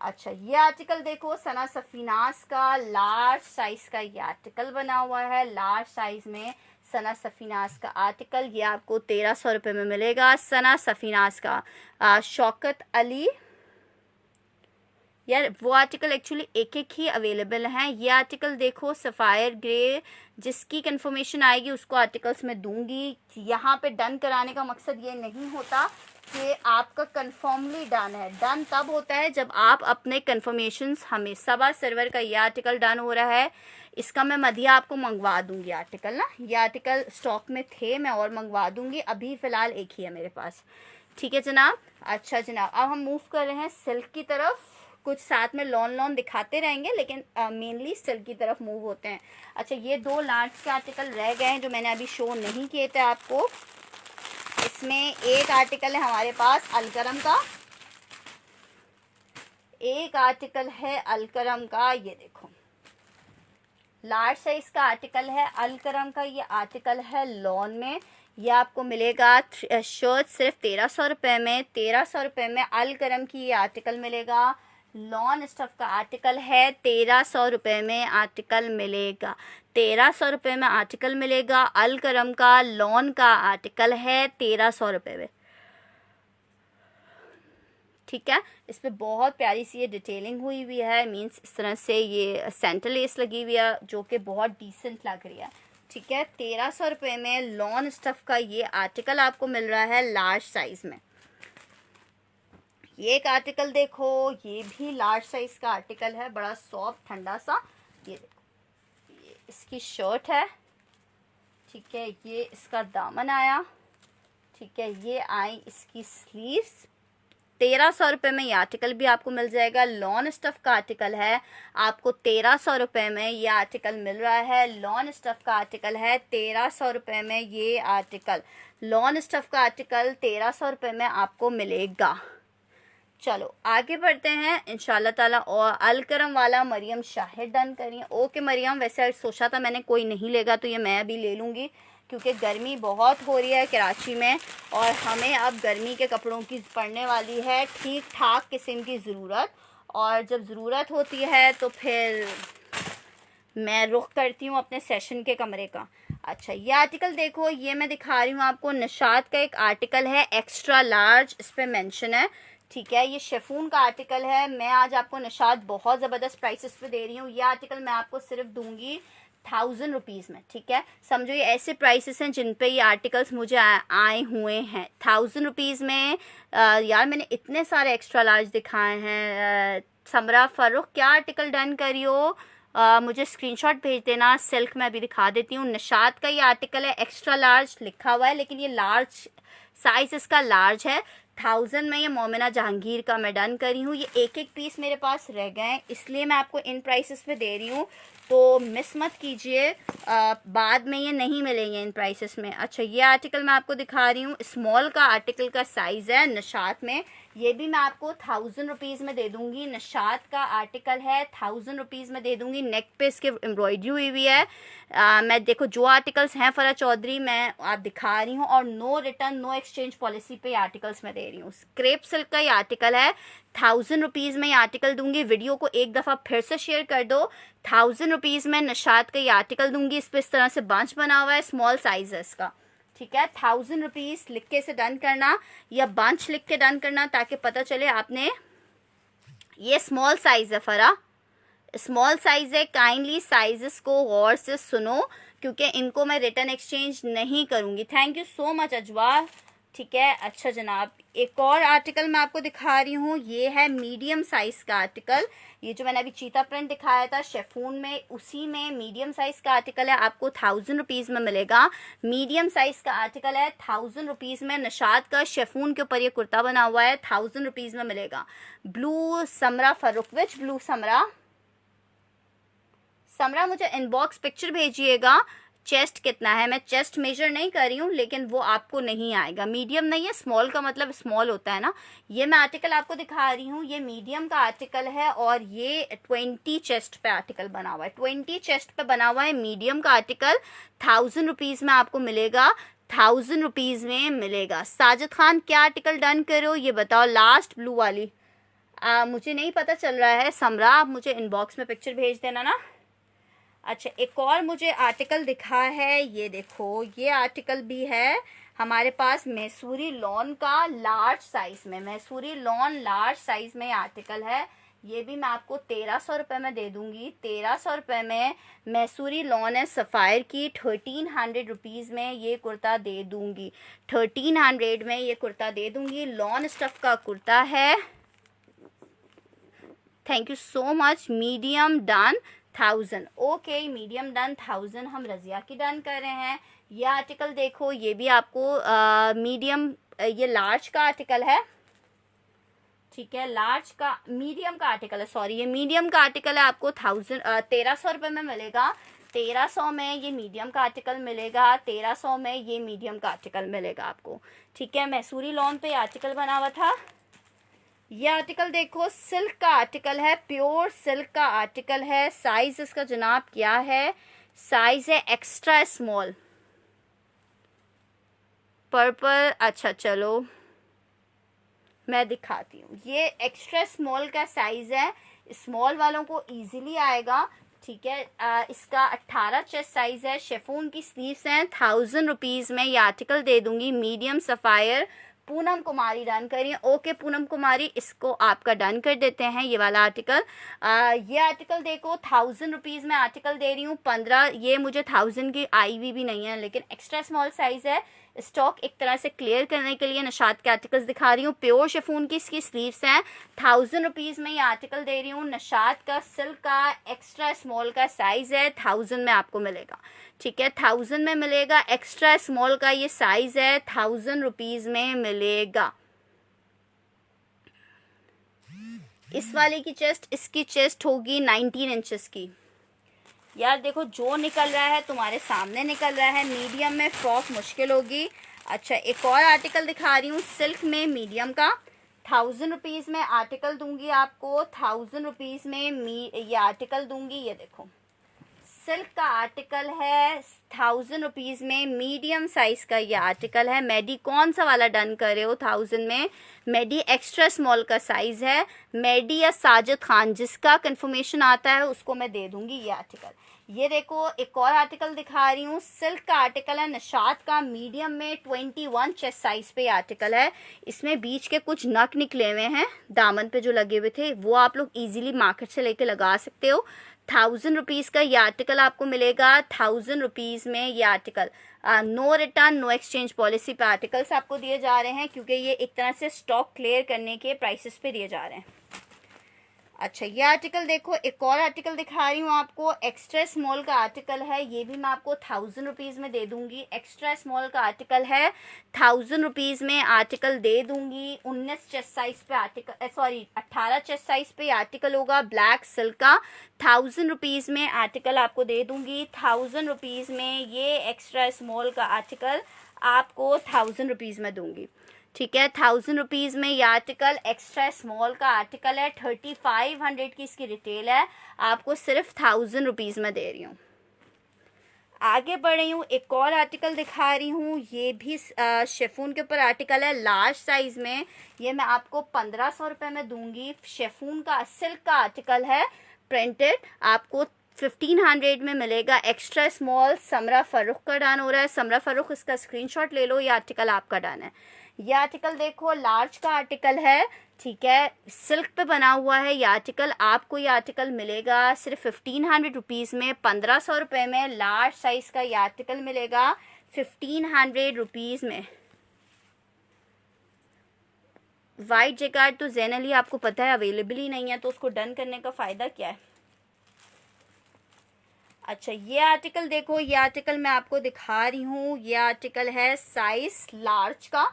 अच्छा ये आर्टिकल देखो सना सफ़ीनास का, लार्ज साइज़ का ये आर्टिकल बना हुआ है, लार्ज साइज़ में सना सफ़ीनास का आर्टिकल। ये आपको 1300 रुपये में मिलेगा। सना सफ़ीनास का शौकत अली, यार वो आर्टिकल एक्चुअली एक एक ही अवेलेबल हैं। ये आर्टिकल देखो सफ़ायर ग्रे, जिसकी कंफर्मेशन आएगी उसको आर्टिकल्स मैं दूंगी। यहाँ पे डन कराने का मकसद ये नहीं होता कि आपका कंफर्मली डन है। डन तब होता है जब आप अपने कंफर्मेशंस हमें सबा सर्वर का ये आर्टिकल डन हो रहा है, इसका मैं मदिया आपको मंगवा दूंगी आर्टिकल ना। ये आर्टिकल स्टॉक में थे, मैं और मंगवा दूंगी, अभी फ़िलहाल एक ही है मेरे पास, ठीक है जनाब। अच्छा जनाब अब हम मूव कर रहे हैं सिल्क की तरफ। कुछ साथ में लॉन दिखाते रहेंगे लेकिन मेनली सिल्क की तरफ मूव होते हैं। अच्छा ये दो लार्ज के आर्टिकल रह गए हैं जो मैंने अभी शो नहीं किए थे आपको। इसमें एक आर्टिकल है हमारे पास अलकरम का, एक आर्टिकल है अलकरम का, ये देखो लार्ज साइज का आर्टिकल है अलकरम का। ये आर्टिकल है लॉन में, ये आपको मिलेगा शर्ट सिर्फ 1300 रुपये में। 1300 रुपये में अलकरम की ये आर्टिकल मिलेगा। लॉन स्टफ का आर्टिकल है, 1300 रुपये में आर्टिकल मिलेगा। 1300 रुपये में आर्टिकल मिलेगा। अलकरम का लॉन का आर्टिकल है 1300 रुपये में, ठीक है। इस पर बहुत प्यारी सी ये डिटेलिंग हुई हुई है, मींस इस तरह से ये सेंटर लेस लगी हुई है जो कि बहुत डिसेंट लग रही है, ठीक है। 1300 रुपये में लॉन स्टफ का ये आर्टिकल आपको मिल रहा है लार्ज साइज में। ये एक आर्टिकल देखो, ये भी लार्ज साइज का आर्टिकल है, बड़ा सॉफ्ट ठंडा सा। ये देखो ये इसकी शर्ट है, ठीक है। ये इसका दामन आया, ठीक है। ये आई इसकी स्लीव्स। 1300 रुपये में ये आर्टिकल भी आपको मिल जाएगा। लॉन स्टफ का आर्टिकल है, आपको 1300 रुपये में ये आर्टिकल मिल रहा है। लॉन स्टफ का आर्टिकल है 1300 रुपये में, ये आर्टिकल लॉन स्टफ का आर्टिकल 1300 रुपये में आपको मिलेगा। चलो आगे बढ़ते हैं इंशाल्लाह ताला। और अलकरम वाला मरियम शाहिद डन करिए। ओके मरियम, वैसे सोचा था मैंने कोई नहीं लेगा तो ये मैं अभी ले लूँगी क्योंकि गर्मी बहुत हो रही है कराची में और हमें अब गर्मी के कपड़ों की पड़ने वाली है ठीक ठाक किस्म की ज़रूरत। और जब ज़रूरत होती है तो फिर मैं रुख करती हूँ अपने सेशन के कमरे का। अच्छा ये आर्टिकल देखो, ये मैं दिखा रही हूँ आपको निशात का एक आर्टिकल है एक्स्ट्रा लार्ज, इस पर मेंशन है, ठीक है। ये शेफून का आर्टिकल है। मैं आज आपको निशात बहुत ज़बरदस्त प्राइसेस पे दे रही हूँ। ये आर्टिकल मैं आपको सिर्फ दूंगी 1000 रुपीज़ में, ठीक है। समझो ये ऐसे प्राइसेस हैं जिन पे ये आर्टिकल्स मुझे आए हुए हैं 1000 रुपीज़ में। यार मैंने इतने सारे एक्स्ट्रा लार्ज दिखाए हैं। समरा फ़ारूक क्या आर्टिकल डन करियो, मुझे स्क्रीनशॉट भेज देना। सिल्क में अभी दिखा देती हूँ। निशात का ये आर्टिकल है, एक्स्ट्रा लार्ज लिखा हुआ है लेकिन ये लार्ज साइज इसका लार्ज है। 1000 में ये मोमिना जहांगीर का मैं डन करी हूँ। ये एक एक पीस मेरे पास रह गए हैं इसलिए मैं आपको इन प्राइसेस पे दे रही हूँ, तो मिस मत कीजिए, बाद में ये नहीं मिलेंगे इन प्राइसेस में। अच्छा ये आर्टिकल मैं आपको दिखा रही हूँ, स्मॉल का आर्टिकल का साइज़ है निशात में, ये भी मैं आपको 1000 रुपीज़ में दे दूँगी। निशात का आर्टिकल है 1000 रुपीज़ में दे दूँगी। नेक पे इसके एम्ब्रॉयडरी हुई हुई है। मैं देखो जो आर्टिकल्स हैं फ़रा चौधरी मैं आप दिखा रही हूँ और no return no exchange policy पे आर्टिकल्स मैं दे दे रही हूँ। क्रेप सिल्क का ये आर्टिकल है, 1000 रुपीज़ में ये आर्टिकल दूंगी। वीडियो को एक दफ़ा फिर से शेयर कर दो। 1000 रुपीज़ में निशात का ये आर्टिकल दूंगी। इस पर इस तरह से बंच बना हुआ है, स्मॉल साइज है इसका, ठीक है। 1000 रुपीज़ लिख के से डन करना या बंच लिख के डन करना, ताकि पता चले आपने। ये स्मॉल साइज है फरा, स्मॉल साइज है। काइंडली साइजेस को गौर से सुनो, क्योंकि इनको मैं रिटर्न एक्सचेंज नहीं करूंगी। थैंक यू सो मच अजवा, ठीक है। अच्छा जनाब, एक और आर्टिकल मैं आपको दिखा रही हूँ। ये है मीडियम साइज का आर्टिकल। ये जो मैंने अभी चीता प्रिंट दिखाया था शेफून में, उसी में मीडियम साइज का आर्टिकल है। आपको 1000 रुपीज़ में मिलेगा। मीडियम साइज का आर्टिकल है, 1000 रुपीज़ में। निशात का शेफून के ऊपर ये कुर्ता बना हुआ है, 1000 रुपीज़ में मिलेगा। ब्लू समरा फरुख, विच ब्लू समरा? समरा मुझे इनबॉक्स पिक्चर भेजिएगा। चेस्ट कितना है? मैं चेस्ट मेजर नहीं कर रही हूँ, लेकिन वो आपको नहीं आएगा। मीडियम नहीं है, स्मॉल का मतलब स्मॉल होता है ना। ये मैं आर्टिकल आपको दिखा रही हूँ, ये मीडियम का आर्टिकल है और ये 20 चेस्ट पे आर्टिकल बना हुआ है। 20 चेस्ट पे बना हुआ है मीडियम का आर्टिकल। 1000 रुपीज़ में आपको मिलेगा, 1000 रुपीज़ में मिलेगा। साजिद खान क्या आर्टिकल डन करो ये बताओ, लास्ट ब्लू वाली। मुझे नहीं पता चल रहा है समरा, आप मुझे इनबॉक्स में पिक्चर भेज देना ना। अच्छा, एक और मुझे आर्टिकल दिखा है, ये देखो, ये आर्टिकल भी है हमारे पास मैसूरी लॉन का लार्ज साइज में। मैसूरी लॉन लार्ज साइज में आर्टिकल है। ये भी मैं आपको 1300 रुपये में दे दूंगी। 1300 रुपये में मैसूरी लॉन है सफ़ायर की। 1300 रुपीज़ में ये कुर्ता दे दूंगी। 1300 में ये कुर्ता दे दूंगी। लॉन स्टफ का कुर्ता है। Thank you so much. Medium done 1000, okay, medium done 1000 हम रजिया की डन कर रहे हैं। ये आर्टिकल देखो, ये भी आपको मीडियम, ये लार्ज का आर्टिकल है, ठीक है। लार्ज का, मीडियम का आर्टिकल है, सॉरी, ये मीडियम का आर्टिकल है। आपको 1300 रुपये में मिलेगा। 1300 में ये मीडियम का आर्टिकल मिलेगा। 1300 में ये मीडियम का आर्टिकल मिलेगा आपको, ठीक है। मैसूरी लॉन पे आर्टिकल बना हुआ था। ये आर्टिकल देखो, सिल्क का आर्टिकल है, प्योर सिल्क का आर्टिकल है। साइज इसका जनाब क्या है? साइज है एक्स्ट्रा स्मॉल, पर्पल। अच्छा चलो मैं दिखाती हूँ। ये एक्स्ट्रा स्मॉल का साइज है, स्मॉल वालों को इजीली आएगा, ठीक है। इसका 18 चेस्ट साइज है। शेफून की स्लीव्स हैं। 1000 रुपीज़ में ये आर्टिकल दे दूंगी। Medium Sapphire. Poonam Kumari done करिए, ओके पूनम कुमारी, इसको आपका डन कर देते हैं ये वाला आर्टिकल। ये आर्टिकल देखो, 1000 रुपीज़ में आर्टिकल दे रही हूँ। 15, ये मुझे 1000 की आई भी नहीं है, लेकिन एक्स्ट्रा स्मॉल साइज है। स्टॉक एक तरह से क्लियर करने के लिए निशात के आर्टिकल्स दिखा रही हूँ। प्योर शेफून की इसकी स्लीव्स हैं। 1000 रुपीज़ में ये आर्टिकल दे रही हूँ। निशात का सिल्क का एक्स्ट्रा स्मॉल का साइज है, 1000 में आपको मिलेगा, ठीक है। 1000 में मिलेगा। एक्स्ट्रा स्मॉल का ये साइज है, 1000 रुपीज़ में मिलेगा। इस वाले की चेस्ट, इसकी चेस्ट होगी 19 इंचेस की। यार देखो, जो निकल रहा है तुम्हारे सामने निकल रहा है। मीडियम में फ्रॉक मुश्किल होगी। अच्छा, एक और आर्टिकल दिखा रही हूँ सिल्क में मीडियम का। 1000 रुपीज़ में आर्टिकल दूंगी आपको। 1000 रुपीज़ में ये आर्टिकल दूंगी। ये देखो, सिल्क का आर्टिकल है, 1000 रुपीज़ में मीडियम साइज का ये आर्टिकल है। मेडी कौन सा वाला डन कर रहे हो 1000 में? मेडी एक्स्ट्रा स्मॉल का साइज है। मेडी या साजिद खान, जिसका कंफर्मेशन आता है उसको मैं दे दूंगी ये आर्टिकल। ये देखो, एक और आर्टिकल दिखा रही हूँ। सिल्क का आर्टिकल है, निशात का, मीडियम में 21 चेस्ट साइज पे आर्टिकल है। इसमें बीच के कुछ नक निकले हुए हैं, दामन पे जो लगे हुए थे, वो आप लोग इजीली मार्केट से लेके लगा सकते हो। 1000 रुपीज़ का ये आर्टिकल आपको मिलेगा। 1000 रुपीज़ में ये article, no return no exchange policy पे आर्टिकल्स आपको दिए जा रहे हैं, क्योंकि ये एक तरह से स्टॉक क्लियर करने के प्राइसेस पे दिए जा रहे हैं। अच्छा, ये आर्टिकल देखो, एक और आर्टिकल दिखा रही हूँ आपको। एक्स्ट्रा स्मॉल का आर्टिकल है, ये भी मैं आपको 1000 रुपीज़ में दे दूंगी। एक्स्ट्रा स्मॉल का आर्टिकल है, 1000 रुपीज़ में आर्टिकल दे दूंगी। 19 चेस्ट साइज पे आर्टिकल, सॉरी 18 चेस्ट साइज पे आर्टिकल होगा, ब्लैक सिल्क का। 1000 रुपीज़ में आर्टिकल आपको दे दूंगी। 1000 रुपीज़ में ये एक्स्ट्रा स्मॉल का आर्टिकल आपको 1000 रुपीज़ में दूंगी, ठीक है। 1000 रुपीज़ में ये आर्टिकल एक्स्ट्रा स्मॉल का आर्टिकल है। 3500 की इसकी रिटेल है, आपको सिर्फ 1000 रुपीज़ में दे रही हूँ। आगे बढ़ रही हूँ, एक और आर्टिकल दिखा रही हूँ। ये भी शेफून के ऊपर आर्टिकल है, लार्ज साइज में। ये मैं आपको 1500 रुपये में दूंगी। शेफून का सिल्क का आर्टिकल है, प्रिंटेड, आपको 1500 में मिलेगा। एक्स्ट्रा स्मॉल, समरा फर्रुख का डन हो रहा है। समरा फर्रुख, इसका स्क्रीनशॉट ले लो, ये आर्टिकल आपका डन है। ये आर्टिकल देखो, लार्ज का आर्टिकल है, ठीक है, सिल्क पे बना हुआ है ये आर्टिकल। आपको ये आर्टिकल मिलेगा सिर्फ 1500 रुपीज़ में, 1500 रुपये में लार्ज साइज का ये आर्टिकल मिलेगा 1500 रुपीज़ में। वाइट जैकार्ड तो जेनरली आपको पता है अवेलेबल ही नहीं है, तो उसको डन करने का फ़ायदा क्या है। अच्छा, ये आर्टिकल देखो, ये आर्टिकल मैं आपको दिखा रही हूँ। ये आर्टिकल है साइज लार्ज का,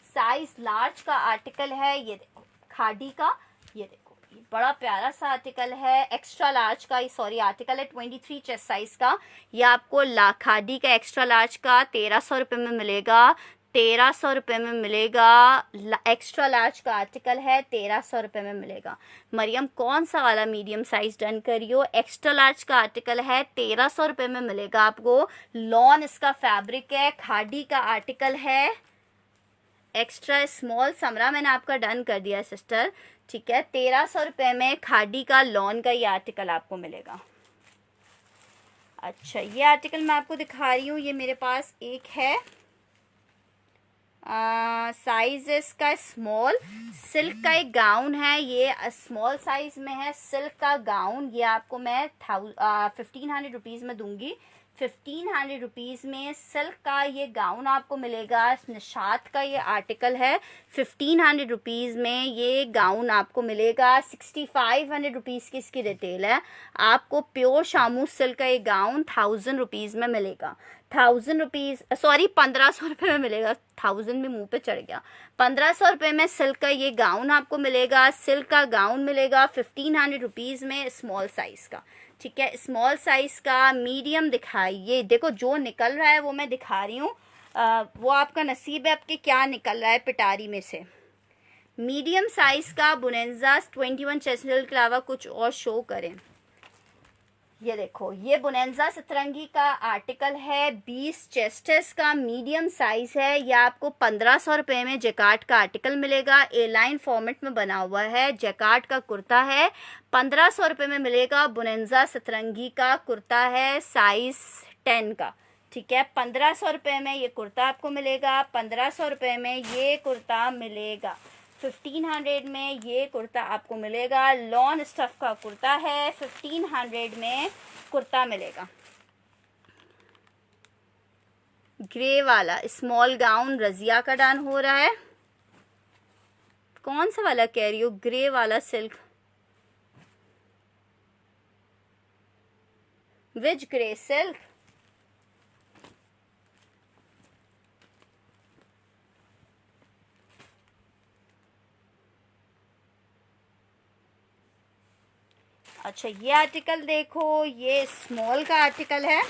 साइज लार्ज का आर्टिकल है। ये देखो खादी का, ये देखो, ये बड़ा प्यारा सा आर्टिकल है। एक्स्ट्रा लार्ज का, सॉरी, आर्टिकल है 23 चेस्ट साइज का। ये आपको खादी का एक्स्ट्रा लार्ज का 1300 रुपये में मिलेगा। 1300 रुपये में मिलेगा। एक्स्ट्रा लार्ज का आर्टिकल है, 1300 रुपये में मिलेगा। मरियम, कौन सा वाला मीडियम साइज डन करियो। एक्स्ट्रा लार्ज का आर्टिकल है, 1300 रुपये में मिलेगा आपको। लॉन इसका फैब्रिक है, खादी का आर्टिकल है। एक्स्ट्रा स्मॉल समरा मैंने आपका डन कर दिया है सिस्टर, ठीक है। 1300 रुपये में खादी का लॉन का ये आर्टिकल आपको मिलेगा। अच्छा, ये आर्टिकल मैं आपको दिखा रही हूँ। ये मेरे पास एक है, साइज इसका स्मॉल, सिल्क का एक गाउन है, ये स्मॉल साइज में है, सिल्क का गाउन। ये आपको मैं 1500 रुपीज़ में दूंगी। 1500 रुपीज़ में सिल्क का ये गाउन आपको मिलेगा। निशात का ये आर्टिकल है, 1500 रुपीज़ में ये गाउन आपको मिलेगा। 6500 रुपीज़ की इसकी रिटेल है। आपको प्योर शामू सिल्क का ये गाउन 1000 रुपीज़ में मिलेगा। 1000 रुपीज़, सॉरी, 1500 रुपये में मिलेगा। 1000 भी मुंह पे चढ़ गया। 1500 रुपये में सिल्क का ये गाउन आपको मिलेगा। सिल्क का गाउन मिलेगा 1500 रुपीज़ में, स्मॉल साइज़ का, ठीक है। स्मॉल साइज़ का मीडियम दिखाइए। देखो जो निकल रहा है वो मैं दिखा रही हूँ, वो आपका नसीब है आपके क्या निकल रहा है पिटारी में से। मीडियम साइज़ का बुनेंजा 21 चेस्टनट के अलावा कुछ और शो करें। ये देखो, ये बुनेंजा सतरंगी का आर्टिकल है, 20 चेस्टस का मीडियम साइज है। ये आपको 1500 रुपये में जैकार्ड का आर्टिकल मिलेगा। ए लाइन फॉर्मेट में बना हुआ है, जैकार्ड का कुर्ता है, 1500 रुपये में मिलेगा। बुनेंजा सतरंगी का कुर्ता है, साइज 10 का, ठीक है। 1500 रुपये में ये कुर्ता आपको मिलेगा। 1500 रुपये में ये कुर्ता मिलेगा। 1500 में ये कुर्ता आपको मिलेगा। लॉन स्टफ का कुर्ता है, 1500 में कुर्ता मिलेगा। ग्रे वाला स्मॉल गाउन रजिया का डान हो रहा है। कौन सा वाला कह रही हो? ग्रे वाला सिल्क, विच ग्रे सिल्क? अच्छा, ये आर्टिकल देखो, ये स्मॉल का आर्टिकल है,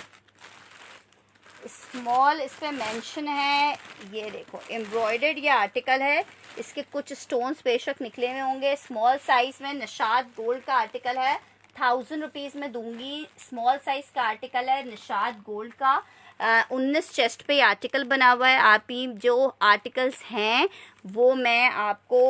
स्मॉल इस पे मेंशन है। ये देखो एम्ब्रॉयडर्ड ये आर्टिकल है, इसके कुछ स्टोन्स बेशक निकले हुए होंगे। स्मॉल साइज में निशात गोल्ड का आर्टिकल है, 1000 रुपीज़ में दूंगी। स्मॉल साइज का आर्टिकल है, निशात गोल्ड का। 19 चेस्ट पे आर्टिकल बना हुआ है। आप ही जो आर्टिकल्स हैं वो मैं आपको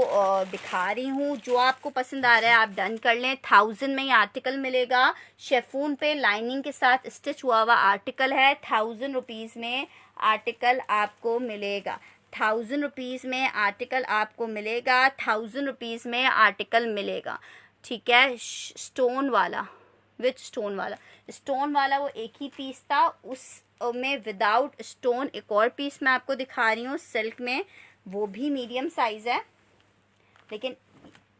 दिखा रही हूँ। जो आपको पसंद आ रहा है आप डन कर लें। 1000 में ये आर्टिकल मिलेगा। शेफून पे लाइनिंग के साथ स्टिच हुआ हुआ आर्टिकल है। 1000 रुपीज़ में आर्टिकल आपको मिलेगा। 1000 रुपीज़ में आर्टिकल आपको मिलेगा। 1000 रुपीज़ में आर्टिकल मिलेगा, ठीक है। स्टोन वाला, विच स्टोन वाला? स्टोन वाला वो एक ही पीस था, उस में विदाउट स्टोन एक और पीस मैं आपको दिखा रही हूँ सिल्क में, वो भी मीडियम साइज है, लेकिन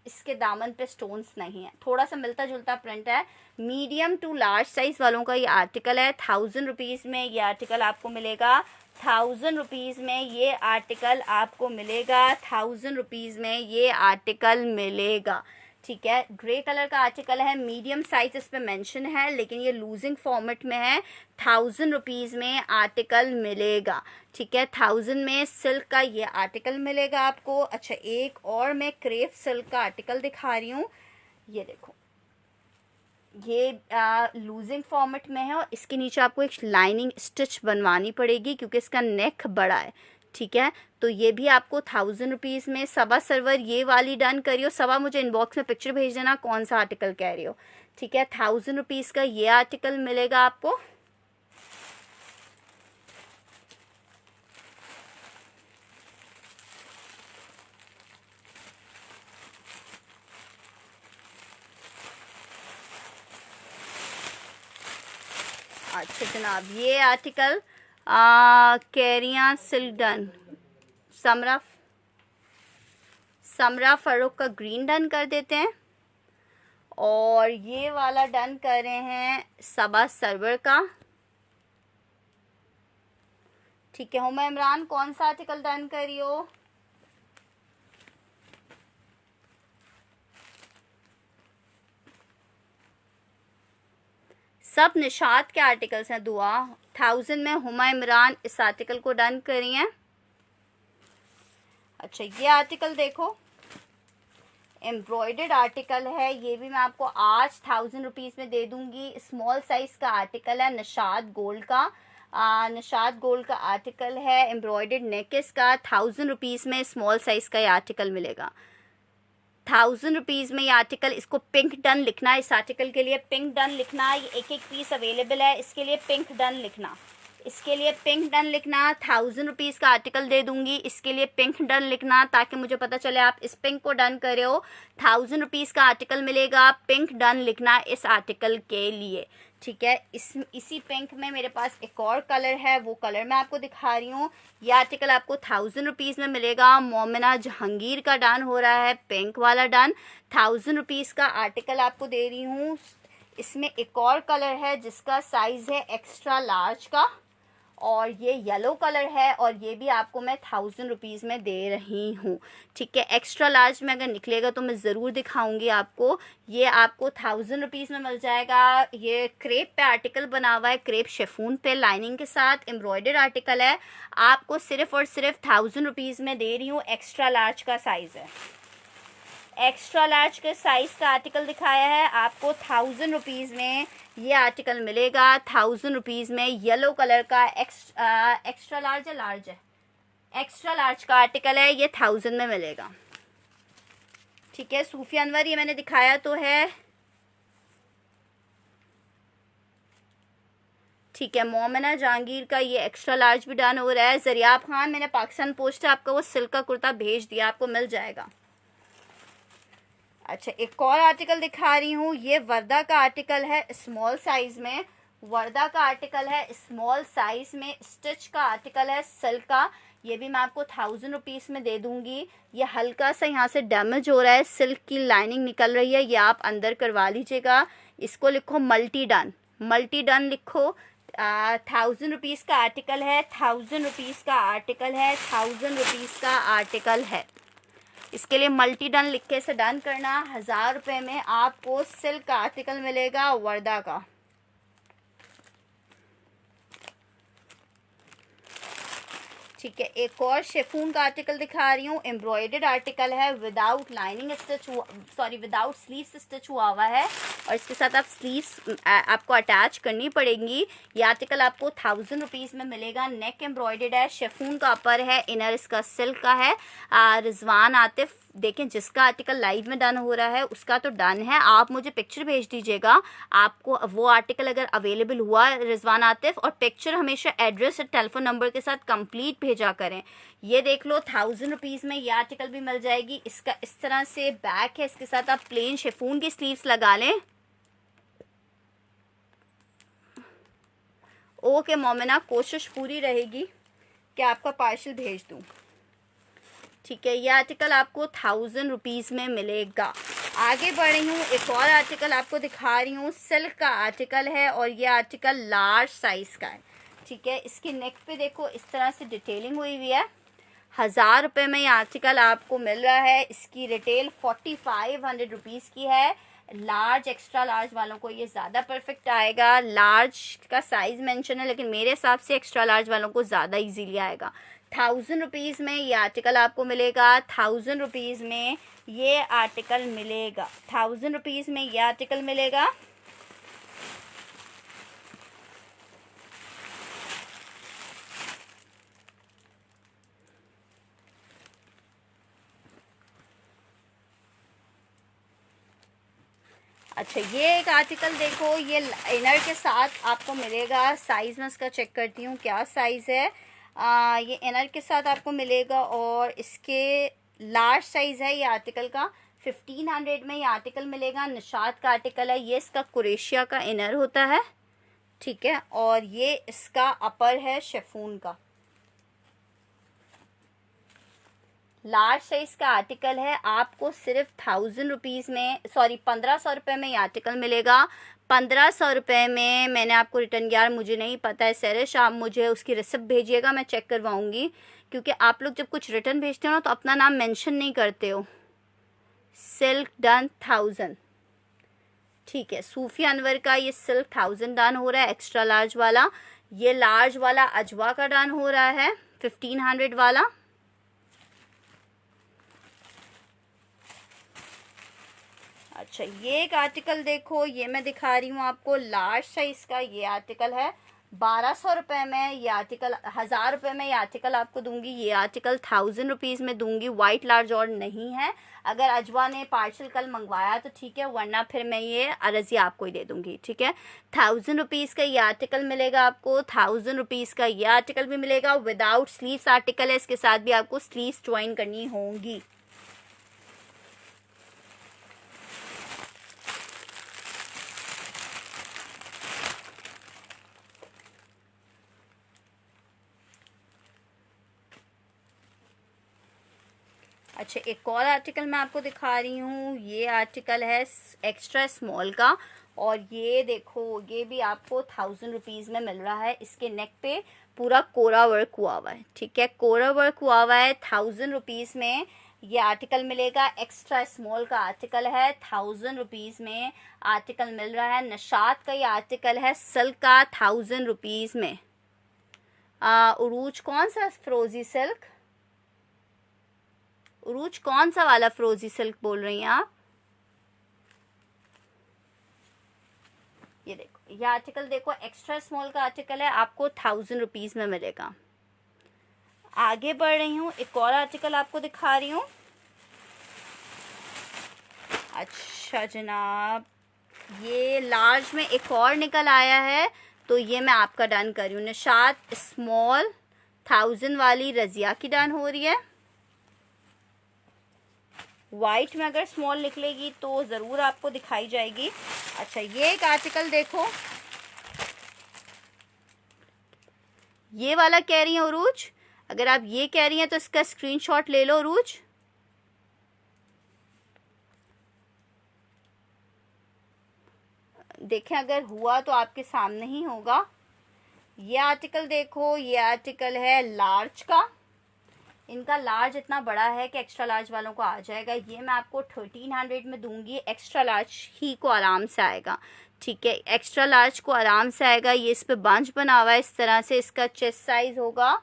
इसके दामन पे स्टोन्स नहीं है, थोड़ा सा मिलता जुलता प्रिंट है। मीडियम टू लार्ज साइज वालों का ये आर्टिकल है। 1000 रुपीज़ में ये आर्टिकल आपको मिलेगा। 1000 रुपीज़ में ये आर्टिकल आपको मिलेगा। 1000 रुपीज़ में ये आर्टिकल मिलेगा, ठीक है। ग्रे कलर का आर्टिकल है, मीडियम साइज इस पे मेंशन है, लेकिन ये लूजिंग फॉर्मेट में है। 1000 रुपीज़ में आर्टिकल मिलेगा, ठीक है। 1000 में सिल्क का ये आर्टिकल मिलेगा आपको। अच्छा, एक और मैं क्रेप सिल्क का आर्टिकल दिखा रही हूँ। ये देखो, ये लूजिंग फॉर्मेट में है और इसके नीचे आपको एक लाइनिंग स्टिच बनवानी पड़ेगी क्योंकि इसका नेक बड़ा है, ठीक है। तो ये भी आपको 1000 रुपीज़ में। सबा सर्वर ये वाली डन करियो। सबा मुझे इनबॉक्स में पिक्चर भेज देना कौन सा आर्टिकल कह रही हो, ठीक है। 1000 रुपीज़ का ये आर्टिकल मिलेगा आपको। अच्छा जनाब, ये आर्टिकल कैरिया सिल्क डन, समरा फरूक का ग्रीन डन कर देते हैं और ये वाला डन कर रहे हैं सबा सरवर का, ठीक है। हुमा इमरान कौन सा आर्टिकल डन करियो? सब निशात के आर्टिकल्स हैं। दुआ 1000 में हुमा इमरान इस आर्टिकल को डन करी हैं। अच्छा ये आर्टिकल देखो, एम्ब्रॉयडर्ड आर्टिकल है, ये भी मैं आपको आज 1000 रुपीज़ में दे दूंगी। स्मॉल साइज का आर्टिकल है, निशात गोल्ड का निशात गोल्ड का आर्टिकल है, एम्ब्रॉयडर्ड नेक इसका। 1000 रुपीज़ में स्मॉल साइज का ये आर्टिकल मिलेगा। 1000 रुपीज़ में ये आर्टिकल, इसको पिंक डन लिखना है। इस आर्टिकल के लिए पिंक डन लिखना। ये एक पीस अवेलेबल है, इसके लिए पिंक डन लिखना, इसके लिए पिंक डन लिखना। 1000 रुपीज़ का आर्टिकल दे दूंगी, इसके लिए पिंक डन लिखना ताकि मुझे पता चले आप इस पिंक को डन करे हो। 1000 रुपीज़ का आर्टिकल मिलेगा, पिंक डन लिखना इस आर्टिकल के लिए, ठीक है। इसी पिंक में मेरे पास एक और कलर है, वो कलर मैं आपको दिखा रही हूँ। ये आर्टिकल आपको 1000 रुपीज़ में मिलेगा। मोमिना जहांगीर का डन हो रहा है, पिंक वाला डन। 1000 रुपीज़ का आर्टिकल आपको दे रही हूँ। इसमें एक और कलर है जिसका साइज़ है एक्स्ट्रा लार्ज का और ये येलो कलर है और ये भी आपको मैं 1000 रुपीज़ में दे रही हूँ, ठीक है। एक्स्ट्रा लार्ज में अगर निकलेगा तो मैं ज़रूर दिखाऊंगी आपको। ये आपको 1000 रुपीज़ में मिल जाएगा। ये क्रेप पे आर्टिकल बना हुआ है, क्रेप शेफून पे लाइनिंग के साथ एम्ब्रॉयडर्ड आर्टिकल है। आपको सिर्फ और सिर्फ 1000 रुपीज़ में दे रही हूँ। एक्स्ट्रा लार्ज का साइज़ है, एक्स्ट्रा लार्ज के साइज़ का आर्टिकल दिखाया है आपको। 1000 रुपीज़ में ये आर्टिकल मिलेगा। 1000 रुपीज़ में येलो कलर का एक्स्ट्रा लार्ज है, लार्ज है, एक्स्ट्रा लार्ज का आर्टिकल है, ये 1000 में मिलेगा, ठीक है। सूफी अनवर ये मैंने दिखाया तो है, ठीक है। मोमिना जहांगीर का ये एक्स्ट्रा लार्ज भी डन हो रहा है। जरियाब खान मैंने पाकिस्तान पोस्ट है आपका वो सिल्क का कुर्ता भेज दिया, आपको मिल जाएगा। अच्छा एक और आर्टिकल दिखा रही हूँ, ये वर्दा का आर्टिकल है स्मॉल साइज में, वर्दा का आर्टिकल है स्मॉल साइज में, स्टिच का आर्टिकल है सिल्क का। ये भी मैं आपको 1000 रुपीज़ में दे दूंगी। ये हल्का सा यहाँ से डैमेज हो रहा है, सिल्क की लाइनिंग निकल रही है, ये आप अंदर करवा लीजिएगा। इसको लिखो मल्टी डन, मल्टी डन लिखो। 1000 रुपीज़ का आर्टिकल है, 1000 रुपीज़ का आर्टिकल है, 1000 रुपीज़ का आर्टिकल है। इसके लिए मल्टी डन लिख के इसे डन करना। 1000 रुपये में आपको सिल्क का आर्टिकल मिलेगा वर्दा का, ठीक है। एक और शेफून का आर्टिकल दिखा रही हूँ, एम्ब्रॉयडर्ड आर्टिकल है, without lining stitch, sorry without sleeves stitch हुआ हुआ है और इसके साथ आप स्लीव्स आपको अटैच करनी पड़ेंगी। ये आर्टिकल आपको 1000 रुपीज़ में मिलेगा। नेक एम्ब्रॉयडर्ड है, शेफून का अपर है, इनर इसका सिल्क का है। रिजवान आतिफ देखें जिसका आर्टिकल लाइव में डन हो रहा है उसका तो डन है, आप मुझे पिक्चर भेज दीजिएगा आपको वो आर्टिकल अगर अवेलेबल हुआ रिजवान आतिफ, और पिक्चर हमेशा एड्रेस और टेलीफोन नंबर के साथ कंप्लीट भेजा करें। ये देख लो 1000 रुपीज़ में ये आर्टिकल भी मिल जाएगी। इसका इस तरह से बैक है, इसके साथ आप प्लेन शेफून की स्लीव्स लगा लें। ओके मोमिना, कोशिश पूरी रहेगी कि आपका पार्सल भेज दूँ, ठीक है। ये आर्टिकल आपको 1000 रुपीज़ में मिलेगा। आगे बढ़ रही हूँ, एक और आर्टिकल आपको दिखा रही हूँ, सिल्क का आर्टिकल है और ये आर्टिकल लार्ज साइज़ का है, ठीक है। इसके नेक पे देखो इस तरह से डिटेलिंग हुई हुई है। 1000 रुपये में ये आर्टिकल आपको मिल रहा है। इसकी रिटेल 4500 रुपीज़ की है। लार्ज एक्स्ट्रा लार्ज वालों को ये ज़्यादा परफेक्ट आएगा। लार्ज का साइज़ मेंशन है लेकिन मेरे हिसाब से एक्स्ट्रा लार्ज वालों को ज़्यादा इजीली आएगा। 1000 रुपीज़ में ये आर्टिकल आपको मिलेगा। 1000 रुपीज़ में ये आर्टिकल मिलेगा। 1000 रुपीज़ में ये आर्टिकल मिलेगा। अच्छा, ये एक आर्टिकल देखो, ये इनर के साथ आपको मिलेगा। साइज़ में इसका चेक करती हूँ क्या साइज़ है। ये इनर के साथ आपको मिलेगा और इसके लार्ज साइज़ है ये आर्टिकल का। 1500 में ये आर्टिकल मिलेगा। निशात का आर्टिकल है ये। इसका कुरेशिया का इनर होता है, ठीक है, और ये इसका अपर है शिफॉन का। लार्ज साइज का आर्टिकल है। आपको सिर्फ 1000 रुपीज़ में, सॉरी 1500 रुपये में ये आर्टिकल मिलेगा। 1500 रुपये में मैंने आपको रिटर्न किया, मुझे नहीं पता है सरिश, आप मुझे उसकी रिसिप्ट भेजिएगा, मैं चेक करवाऊंगी। क्योंकि आप लोग जब कुछ रिटर्न भेजते हो ना तो अपना नाम मेंशन नहीं करते हो। सिल्क डन 1000, ठीक है। सूफी अनवर का ये सिल्क 1000 डन हो रहा है, एक्स्ट्रा लार्ज वाला। ये लार्ज वाला अजवा का डन हो रहा है 1500 वाला। अच्छा, ये एक आर्टिकल देखो, ये मैं दिखा रही हूँ आपको लार्ज साइज का। ये आर्टिकल है 1200 रुपये में। ये आर्टिकल 1000 रुपये में ये आर्टिकल आपको दूंगी। ये आर्टिकल 1000 रुपीज़ में दूंगी। वाइट लार्ज और नहीं है। अगर अजवा ने पार्सल कल मंगवाया तो ठीक है, वरना फिर मैं ये अर्जी आपको ही दे दूंगी, ठीक है। 1000 रुपीज़ का ये आर्टिकल मिलेगा आपको। 1000 रुपीज़ का ये आर्टिकल भी मिलेगा। विदाउट स्लीव्स आर्टिकल है, इसके साथ भी आपको स्लीव्स ज्वाइन करनी होंगी। अच्छा, एक और आर्टिकल मैं आपको दिखा रही हूँ। ये आर्टिकल है एक्स्ट्रा स्मॉल का, और ये देखो, ये भी आपको 1000 रुपीज़ में मिल रहा है। इसके नेक पे पूरा कोरा वर्क हुआ हुआ है, ठीक है, कोरा वर्क हुआ हुआ है। 1000 रुपीज़ में ये आर्टिकल मिलेगा। एक्स्ट्रा स्मॉल का आर्टिकल है, 1000 रुपीज़ में आर्टिकल मिल रहा है। निशात का ये आर्टिकल है सिल्क का 1000 रुपीज़ में। उरूज कौन सा फ्रोजी सिल्क, उरूज कौन सा वाला फ्रोजी सिल्क बोल रही हैं आप? ये देखो, ये आर्टिकल देखो, एक्स्ट्रा स्मॉल का आर्टिकल है, आपको 1000 रुपीज़ में मिलेगा। आगे बढ़ रही हूँ, एक और आर्टिकल आपको दिखा रही हूँ। अच्छा जनाब, ये लार्ज में एक और निकल आया है, तो ये मैं आपका डन कर रही हूँ। निशात स्मॉल 1000 वाली रजिया की डन हो रही है। वाइट में अगर स्मॉल निकलेगी तो ज़रूर आपको दिखाई जाएगी। अच्छा, ये एक आर्टिकल देखो, ये वाला कह रही हैं उरूज। अगर आप ये कह रही हैं तो इसका स्क्रीनशॉट ले लो उरूज। देखें, अगर हुआ तो आपके सामने ही होगा। ये आर्टिकल देखो, ये आर्टिकल है लार्ज का। इनका लार्ज इतना बड़ा है कि एक्स्ट्रा लार्ज वालों को आ जाएगा। ये मैं आपको 1300 में दूंगी। एक्स्ट्रा लार्ज ही को आराम से आएगा, ठीक है, एक्स्ट्रा लार्ज को आराम से आएगा। ये इस पे बंच बना हुआ है इस तरह से। इसका चेस्ट साइज होगा,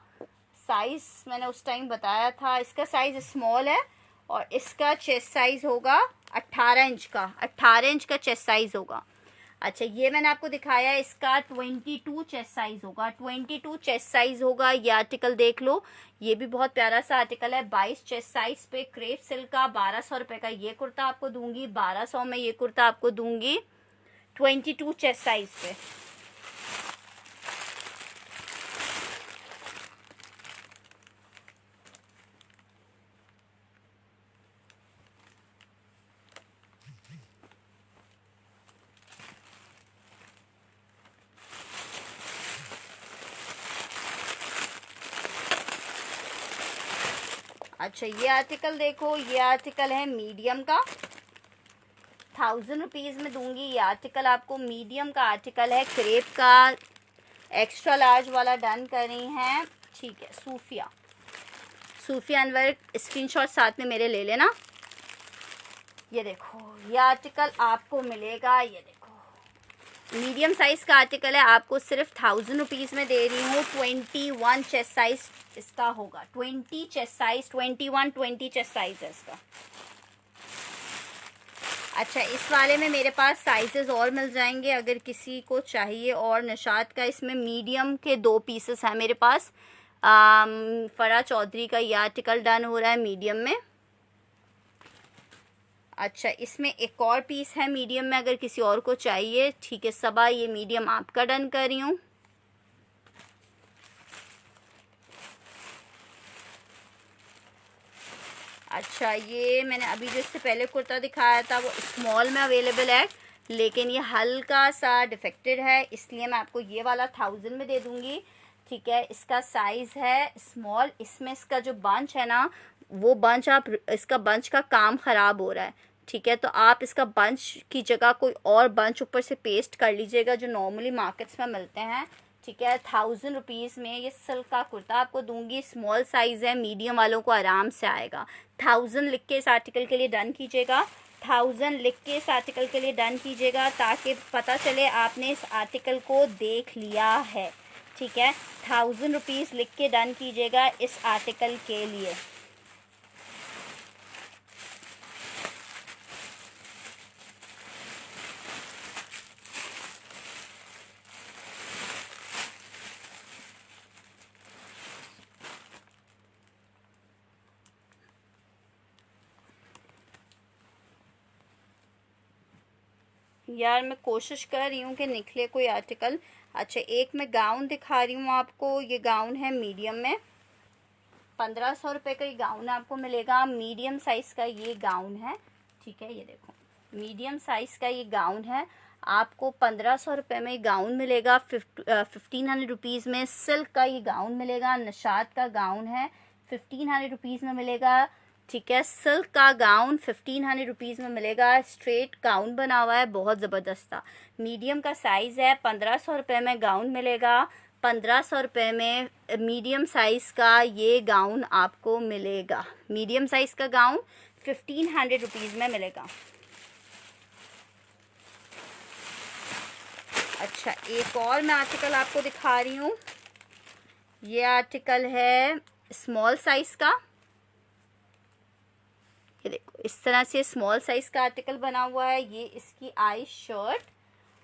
साइज मैंने उस टाइम बताया था, इसका साइज स्मॉल है और इसका चेस्ट साइज होगा 18 इंच का। 18 इंच का चेस्ट साइज होगा। अच्छा, ये मैंने आपको दिखाया, इसका 22 चेस्ट साइज होगा। 22 चेस्ट साइज होगा। ये आर्टिकल देख लो, ये भी बहुत प्यारा सा आर्टिकल है। 22 चेस्ट साइज पे क्रेप सिल्क का 1200 रुपये का ये कुर्ता आपको दूंगी। 1200 में ये कुर्ता आपको दूंगी 22 चेस्ट साइज पे। अच्छा, ये आर्टिकल देखो, ये आर्टिकल है मीडियम का। 1000 रुपीज़ में दूंगी। ये आर्टिकल आपको मीडियम का आर्टिकल है, क्रेप का, एक्स्ट्रा लार्ज वाला डन कर रही हैं, ठीक है। सूफिया अनवर स्क्रीनशॉट साथ में मेरे ले लेना। ये देखो, ये आर्टिकल आपको मिलेगा, ये देखो मीडियम साइज का आर्टिकल है, आपको सिर्फ 1000 रुपीज़ में दे रही हूँ। 21 चेस्ट साइज इसका होगा। 20 चेस्ट साइज, 20 चेस्ट साइज है इसका। अच्छा, इस वाले में मेरे पास साइजेस और मिल जाएंगे अगर किसी को चाहिए। और निशात का इसमें मीडियम के 2 पीसेस हैं मेरे पास। फरा चौधरी का ये आर्टिकल डन हो रहा है मीडियम में। अच्छा, इसमें एक और पीस है मीडियम में, अगर किसी और को चाहिए। ठीक है सबा, ये मीडियम आपका डन कर रही हूँ। अच्छा, ये मैंने अभी जो इससे पहले कुर्ता दिखाया था वो स्मॉल में अवेलेबल है, लेकिन ये हल्का सा डिफेक्टेड है, इसलिए मैं आपको ये वाला 1000 में दे दूंगी। ठीक है, इसका साइज़ है स्मॉल। इसमें इसका जो बंच है ना, वो बंच आप, इसका बंच का काम ख़राब हो रहा है। ठीक है, तो आप इसका बंच की जगह कोई और बंच ऊपर से पेस्ट कर लीजिएगा, जो नॉर्मली मार्केट्स में मिलते हैं। ठीक है, 1000 रुपीज़ में ये सिल्क का कुर्ता आपको दूंगी। स्मॉल साइज़ है, मीडियम वालों को आराम से आएगा। 1000 लिख के इस आर्टिकल के लिए डन कीजिएगा। 1000 लिख के इस आर्टिकल के लिए डन कीजिएगा, ताकि पता चले आपने इस आर्टिकल को देख लिया है। ठीक है, 1000 रुपीज़ लिख के डन कीजिएगा इस आर्टिकल के लिए। यार मैं कोशिश कर रही हूँ कि निकले कोई आर्टिकल। अच्छा, एक मैं गाउन दिखा रही हूँ आपको। ये गाउन है मीडियम में, 1500 रुपये का ये गाउन आपको मिलेगा। मीडियम साइज़ का ये गाउन है। ठीक है, ये देखो मीडियम साइज़ का ये गाउन है, आपको 1500 रुपये में गाउन मिलेगा। 1500 रुपीज़ में सिल्क का ये गाउन मिलेगा। निशात का गाउन है, 1500 रुपीज़ में मिलेगा। ठीक है, सिल्क का गाउन 1500 रुपीज़ में मिलेगा। स्ट्रेट गाउन बना हुआ है, बहुत ज़बरदस्त था। मीडियम का साइज़ है, 1500 रुपये में गाउन मिलेगा। 1500 रुपये में मीडियम साइज़ का ये गाउन आपको मिलेगा। मीडियम साइज़ का गाउन 1500 रुपीज़ में मिलेगा। अच्छा, एक और मैं आर्टिकल आपको दिखा रही हूँ। ये आर्टिकल है स्मॉल साइज़ का। ये देखो इस तरह से स्मॉल साइज़ का आर्टिकल बना हुआ है। ये इसकी आई शर्ट,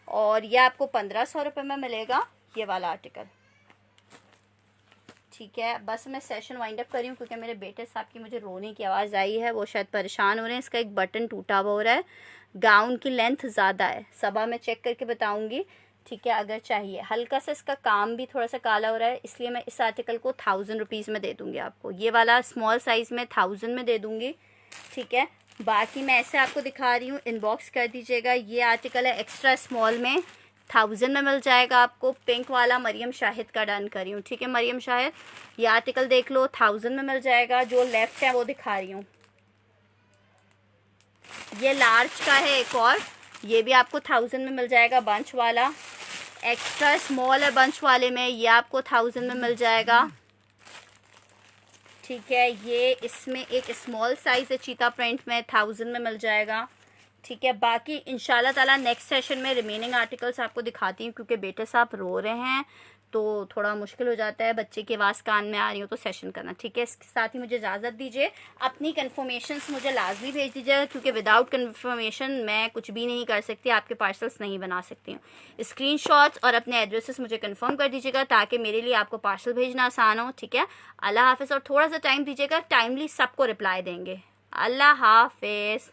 और ये आपको 1500 रुपये में मिलेगा ये वाला आर्टिकल। ठीक है, बस मैं सेशन वाइंड अप कर रही हूँ, क्योंकि मेरे बेटे साहब की मुझे रोने की आवाज़ आई है, वो शायद परेशान हो रहे हैं। इसका एक बटन टूटा हुआ हो रहा है। गाउन की लेंथ ज़्यादा है, सबा मैं चेक करके बताऊँगी। ठीक है, अगर चाहिए। हल्का सा इसका काम भी थोड़ा सा काला हो रहा है, इसलिए मैं इस आर्टिकल को 1000 रुपीज़ में दे दूँगी आपको। ये वाला स्मॉल साइज़ में 1000 में दे दूँगी। ठीक है, बाकी मैं ऐसे आपको दिखा रही हूँ, इनबॉक्स कर दीजिएगा। ये आर्टिकल है एक्स्ट्रा स्मॉल में, 1000 में मिल जाएगा आपको। पिंक वाला मरियम शाहिद का डन करी हूँ। ठीक है मरियम शाहिद, ये आर्टिकल देख लो, 1000 में मिल जाएगा। जो लेफ्ट है वो दिखा रही हूँ, ये लार्ज का है एक और, ये भी आपको 1000 में मिल जाएगा। बंच वाला एक्स्ट्रा स्मॉल है, बंच वाले में ये आपको 1000 में मिल जाएगा। ठीक है, ये इसमें एक स्मॉल साइज़ है चीता प्रिंट में, 1000 में मिल जाएगा। ठीक है, बाकी इंशाल्लाह ताला नेक्स्ट सेशन में रिमेनिंग आर्टिकल्स आपको दिखाती हूँ, क्योंकि बेटे साहब रो रहे हैं तो थोड़ा मुश्किल हो जाता है, बच्चे की आवाज़ कान में आ रही हो तो सेशन करना। ठीक है, इसके साथ ही मुझे इजाज़त दीजिए। अपनी कन्फर्मेशंस मुझे लाजमी भेज दीजिएगा, क्योंकि विदाउट कन्फर्मेशन मैं कुछ भी नहीं कर सकती, आपके पार्सल्स नहीं बना सकती हूँ। स्क्रीनशॉट्स और अपने एड्रेसेस मुझे कन्फर्म कर दीजिएगा, ताकि मेरे लिए आपको पार्सल भेजना आसान हो। ठीक है, अल्लाह हाफिज़। और थोड़ा सा टाइम दीजिएगा, टाइमली सबको रिप्लाई देंगे। अल्लाह हाफिज़।